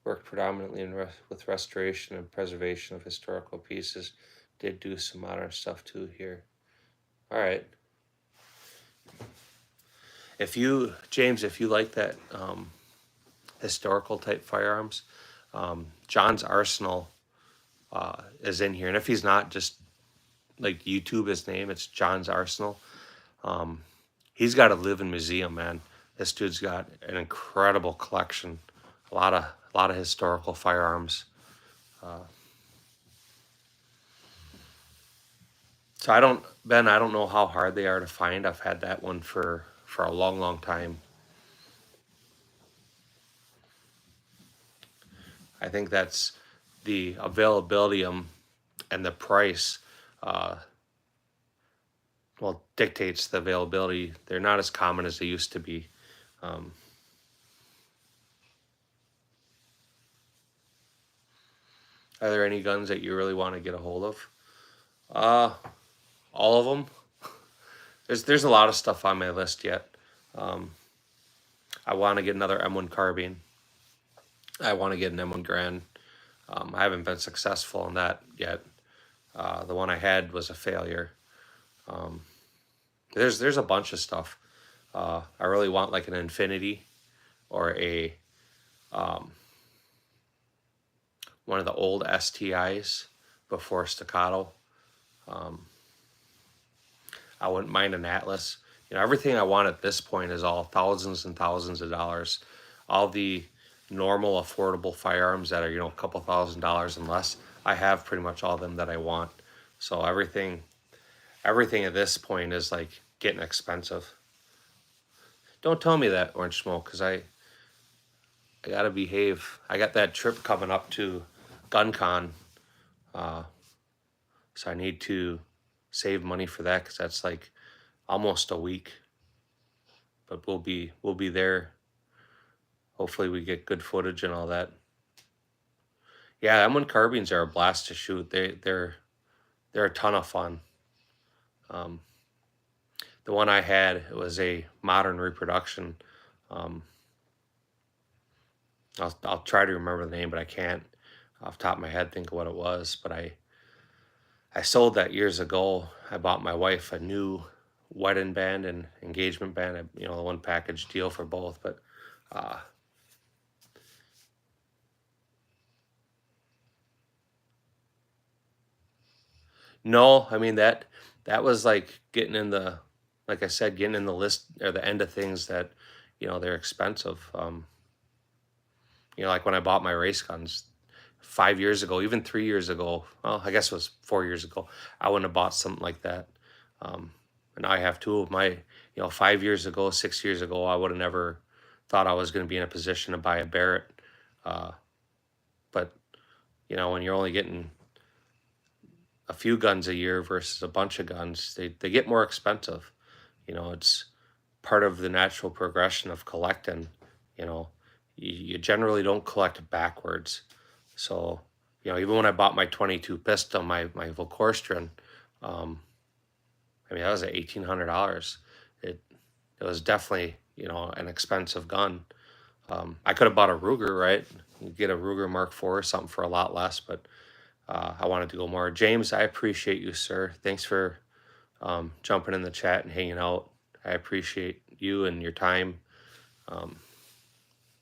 [SPEAKER 1] Worked predominantly with restoration and preservation of historical pieces. Did do some modern stuff too here. All right. James, if you like that historical type firearms, John's Arsenal is in here. And if he's not, just like YouTube his name, it's John's Arsenal. He's got a living museum, man. This dude's got an incredible collection. A lot of historical firearms. So Ben, I don't know how hard they are to find. I've had that one for a long, long time. I think that's the availability and the price, uh, well, dictates the availability. They're not as common as they used to be. Um, are there any guns that you really want to get a hold of? All of them. There's a lot of stuff on my list yet. Um, I want to get another M1 carbine. I want to get an M1 Grand. I haven't been successful in that yet. The one I had was a failure. Um, there's a bunch of stuff. I really want like an Infinity or a one of the old STIs before Staccato. I wouldn't mind an Atlas. Everything I want at this point is all thousands and thousands of dollars. All the normal affordable firearms that are, a couple $1,000s and less, I have pretty much all of them that I want. So everything at this point is like getting expensive. Don't tell me that, Orange Smoke, because I gotta behave. I got that trip coming up to GunCon, so I need to save money for that because that's like almost a week. But we'll be there. Hopefully we get good footage and all that. Yeah, M1 carbines are a blast to shoot. They're a ton of fun. The one I had, it was a modern reproduction. I'll try to remember the name, but I can't off the top of my head think of what it was. But I sold that years ago. I bought my wife a new wedding band and engagement band. The one package deal for both. But no, I mean that was like getting in the, like I said, getting in the list or the end of things that they're expensive. Like when I bought my race guns 5 years ago, even 3 years ago. Well, I guess it was 4 years ago. I wouldn't have bought something like that. And now I have two of my, 5 years ago, 6 years ago, I would have never thought I was going to be in a position to buy a Barrett. But when you're only getting a few guns a year versus a bunch of guns, they get more expensive. It's part of the natural progression of collecting. You generally don't collect backwards. So, even when I bought my 22 pistol, my Volkorstren, I mean, that was at $1,800. It was definitely, an expensive gun. I could have bought a Ruger, right? You get a Ruger Mark IV or something for a lot less, but I wanted to go more. James, I appreciate you, sir. Thanks for jumping in the chat and hanging out. I appreciate you and your time.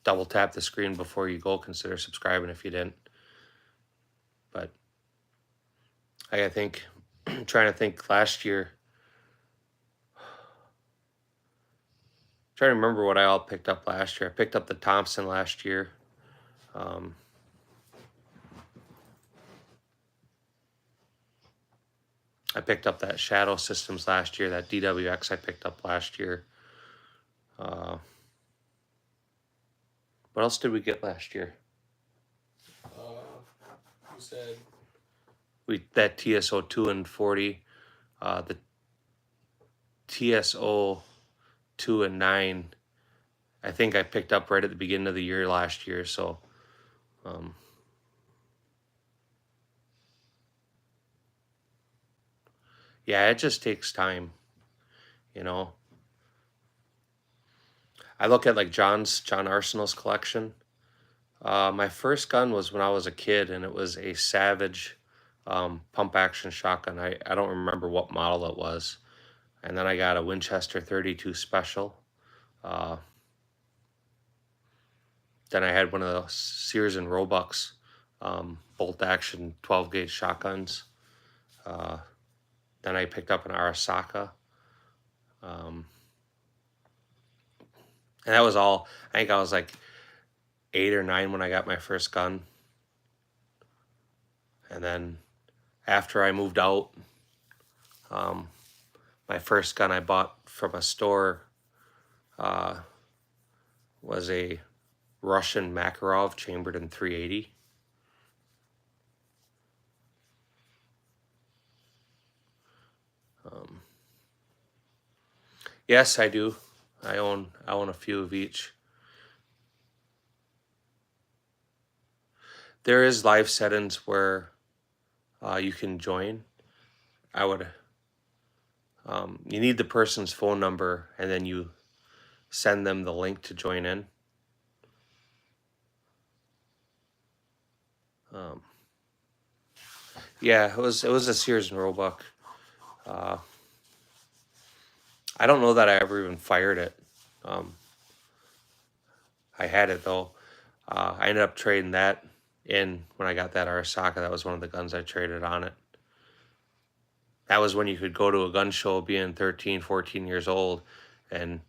[SPEAKER 1] Double tap the screen before you go. Consider subscribing if you didn't. But I think, trying to think last year, trying to remember what I all picked up last year. I picked up the Thompson last year. I picked up that Shadow Systems last year. That DWX I picked up last year. What else did we get last year?
[SPEAKER 2] You said
[SPEAKER 1] That TSO 2 and 40, the TSO 2 and 9. I think I picked up right at the beginning of the year last year. So, yeah, it just takes time. I look at like John Arsenal's collection. My first gun was when I was a kid, and it was a Savage pump action shotgun. I don't remember what model it was. And then I got a Winchester 32 Special. Then I had one of the Sears and Roebuck's bolt action 12 gauge shotguns. Then I picked up an Arasaka. And that was all. I think I was like 8 or 9 when I got my first gun. And then after I moved out, My first gun I bought from a store was a Russian Makarov chambered in .380. Yes, I do. I own a few of each. There is live settings where you can join. I would. You need the person's phone number, and then you send them the link to join in. Yeah, it was a Sears and Roebuck. I don't know that I ever even fired it. I had it though. I ended up trading that in when I got that Arasaka. That was one of the guns I traded on it. That was when you could go to a gun show being 13, 14 years old, and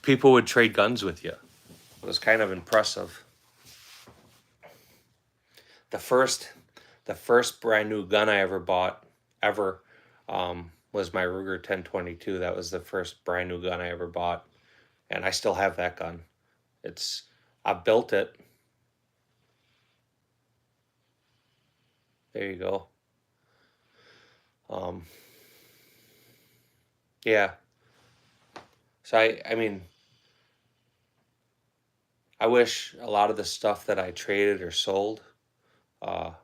[SPEAKER 1] people would trade guns with you. It was kind of impressive. The first brand new gun I ever bought, was my Ruger 1022. That was the first brand new gun I ever bought, and I still have that gun. I built it. There you go. Yeah. So I mean, I wish a lot of the stuff that I traded or sold, I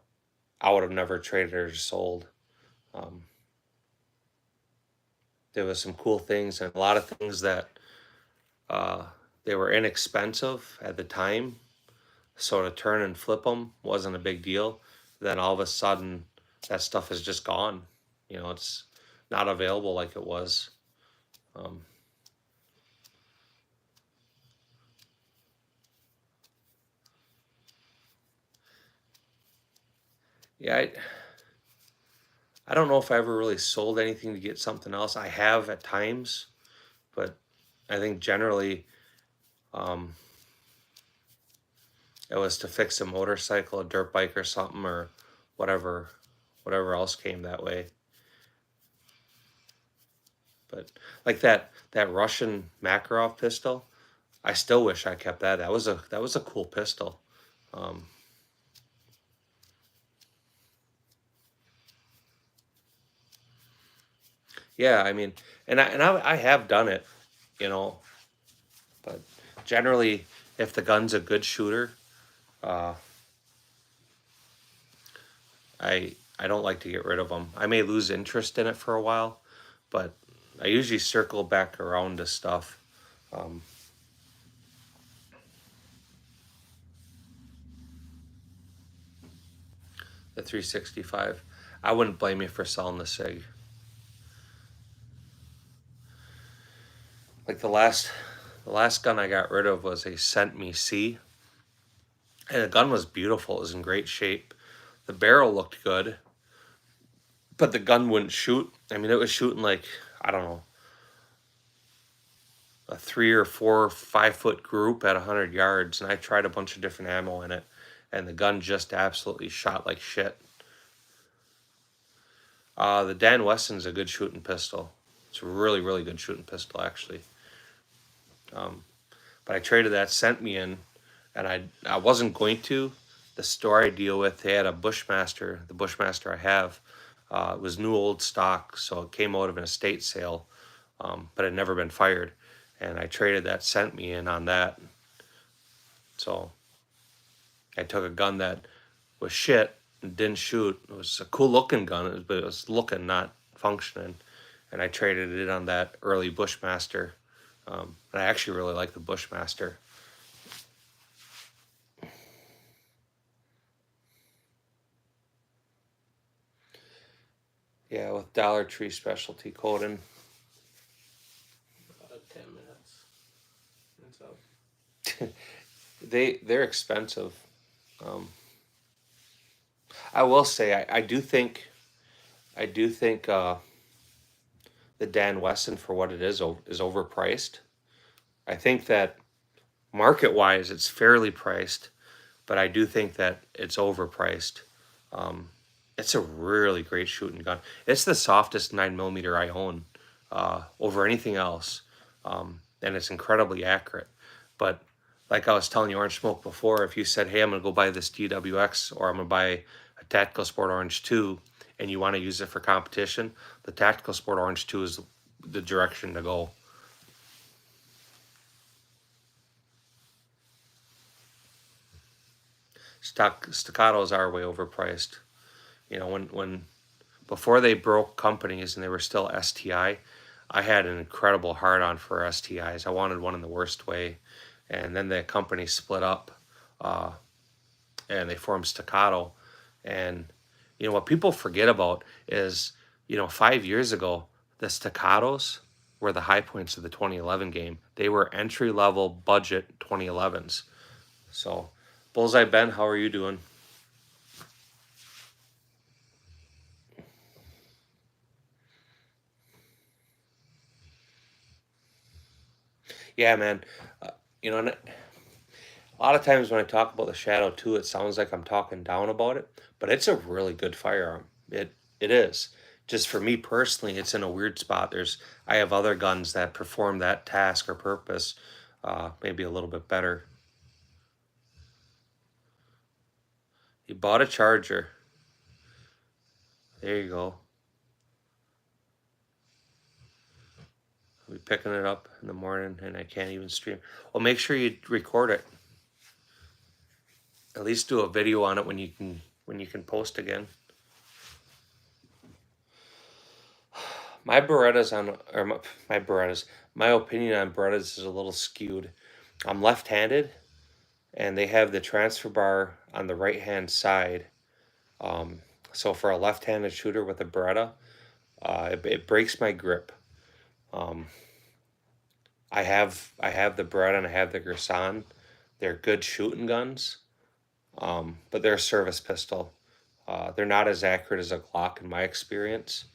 [SPEAKER 1] would have never traded or sold. There was some cool things and a lot of things that they were inexpensive at the time, so to turn and flip them wasn't a big deal. Then all of a sudden, that stuff is just gone. It's not available like it was. Yeah, I don't know if I ever really sold anything to get something else. I have at times, but I think generally it was to fix a motorcycle, a dirt bike or something, or whatever else came that way. But like that Russian Makarov pistol, I still wish I kept that. That was a cool pistol. Yeah, I mean, and I have done it, but generally, if the gun's a good shooter, I don't like to get rid of them. I may lose interest in it for a while, but I usually circle back around to stuff. The 365, I wouldn't blame you for selling the SIG. Like the last gun I got rid of was a Sent Me C, and the gun was beautiful. It was in great shape. The barrel looked good, but the gun wouldn't shoot. I mean, it was shooting like, I don't know, a 3 or 4 or 5 foot group at 100 yards, and I tried a bunch of different ammo in it, and the gun just absolutely shot like shit. The Dan Weston's a good shooting pistol. It's a really, really good shooting pistol, actually. But I traded that, Sent Me in, and I wasn't going to. The store I deal with, they had a Bushmaster. The Bushmaster I have, it was new old stock, so it came out of an estate sale, but it had never been fired. And I traded that, Sent Me in on that. So I took a gun that was shit and didn't shoot. It was a cool looking gun, but it was looking, not functioning. And I traded it on that early Bushmaster. And I actually really like the Bushmaster. Yeah, with Dollar Tree specialty coating.
[SPEAKER 2] About 10 minutes.
[SPEAKER 1] They're expensive. I will say I do think the Dan Wesson for what it is overpriced. I think that market wise it's fairly priced, but I do think that it's overpriced. It's a really great shooting gun. It's the softest 9mm I own over anything else, and it's incredibly accurate. But like I was telling you, Orange Smoke, before, if you said, "Hey, I'm gonna go buy this DWX, or I'm gonna buy a Tactical Sport Orange 2," and you want to use it for competition, the Tactical Sport Orange 2 is the direction to go. Staccatos are way overpriced. You know, when before they broke companies and they were still STI, I had an incredible hard on for STIs. I wanted one in the worst way, and then the company split up, uh, and they formed Staccato. And you know what people forget about is, 5 years ago, the Staccatos were the high points of the 2011 game. They were entry level budget 2011s. So, Bullseye Ben, how are you doing? Yeah, man. And a lot of times when I talk about the Shadow 2, it sounds like I'm talking down about it, but it's a really good firearm. It is. Just for me personally, it's in a weird spot. I have other guns that perform that task or purpose, maybe a little bit better. You bought a charger. There you go. I'll be picking it up in the morning, and I can't even stream. Well, make sure you record it. At least do a video on it when you can post again. My Berettas my Berettas, my opinion on Berettas is a little skewed. I'm left-handed, and they have the transfer bar on the right-hand side. So for a left-handed shooter with a Beretta, it breaks my grip. Um, I have the Beretta and I have the Gersan. They're good shooting guns, but they're a service pistol. They're not as accurate as a Glock in my experience,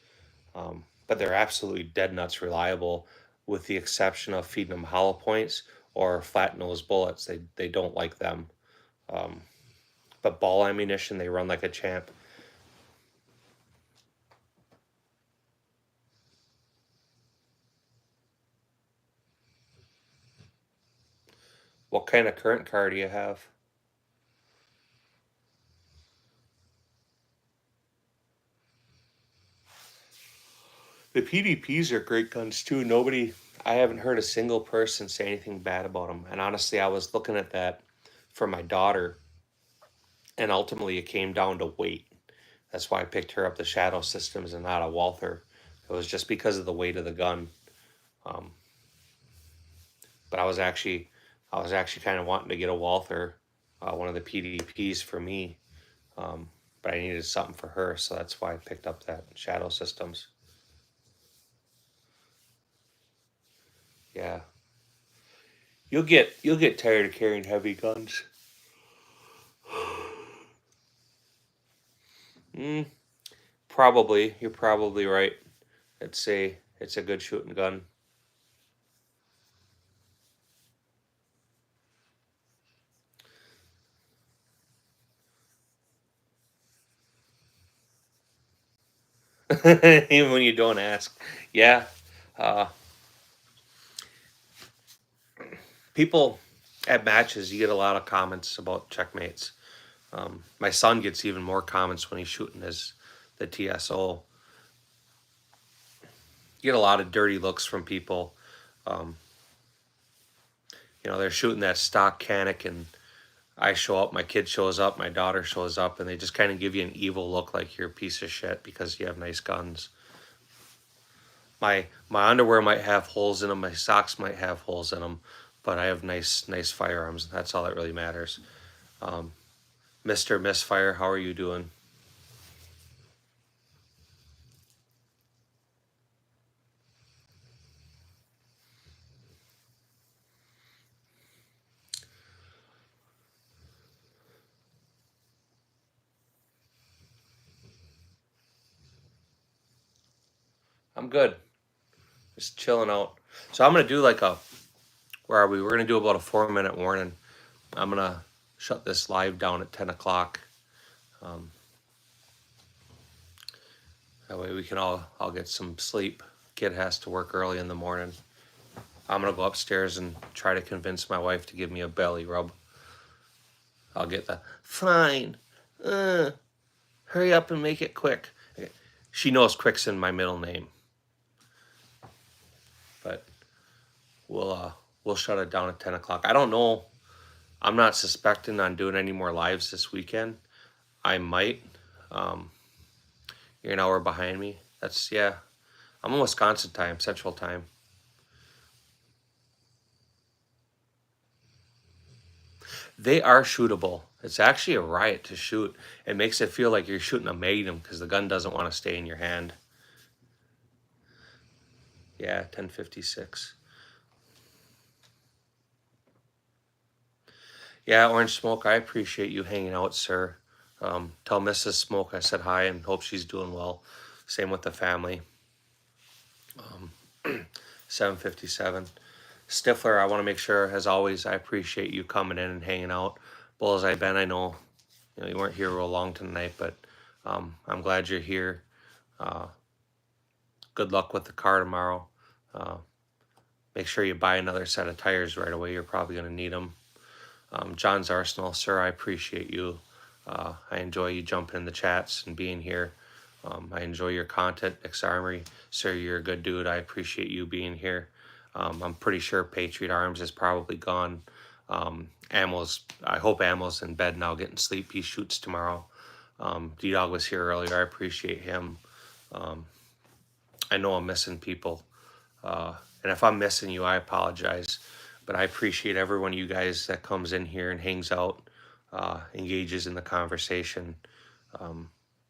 [SPEAKER 1] but they're absolutely dead nuts reliable, with the exception of feeding them hollow points or flat nose bullets. They don't like them. Um, but ball ammunition, they run like a champ. What kind of current car do you have? The PDPs are great guns too. I haven't heard a single person say anything bad about them. And honestly, I was looking at that for my daughter, and ultimately it came down to weight. That's why I picked her up the Shadow Systems and not a Walther. It was just because of the weight of the gun. Um, but I was actually kind of wanting to get a Walther, one of the PDPs for me. But I needed something for her, so that's why I picked up that Shadow Systems. Yeah, you'll get tired of carrying heavy guns. Mm, probably. You're probably right. It's a good shooting gun. Even when you don't ask. Yeah. Uh, People at matches, you get a lot of comments about checkmates. My son gets even more comments when he's shooting the TSO. You get a lot of dirty looks from people. Um, they're shooting that stock Canic, and I show up, my kid shows up, my daughter shows up, and they just kind of give you an evil look, like you're a piece of shit because you have nice guns. My underwear might have holes in them, my socks might have holes in them, but I have nice firearms. That's all that really matters. Um, Mr. Misfire, how are you doing? I'm good. Just chilling out. So I'm gonna do where are we? We're gonna do about a 4-minute warning. I'm gonna shut this live down at 10 o'clock. Um, That way we can all get some sleep. Kid has to work early in the morning. I'm gonna go upstairs and try to convince my wife to give me a belly rub. I'll get the fine. Hurry up and make it quick. She knows quick's in my middle name. But we'll shut it down at 10 o'clock. I don't know. I'm not suspecting on doing any more lives this weekend. I might. You're an hour behind me. That's, yeah. I'm on Wisconsin time, Central time. They are shootable. It's actually a riot to shoot. It makes it feel like you're shooting a magnum because the gun doesn't want to stay in your hand. Yeah, 10:56. Yeah, Orange Smoke, I appreciate you hanging out, sir. Tell Mrs. Smoke I said hi and hope she's doing well. Same with the family. 7:57. Stifler, I want to make sure, as always, I appreciate you coming in and hanging out. Bullseye Ben, I know you weren't here real long tonight, but I'm glad you're here. Good luck with the car tomorrow. Make sure you buy another set of tires right away. You're probably going to need them. John's Arsenal, sir, I appreciate you. I enjoy you jumping in the chats and being here. I enjoy your content, X Armory. Sir, you're a good dude. I appreciate you being here. I'm pretty sure Patriot Arms is probably gone. I hope Ammo's in bed now getting sleep. He shoots tomorrow. D-Dog was here earlier. I appreciate him. I know I'm missing people. And if I'm missing you, I apologize. But I appreciate every one of you guys that comes in here and hangs out, engages in the conversation.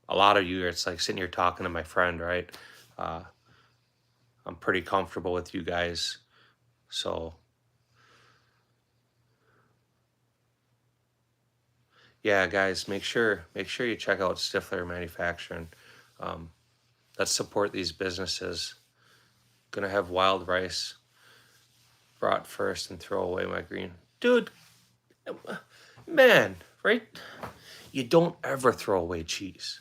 [SPEAKER 1] A lot of you, it's like sitting here talking to my friend, right? I'm pretty comfortable with you guys. So, yeah, guys, make sure you check out Stifler Manufacturing. Let's support these businesses. Gonna have wild rice brought first and throw away my green. Dude, man, right? You don't ever throw away cheese.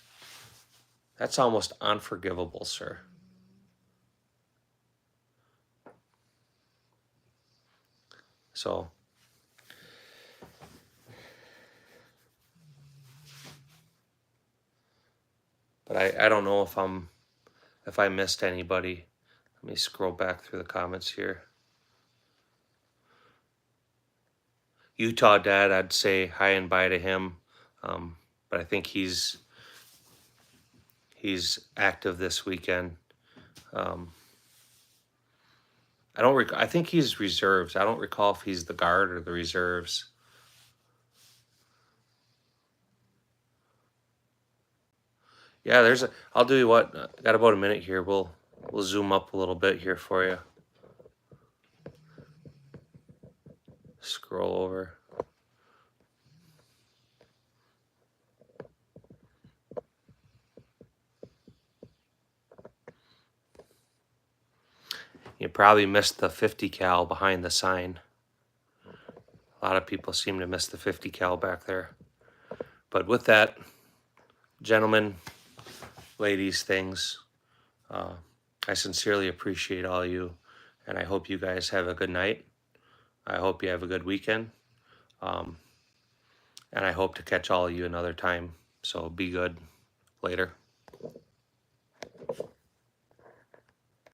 [SPEAKER 1] That's almost unforgivable, sir. So, but I don't know if I missed anybody. Let me scroll back through the comments here. Utah Dad, I'd say hi and bye to him. But I think he's active this weekend. I think he's reserves. I don't recall if he's the guard or the reserves. Yeah, I'll do you what. Got about a minute here. We'll zoom up a little bit here for you. Scroll over. You probably missed the 50 cal behind the sign. A lot of people seem to miss the 50 cal back there. But with that, gentlemen, ladies, things, I sincerely appreciate all you, and I hope you guys have a good night. I hope you have a good weekend. And I hope to catch all of you another time. So be good. Later.